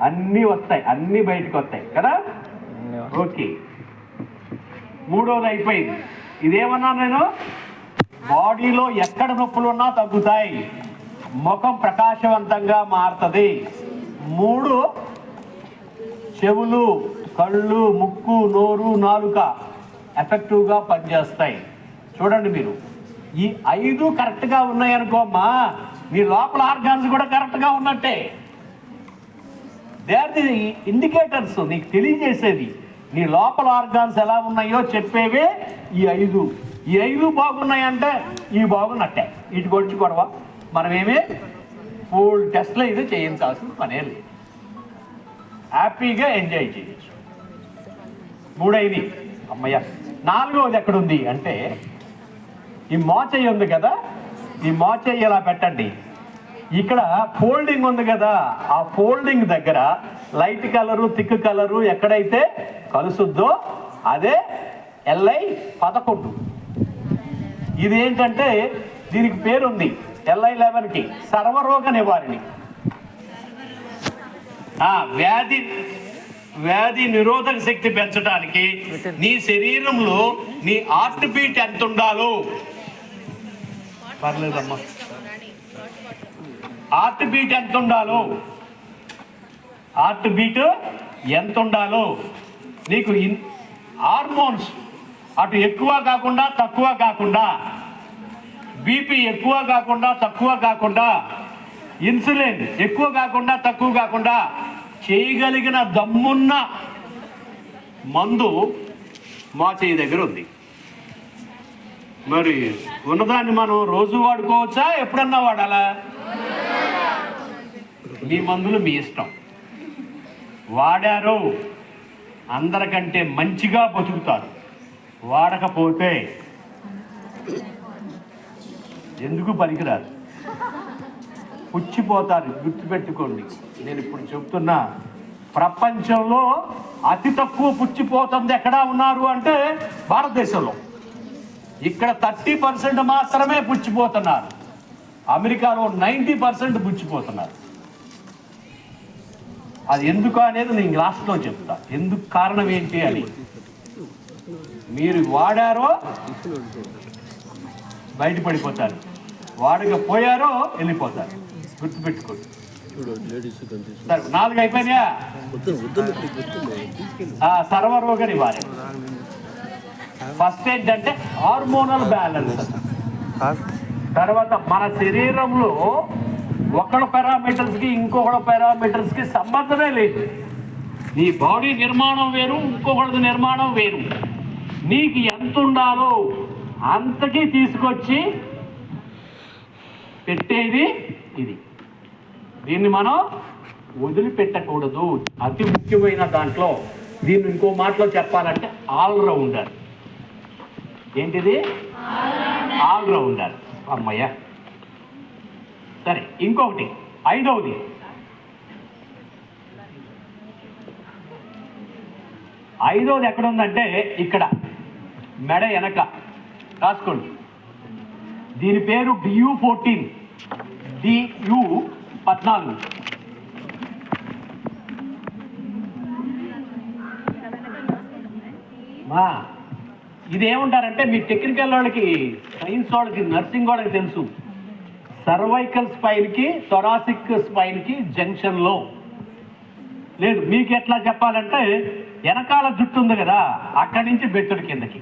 అన్నీ వస్తాయి, అన్నీ బయటకు వస్తాయి కదా. ఓకే, మూడోది అయిపోయింది. ఇదేమన్నా నేను బాడీలో ఎక్కడ నొప్పులు ఉన్నా తగ్గుతాయి, ముఖం ప్రకాశవంతంగా మారుతుంది. 3 చెవులు, కళ్ళు, ముక్కు, నోరు, నాలుక ఎఫెక్టివ్గా పనిచేస్తాయి. చూడండి, మీరు ఈ 5 కరెక్ట్గా ఉన్నాయనుకోమ్మా, మీ లోపల ఆర్గాన్స్ కూడా కరెక్ట్గా ఉన్నట్టే. దే ఆర్ ది ఇండికేటర్స్, నీకు తెలియజేసేది నీ లోపల ఆర్గాన్స్ ఎలా ఉన్నాయో చెప్పేవే ఈ 5. ఈ 5 బాగున్నాయంటే ఇవి బాగున్నట్టే. ఇటు కొడిచి కొడవ మనమేమి ఫుల్ టెస్ట్లు ఇది చేయించాల్సిన పనే లేదు, హ్యాపీగా ఎంజాయ్ చేయొచ్చు. 3 అయింది. అమ్మయ్య, 4వది ఎక్కడుంది అంటే ఈ మోచెయ్యి ఉంది కదా, ఈ మోచెయ్యి ఇలా పెట్టండి. ఇక్కడ ఫోల్డింగ్ ఉంది కదా, ఆ ఫోల్డింగ్ దగ్గర లైట్ కలరు, థిక్ కలరు ఎక్కడైతే కలుసుద్దో అదే LI11. ఇది ఏంటంటే దీనికి పేరుంది, LI11కి సర్వరోగ నివారణి. వ్యాధి నిరోధక శక్తి పెంచడానికి నీ శరీరంలో నీ హార్ట్ బీట్ ఎంత ఉండాలో, పర్లేదమ్మా, హార్ట్ బీట్ ఎంత ఉండాలో, హార్ట్ బీట్ ఎంత ఉండాలో నీకు హార్మోన్స్ అటు ఎక్కువ కాకుండా తక్కువ కాకుండా, బీపీ ఎక్కువ కాకుండా తక్కువ కాకుండా, ఇన్సులిన్ ఎక్కువ కాకుండా తక్కువ కాకుండా చేయగలిగిన దమ్మున్న మందు మా చేయి దగ్గర ఉంది. మరి ఉన్నదాన్ని మనం రోజు వాడుకోవచ్చా, ఎప్పుడన్నా వాడాలా? మీ మందులు మీ ఇష్టం. వాడారు అందరికంటే మంచిగా బతుకుతారు, వాడకపోతే ఎందుకు పనికిరారు, పుచ్చిపోతారు. గుర్తుపెట్టుకోండి, నేను ఇప్పుడు చెప్తున్నా, ప్రపంచంలో అతి తక్కువ పుచ్చిపోతుంది ఎక్కడా ఉన్నారు అంటే భారతదేశంలో. ఇక్కడ 30% మాత్రమే పుచ్చిపోతున్నారు, అమెరికాలో 90% పుచ్చిపోతున్నారు. అది ఎందుకు అనేది నేను లాస్ట్లో చెప్తా, ఎందుకు కారణం ఏంటి అని. మీరు వాడారో బయటపడిపోతారు, వాడకపోయారో వెళ్ళిపోతారు. గుర్తుపెట్టుకోండి. 4 అయిపోయినాయా? సర్వరోగ నివారణ. ఫస్ట్ ఏంటంటే హార్మోనల్ బ్యాలెన్స్. తర్వాత మన శరీరంలో ఒకళ్ళ పారామీటర్స్కి ఇంకొకళ్ళ పారామీటర్స్కి సంబంధమే లేదు. నీ బాడీ నిర్మాణం వేరు, ఇంకొకళ్ళది నిర్మాణం వేరు. నీకు ఎంత ఉండాలో అంతకీ తీసుకొచ్చి పెట్టేది ఇది. దీన్ని మనం వదిలిపెట్టకూడదు. అతి ముఖ్యమైన దాంట్లో దీన్ని ఇంకో మాటలో చెప్పాలంటే ఆల్రౌండర్. ఏంటిది? ఆల్రౌండర్. అమ్మయ్య. సరే, ఇంకొకటి ఐదవది, ఎక్కడ ఉందంటే ఇక్కడ మెడ వెనక రాసుకోండి. దీని పేరు DU14. DU14. ఇదేమంటారంటే మీ టెక్నికల్ వాళ్ళకి, సైన్స్ వాళ్ళకి, నర్సింగ్ వాళ్ళకి తెలుసు. సర్వైకల్ స్పైన్కి థొరాసిక్ స్పైన్కి జంక్షన్లో లేదు. మీకు ఎట్లా చెప్పాలంటే వెనకాల జుట్టు ఉంది కదా, అక్కడి నుంచి బెట్టుడి కిందకి,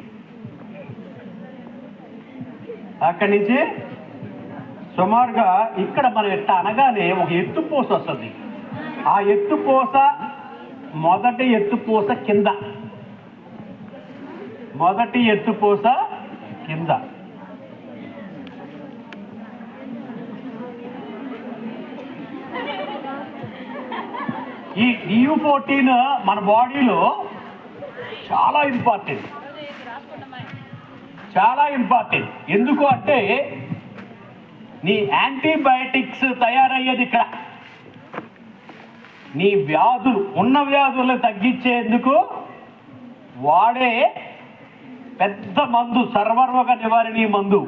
అక్కడి నుంచి సుమారుగా ఇక్కడ మనం ఎట్లా అనగానే ఒక ఎత్తుపూస వస్తుంది. ఆ ఎత్తుపూస, మొదటి ఎత్తుపూస కింద, మొదటి ఎత్తుపూస కింద. ఈ DU14 మన బాడీలో చాలా ఇంపార్టెంట్, చాలా ఇంపార్టెంట్. ఎందుకు అంటే నీ యాంటీబయాటిక్స్ తయారయ్యేది ఇక్కడ. నీ వ్యాధులు, ఉన్న వ్యాధులను తగ్గించేందుకు వాడే పెద్ద మందు, సర్వరోగ నివారణి మందు.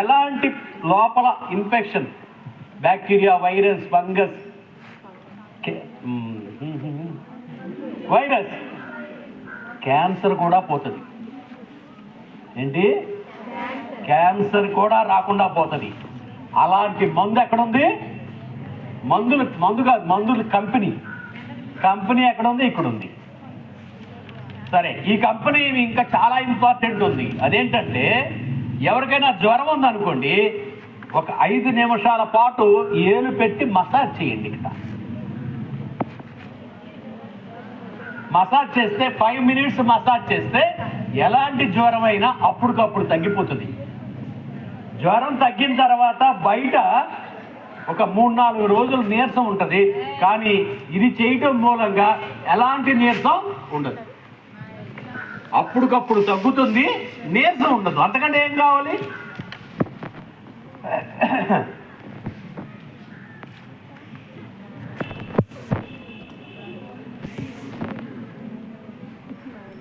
ఎలాంటి లోపల infection, bacteria, virus, fungus, virus, cancer కూడా పోతుంది. ఏంటి? క్యాన్సర్ కూడా రాకుండా పోతుంది. అలాంటి మందు ఎక్కడుంది? మందు కాదు, మందుల కంపెనీ ఎక్కడుంది? ఇక్కడ ఉంది. సరే, ఈ కంపెనీ ఇంకా చాలా ఇంపార్టెంట్ ఉంది. అదేంటంటే ఎవరికైనా జ్వరం ఉందనుకోండి, ఒక 5 నిమిషాల పాటు ఏలు పెట్టి మసాజ్ చేయండి. ఇక్కడ మసాజ్ చేస్తే 5 మినిట్స్ మసాజ్ చేస్తే ఎలాంటి జ్వరం అయినా అప్పటికప్పుడు తగ్గిపోతుంది. జ్వరం తగ్గిన తర్వాత బయట ఒక 3-4 రోజులు నీరసం ఉంటుంది, కానీ ఇది చేయటం మూలంగా ఎలాంటి నీరసం ఉండదు. అప్పటికప్పుడు తగ్గుతుంది, నీరసం ఉండదు. అంతకంటే ఏం కావాలి?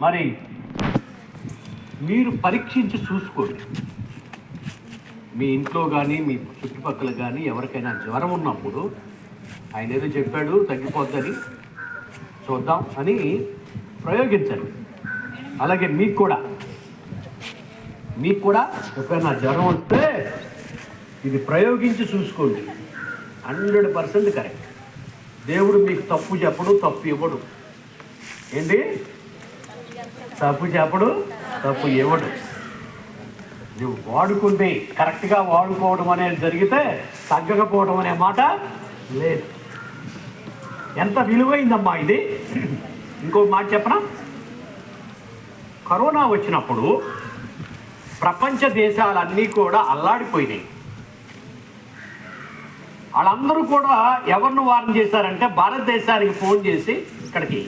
మరి మీరు పరీక్షించి చూసుకోండి. మీ ఇంట్లో కానీ మీ చుట్టుపక్కల కానీ ఎవరికైనా జ్వరం ఉన్నప్పుడు ఆయన ఏదో చెప్పాడు తగ్గిపోద్దని, చూద్దాం అని ప్రయోగించండి. అలాగే మీకు కూడా ఎప్పుడైనా జ్వరం వస్తే ఇది ప్రయోగించి చూసుకోండి. 100% కరెక్ట్. దేవుడు మీకు తప్పు చెప్పడు, తప్పు ఇవ్వడు. ఏంటి? తప్పు చెప్పడు, తప్పు ఇవ్వడు. నువ్వు వాడుకుంటే, కరెక్ట్గా వాడుకోవడం అనేది జరిగితే తగ్గకపోవడం అనే మాట లేదు. ఎంత విలువైందమ్మా ఇది. ఇంకో మాట చెప్పనా? కరోనా వచ్చినప్పుడు ప్రపంచ దేశాలన్నీ కూడా అల్లాడిపోయినాయి. వాళ్ళందరూ కూడా ఎవరిని వార్న్ చేశారంటే భారతదేశానికి ఫోన్ చేసి, ఇక్కడికి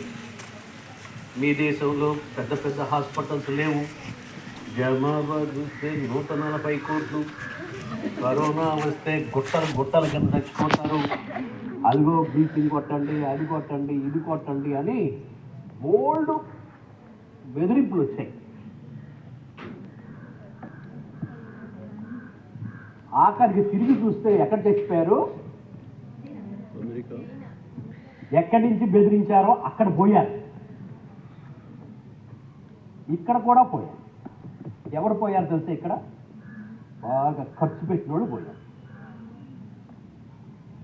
మీ దేశంలో పెద్ద పెద్ద హాస్పిటల్స్ లేవు, జనాభా చూస్తే 140 కోట్లు, కరోనా వస్తే గుట్టల కింద చచ్చిపోతారు, అదిగో బ్లీచింగ్ కొట్టండి, అది కొట్టండి, ఇది కొట్టండి అని బోల్డ్ బెదిరింపులు వచ్చాయి. ఆఖరికి తిరిగి చూస్తే ఎక్కడ చచ్చిపోయారు? ఎక్కడి నుంచి బెదిరించారో అక్కడ పోయారు. ఇక్కడ కూడా పోయారు. ఎవరు పోయారు తెలిస్తే ఇక్కడ బాగా ఖర్చు పెట్టిన వాళ్ళు పోయారు.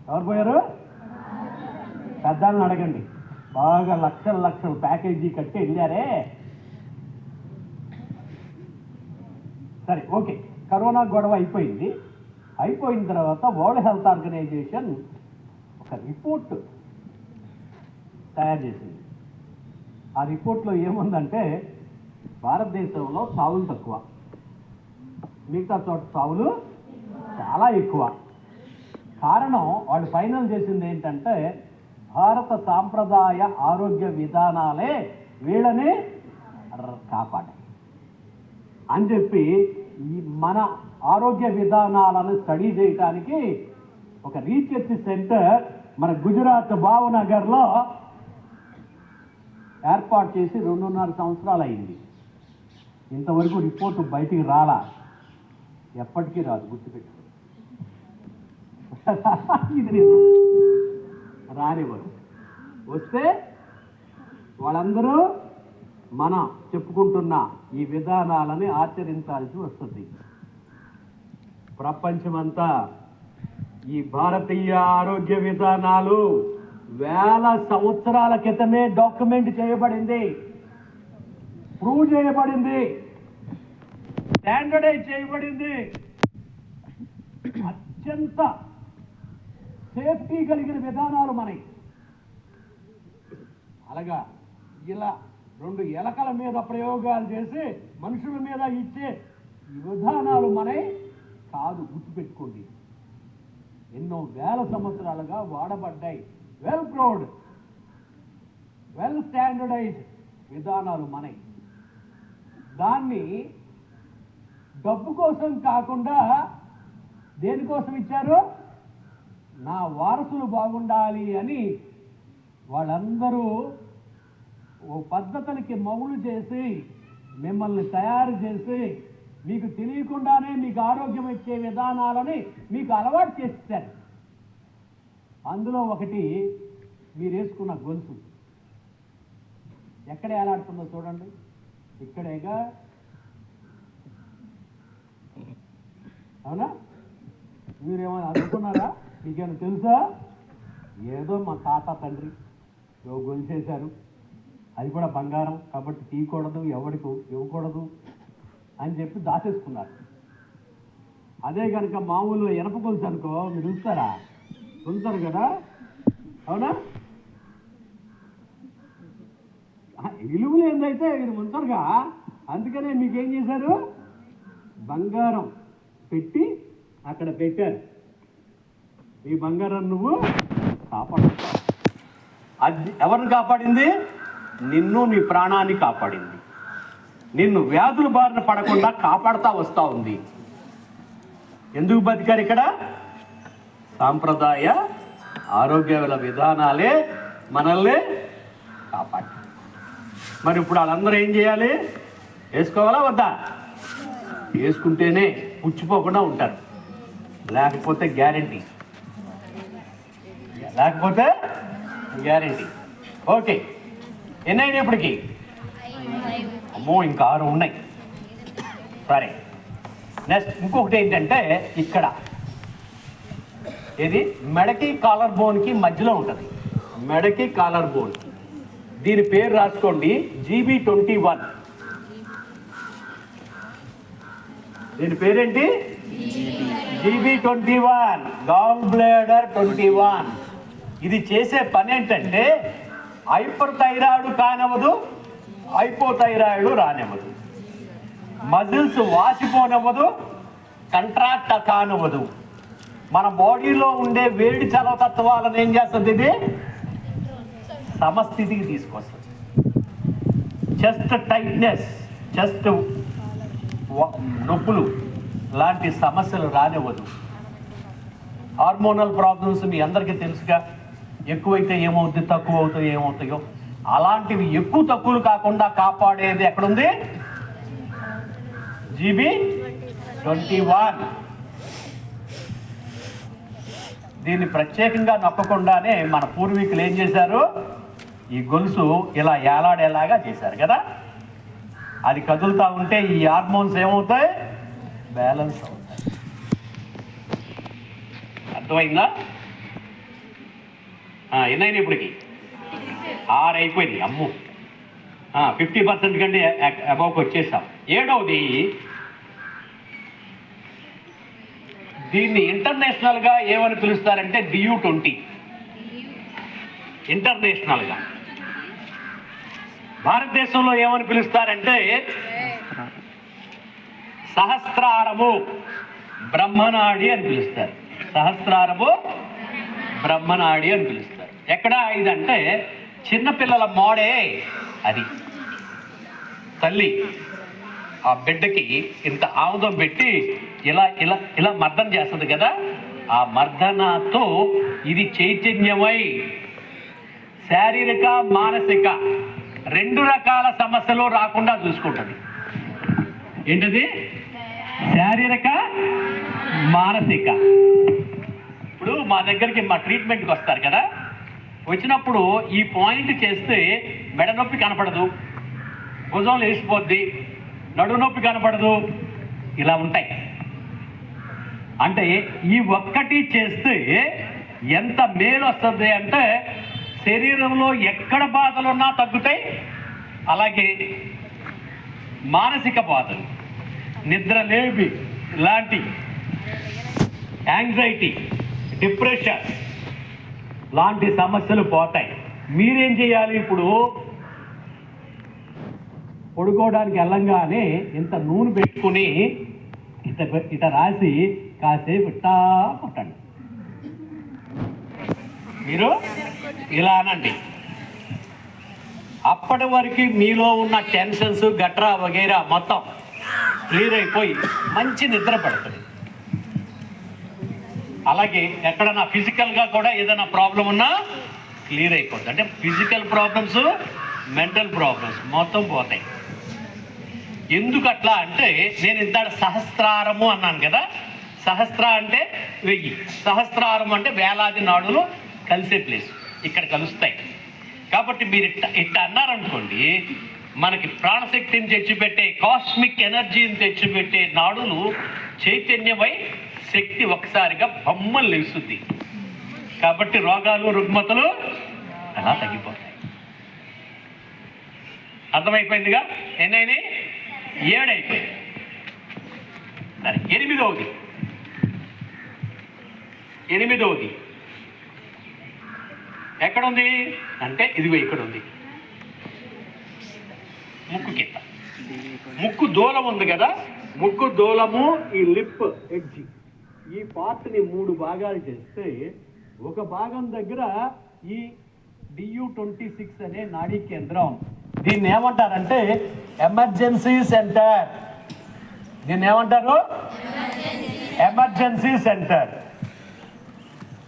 ఎవరు పోయారు? పెద్దాలను అడగండి. బాగా లక్షల ప్యాకేజీ కట్టి వెళ్ళారే. సరే, ఓకే, కరోనా గొడవ అయిపోయింది. అయిపోయిన తర్వాత వరల్డ్ హెల్త్ ఆర్గనైజేషన్ ఒక రిపోర్ట్ తయారు చేసింది. ఆ రిపోర్ట్లో ఏముందంటే భారతదేశంలో చావులు తక్కువ, మిగతా చోట చావులు చాలా ఎక్కువ. కారణం వాళ్ళు ఫైనల్ చేసింది ఏంటంటే భారత సాంప్రదాయ ఆరోగ్య విధానాలే వీళ్ళని కాపాడాయి అని చెప్పి ఈ మన ఆరోగ్య విధానాలను స్టడీ చేయడానికి ఒక రీసెర్చ్ సెంటర్ మన గుజరాత్ భావనగర్లో ఏర్పాటు చేసి 2.5 సంవత్సరాలు అయింది. ఇంతవరకు రిపోర్టు బయటికి రాలా, ఎప్పటికీ రాదు, గుర్తుపెట్టు. ఇది రానివ్వరు. వస్తే వాళ్ళందరూ మనం చెప్పుకుంటున్న ఈ విధానాలని ఆచరించాల్సి వస్తుంది. ప్రపంచమంతా ఈ భారతీయ ఆరోగ్య విధానాలు వేల సంవత్సరాల క్రితమే డాక్యుమెంట్ చేయబడింది, ప్రూవ్ చేయబడింది, స్టాండర్డైజ్ చేయబడింది. అత్యంత సేఫ్టీ కలిగిన విధానాలు మనకి. అలాగా ఇలా 2 ఎలకల మీద ప్రయోగాలు చేసి మనుషుల మీద ఇచ్చే విధానాలు మనై కాదు, గుర్తుపెట్టుకోండి. ఎన్నో వేల సంవత్సరాలుగా వాడబడ్డాయి. వెల్ ప్రూవ్డ్, వెల్ స్టాండర్డైజ్ విధానాలు మనై. దాన్ని డబ్బు కోసం కాకుండా దేనికోసం ఇచ్చారు? నా వారసులు బాగుండాలి అని వాళ్ళందరూ ఓ పద్ధతులకి మౌలు చేసి మిమ్మల్ని తయారు చేసి మీకు తెలియకుండానే మీకు ఆరోగ్యం ఇచ్చే విధానాలని మీకు అలవాటు చేస్తారు. అందులో ఒకటి మీరు వేసుకున్న గొలుసు. ఎక్కడ ఏలాడుతుందో చూడండి, ఇక్కడేగా, అవునా? మీరేమైనా అనుకున్నారా? మీకేమైనా తెలుసా? ఏదో మా తాత తండ్రి గొలుసు చేశారు, అది కూడా బంగారం కాబట్టి తీయకూడదు, ఎవరికి ఇవ్వకూడదు అని చెప్పి దాచేసుకున్నారు. అదే కనుక మామూలు ఎనప గొలుసు అనుకో, మీరు ఉంచుతారా? ఉంచారు కదా, అవునా? విలువలు ఏందైతే మీరు ఉంచారుగా, అందుకనే మీకేం చేశారు? బంగారం పెట్టి అక్కడ పెట్టారు. ఈ బంగారం నువ్వు కాపాడుతావు. అది ఎవరిని కాపాడింది? నిన్ను, నీ ప్రాణాన్ని కాపాడింది. నిన్ను వ్యాధుల బారిన పడకుండా కాపాడుతూ వస్తూ ఉంది. ఎందుకు బతికారు ఇక్కడ? సాంప్రదాయ ఆరోగ్య విధానాలే మనల్ని కాపాడు. మరి ఇప్పుడు వాళ్ళందరూ ఏం చేయాలి? వేసుకోవాలా వద్దా? వేసుకుంటేనే పుచ్చిపోకుండా ఉంటారు, లేకపోతే గ్యారంటీ. ఓకే, ఎన్నైనా ఇప్పటికి? అమ్మో, ఇంకా 6 ఉన్నాయి. సరే, నెక్స్ట్ ఇంకొకటి ఏంటంటే ఇక్కడ ఇది మెడకి కాలర్ బోన్కి మధ్యలో ఉంటుంది. మెడకి కాలర్ బోన్, దీని పేరు రాసుకోండి, GB21. దీని పేరేంటి? GB21, gall bladder 21. ఇది చేసే పని ఏంటంటే హైపర్ థైరాయిడ్ కానివ్వదు, హైపోథైరాయిడ్ రానివ్వదు, మజిల్స్ వాసిపోనివ్వదు, కంట్రాక్ట్ కానివ్వదు. మన బాడీలో ఉండే వేడి చలవ తత్వాలను ఏం చేస్తుంది? ఇది సమస్థితికి తీసుకొస్తుంది. చెస్ట్ టైట్నెస్, చెస్ట్ నొప్పులు లాంటి సమస్యలు రానివ్వదు. హార్మోనల్ ప్రాబ్లమ్స్ మీ అందరికీ తెలుసుగా, ఎక్కువైతే ఏమవుతుంది, తక్కువ అవుతాయి ఏమవుతాయో, అలాంటివి ఎక్కువ తక్కువలు కాకుండా కాపాడేది ఎక్కడుంది? GB21. దీన్ని ప్రత్యేకంగా నొక్కకుండానే మన పూర్వీకులు ఏం చేశారు? ఈ గొలుసు ఇలా ఏలాడేలాగా చేశారు కదా. అది కదులుతూ ఉంటే ఈ హార్మోన్స్ ఏమవుతాయి? బ్యాలెన్స్ అవుతాయి. అర్థమైందా? ఎన్నైనా ఇప్పటికి? 6 అయిపోయింది. అమ్ము, 50% కంటే అబౌవ్కి వచ్చేసాం. 7వది దీన్ని ఇంటర్నేషనల్గా ఏమని పిలుస్తారంటే DU20 ఇంటర్నేషనల్గా. భారతదేశంలో ఏమని పిలుస్తారంటే సహస్రారము బ్రహ్మనాడి అని పిలుస్తారు. సహస్రారము బ్రహ్మనాడి అని పిలుస్తారు. ఎక్కడ ఇదంటే చిన్నపిల్లల మోడే అది. తల్లి ఆ బిడ్డకి ఇంత ఆముదం పెట్టి ఇలా ఇలా ఇలా మర్దన చేస్తుంది కదా, ఆ మర్దనతో ఇది చైతన్యమై శారీరక మానసిక 2 రకాల సమస్యలు రాకుండా చూసుకుంటుంది. ఏంటది? శారీరక మానసిక. ఇప్పుడు మా దగ్గరికి మా ట్రీట్మెంట్కి వస్తారు కదా, వచ్చినప్పుడు ఈ పాయింట్ చేస్తే మెడ నొప్పి కనపడదు, భుజం లేచిపోద్ది, నడు నొప్పి కనపడదు, ఇలా ఉంటాయి. అంటే ఈ ఒక్కటి చేస్తే ఎంత మేలు వస్తుంది అంటే శరీరంలో ఎక్కడ బాధలున్నా తగ్గుతాయి. అలాగే మానసిక బాధలు, నిద్ర లేమి లాంటి యాంగ్జైటీ, డిప్రెషన్ లాంటి సమస్యలు పోతాయి. మీరేం చేయాలి? ఇప్పుడు పడుకోవడానికి వెళ్ళంగానే ఇంత నూనె పెట్టుకుని ఇట రాసి కాసేపు ఇట్టా కొట్టండి. మీరు ఇలా అనండి. అప్పటి వరకు మీలో ఉన్న టెన్షన్స్ గట్రా వగైరా మొత్తం క్లియర్ అయిపోయి మంచి నిద్ర పడుతుంది. అలాగే ఎక్కడన్నా ఫిజికల్గా కూడా ఏదైనా ప్రాబ్లం ఉన్నా క్లియర్ అయిపోతుంది. అంటే ఫిజికల్ ప్రాబ్లమ్స్, మెంటల్ ప్రాబ్లమ్స్ మొత్తం పోతాయి. ఎందుకు అట్లా అంటే నేను ఇంత సహస్రారము అన్నాను కదా, సహస్ర అంటే 1000, సహస్రారం అంటే వేలాది నాడులు కలిసే ప్లేస్, ఇక్కడ కలుస్తాయి. కాబట్టి మీరు ఇట్ట అన్నారనుకోండి, మనకి ప్రాణశక్తిని తెచ్చిపెట్టే, కాస్మిక్ ఎనర్జీని తెచ్చిపెట్టే నాడులు చైతన్యమై శక్తి ఒకసారిగా బొమ్మలు లేస్తుంది. కాబట్టి రోగాలు రుగ్మతలు అలా తగ్గిపోతాయి. అర్థమైపోయిందిగా? ఎన్నైనా 7 అయిపోయింది. సరే, 8వది ఎక్కడుంది అంటే ఇదిగో ఇక్కడ ఉంది. ముక్కు కింద ముక్కు దూలం ఉంది కదా, ముక్కు దూలము ఈ లిప్ ఎడ్జి, ఈ పార్ట్ని 3 భాగాలు చేస్తే ఒక భాగం దగ్గర ఈ DU26 అనే నాడీ కేంద్రం. దీన్ని ఏమంటారంటే ఎమర్జెన్సీ సెంటర్. దీన్ని ఏమంటారు? Emergency centre.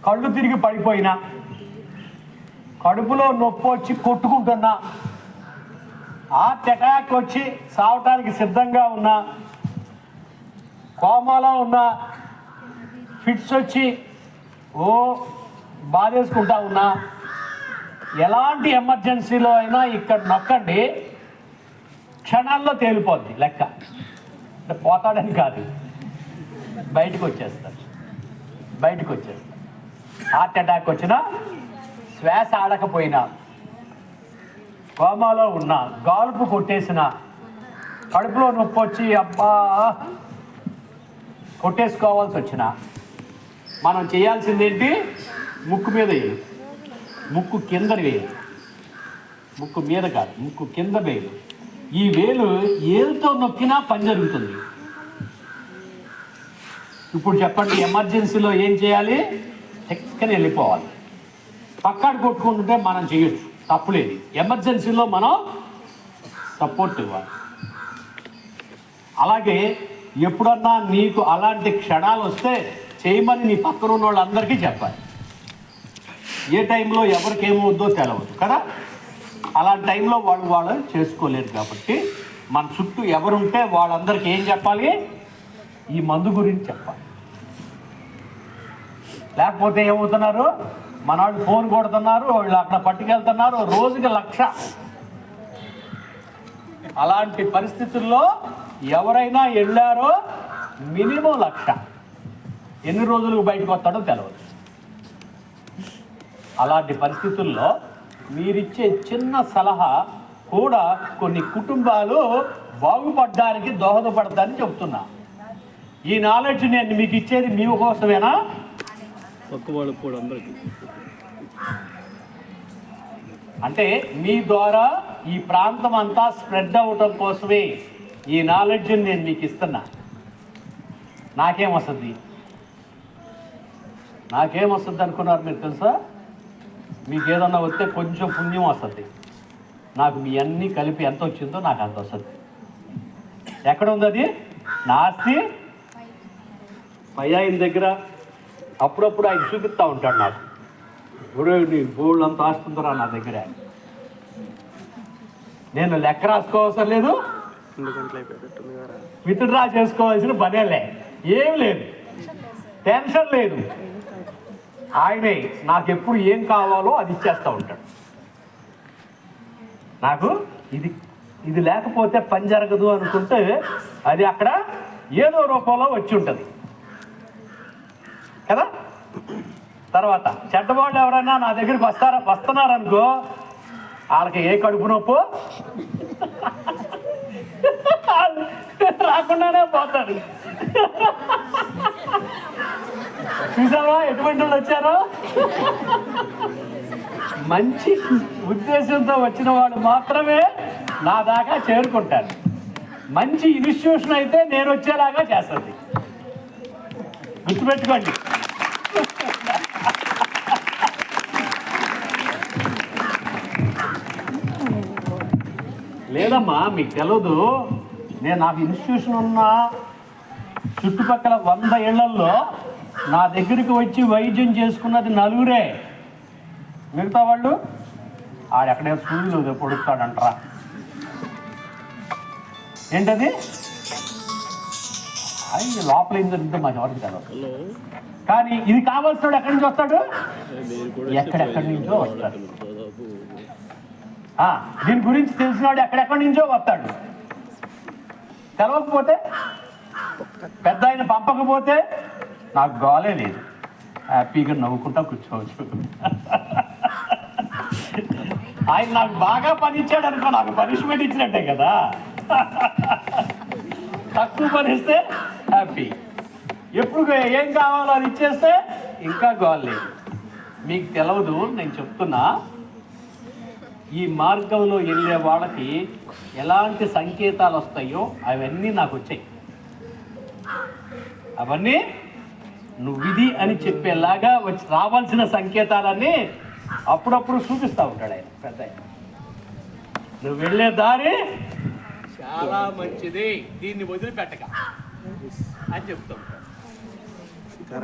కళ్ళు తిరిగి పడిపోయినా, కడుపులో నొప్పి వచ్చి కొట్టుకుంటున్నా, హార్ట్ అటాక్ వచ్చి సావటానికి సిద్ధంగా ఉన్నా, కోమాలో ఉన్నా, ఫిట్స్ వచ్చి బాధేసుకుంటా ఉన్నా, ఎలాంటి ఎమర్జెన్సీలో అయినా ఇక్కడ నొక్కండి, క్షణాల్లో తేలిపోద్ది లెక్క. అంటే పోతాడని కాదు, బయటకు వచ్చేస్తారు. హార్ట్ అటాక్ వచ్చినా, శ్వాస ఆడకపోయినా, కోమాలో ఉన్నా, గాల్పు కొట్టేసిన, కడుపులో నొప్పి వచ్చి అబ్బా కొట్టేసుకోవాల్సి వచ్చిన, మనం చేయాల్సిందేంటి? ముక్కు మీద వేయాలి, ముక్కు కింద వేయాలి, ముక్కు మీద కాదు, ముక్కు కింద వేలు. ఈ వేలు ఏలుతో నొక్కినా పని జరుగుతుంది. ఇప్పుడు చెప్పండి, ఎమర్జెన్సీలో ఏం చేయాలి? ఎక్కడికి వెళ్ళిపోవాలి. పక్కడు కొట్టుకుంటుంటే మనం చేయొచ్చు, తప్పులేదు. ఎమర్జెన్సీలో మనం సపోర్ట్ ఇవ్వాలి. అలాగే ఎప్పుడన్నా నీకు అలాంటి క్షణాలు వస్తే చేయమని నీ పక్కన ఉన్న వాళ్ళందరికీ చెప్పాలి. ఏ టైంలో ఎవరికి ఏమవుద్దో తెలవదు కదా. అలాంటి టైంలో వాళ్ళు చేసుకోలేరు. కాబట్టి మన చుట్టూ ఎవరుంటే వాళ్ళందరికీ ఏం చెప్పాలి? ఈ మందు గురించి చెప్పాలి. లేకపోతే ఏమవుతున్నారు, మనవాళ్ళు ఫోన్ కొడుతున్నారు, వాళ్ళు అక్కడ పట్టుకెళ్తున్నారు, రోజుకి 1,00,000. అలాంటి పరిస్థితుల్లో ఎవరైనా వెళ్ళారో మినిమం 1,00,000. ఎన్ని రోజులకు బయటకు వస్తాడో తెలియదు. అలాంటి పరిస్థితుల్లో మీరిచ్చే చిన్న సలహా కూడా కొన్ని కుటుంబాలు బాగుపడడానికి దోహదపడతారని చెప్తున్నా. ఈ నాలెడ్జ్ నేను మీకు ఇచ్చేది మీ కోసమేనా? అంటే మీ ద్వారా ఈ ప్రాంతం అంతా స్ప్రెడ్ అవ్వటం కోసమే ఈ నాలెడ్జ్ని నేను మీకు ఇస్తున్నా. నాకేమొస్తుంది అనుకున్నారు మీరు తెలుసా? మీకు ఏదన్నా వస్తే కొంచెం పుణ్యం వస్తుంది. నాకు మీ అన్నీ కలిపి ఎంత వచ్చిందో నాకు అంత వస్తుంది. ఎక్కడ ఉంది అది? నా ఆస్తి పై ఆయన దగ్గర. అప్పుడప్పుడు ఆయన చూపిస్తూ ఉంటాడు నాకు, గురువుని గోల్డ్ అంత ఆస్తుందిరా నా దగ్గర. నేను లెక్క రాసుకోవాల్సిన లేదు, విత్డ్రా చేసుకోవాల్సిన పనేలే, ఏం లేదు, టెన్షన్ లేదు. ఆయనే నాకు ఎప్పుడు ఏం కావాలో అది ఇచ్చేస్తూ ఉంటాడు. నాకు ఇది లేకపోతే పని జరగదు అనుకుంటే అది అక్కడ ఏదో రూపంలో వచ్చి ఉంటుంది కదా. తర్వాత చెడ్డవాళ్ళు ఎవరైనా నా దగ్గరికి వస్తున్నారనుకో, వాళ్ళకి ఏ కడుపు నొప్పు రాకుండానే పోతాడు. చూసావా ఎటువంటి వాళ్ళు వచ్చారో? మంచి ఉద్దేశంతో వచ్చిన వాడు మాత్రమే నా దాకా చేరుకుంటారు. మంచి ఇన్స్టిట్యూషన్ అయితే నేను వచ్చేలాగా చేస్తుంది, గుర్తుపెట్టుకోండి. లేదమ్మా, మీకు తెలియదు. నాకు ఇన్స్టిట్యూషన్ ఉన్న చుట్టుపక్కల 100 ఇళ్లల్లో నా దగ్గరికి వచ్చి వైద్యం చేసుకున్నది 4 మిగతా వాళ్ళు ఆడెక్కడే సూర్యులు పొడుస్తాడంటరా. ఏంటది? అది లోపల ఏంటంటే మాకు ఎవరికి తెలియదు. కానీ ఇది కావాల్సినాడు ఎక్కడి నుంచి వస్తాడు? ఎక్కడెక్కడి నుంచో వస్తాడు. దీని గురించి తెలిసినాడు ఎక్కడెక్కడి నుంచో వస్తాడు. తెలవకపోతే, పెద్ద ఆయన పంపకపోతే నాకు గోలే లేదు, హ్యాపీగా నవ్వుకుంటా కూర్చోవచ్చు. ఆయన నాకు బాగా పని ఇచ్చాడు అనుకో, నాకు పనిష్మెంట్ ఇచ్చినట్టే కదా. తక్కువ పని ఇస్తే హ్యాపీ, ఎప్పుడు ఏం కావాలో అది ఇచ్చేస్తే ఇంకా గోల్ లేదు. మీకు తెలవదు, నేను చెప్తున్నా. ఈ మార్గంలో వెళ్ళే వాళ్ళకి ఎలాంటి సంకేతాలు వస్తాయో అవన్నీ నాకు వచ్చాయి. అవన్నీ నువ్వు ఇది అని చెప్పేలాగా వచ్చి రావాల్సిన సంకేతాలన్నీ అప్పుడప్పుడు చూపిస్తూ ఉంటాడు ఆయన, పెద్ద ఆయన. నువ్వు వెళ్ళే దారి చాలా మంచిది, దీన్ని వదిలిపెట్టక అని చెప్తా ఉంటాడు.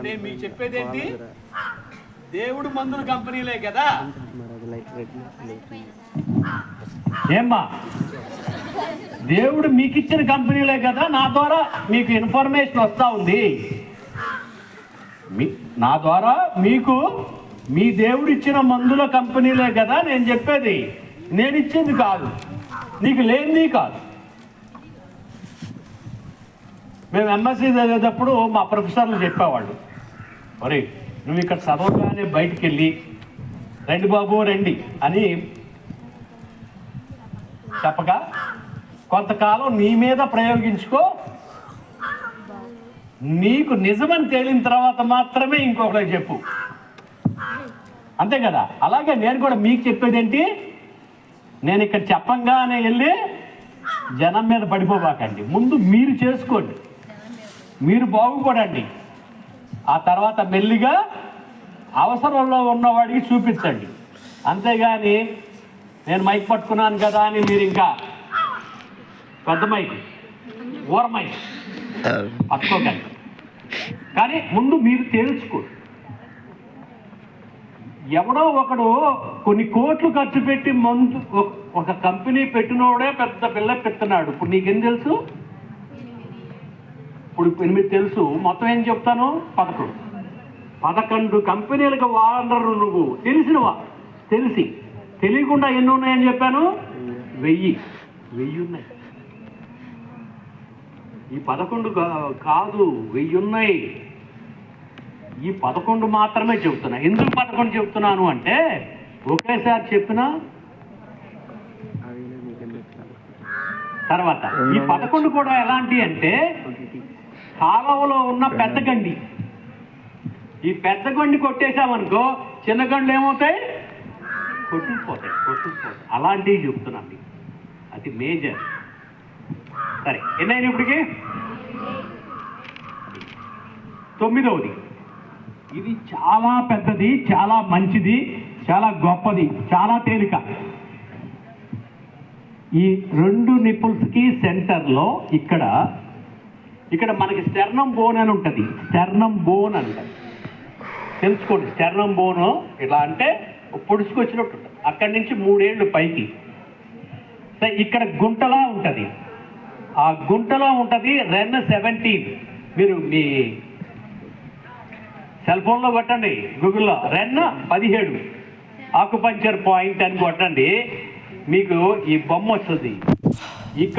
నేను మీకు చెప్పేది ఏంటి? దేవుడు మందుల కంపెనీలే కదా. ఏమ్మా, దేవుడు మీకు ఇచ్చిన కంపెనీలే కదా. నా ద్వారా మీకు ఇన్ఫర్మేషన్ వస్తూ ఉంది. నా ద్వారా మీకు మీ దేవుడు ఇచ్చిన మందుల కంపెనీలే కదా నేను చెప్పేది. నేను ఇచ్చింది కాదు, నీకు లేనిది కాదు. మేము ఎంఎస్సీ చదివేటప్పుడు మా ప్రొఫెసర్లు చెప్పేవాళ్ళు, ఒరే నువ్వు ఇక్కడ చదవగానే బయటికి వెళ్ళి రండి బాబు రండి అని చెప్పగా కొంతకాలం నీ మీద ప్రయోగించుకో, నీకు నిజమని తేలిన తర్వాత మాత్రమే ఇంకొకరికి చెప్పు. అంతే కదా. అలాగే నేను కూడా మీకు చెప్పేది ఏంటి, నేను ఇక్కడ చెప్పంగానే వెళ్ళి జనం మీద పడిపోబాకండి. ముందు మీరు చేసుకోండి, మీరు బాగుపడండి. ఆ తర్వాత మెల్లిగా అవసరంలో ఉన్నవాడికి చూపించండి. అంతేగాని నేను మైక్ పట్టుకున్నాను కదా అని మీరు ఇంకా పెద్ద మైక్, ఊర మైక్ పట్టుకోకండి. కానీ ముందు మీరు తెలుసుకోండి. ఎవడో ఒకడు కొన్ని కోట్లు ఖర్చు పెట్టి మందు ఒక కంపెనీ పెట్టినోడే పెద్ద బిల్ల పెడుతున్నాడు. ఇప్పుడు నీకేం తెలుసు? ఇప్పుడు 8 తెలుసు, మొత్తం ఏం చెప్తాను 11 కంపెనీలకు వాడరు. నువ్వు తెలిసి తెలియకుండా ఎన్ని ఉన్నాయని చెప్పాను? 1000 ఉన్నాయి. ఈ 11 కాదు, 1000 ఉన్నాయి. ఈ 11 మాత్రమే చెప్తున్నా. ఎందుకు 11 చెప్తున్నాను అంటే ఒకేసారి చెప్పినా తర్వాత ఈ 11 కూడా ఎలాంటి అంటే కాలువలో ఉన్న పెద్ద గండి. ఈ పెద్ద గండి కొట్టేశామనుకో చిన్న గండ్లు ఏమవుతాయి? కొట్టుకుపోతాయి. అలాంటివి చెప్తున్నాను మీకు. అది మేజర్. సరే, ఎన్నైనా ఇప్పటికి? 9వది. ఇది చాలా పెద్దది, చాలా మంచిది, చాలా గొప్పది, చాలా తేలిక. ఈ 2 నిప్పుల్స్కి సెంటర్లో ఇక్కడ మనకి స్టెర్నమ్ బోన్ అని ఉంటుంది. స్టెర్నమ్ బోన్ అంటారు, తెలుసుకోండి. స్టెర్నమ్ బోను ఇలా అంటే పొడుచుకొచ్చినట్టు ఉంటుంది. అక్కడి నుంచి 3 ఏళ్ళు పైకి. సో ఇక్కడ గుంటలా ఉంటుంది. ఆ గుంటలో ఉంటుంది రెన్ 17. మీరు మీ సెల్ ఫోన్లో కొట్టండి, గూగుల్లో రెన్ 17 ఆకుపంచర్ పాయింట్ అని కొట్టండి, మీకు ఈ బొమ్మ వస్తుంది. ఇక్కడ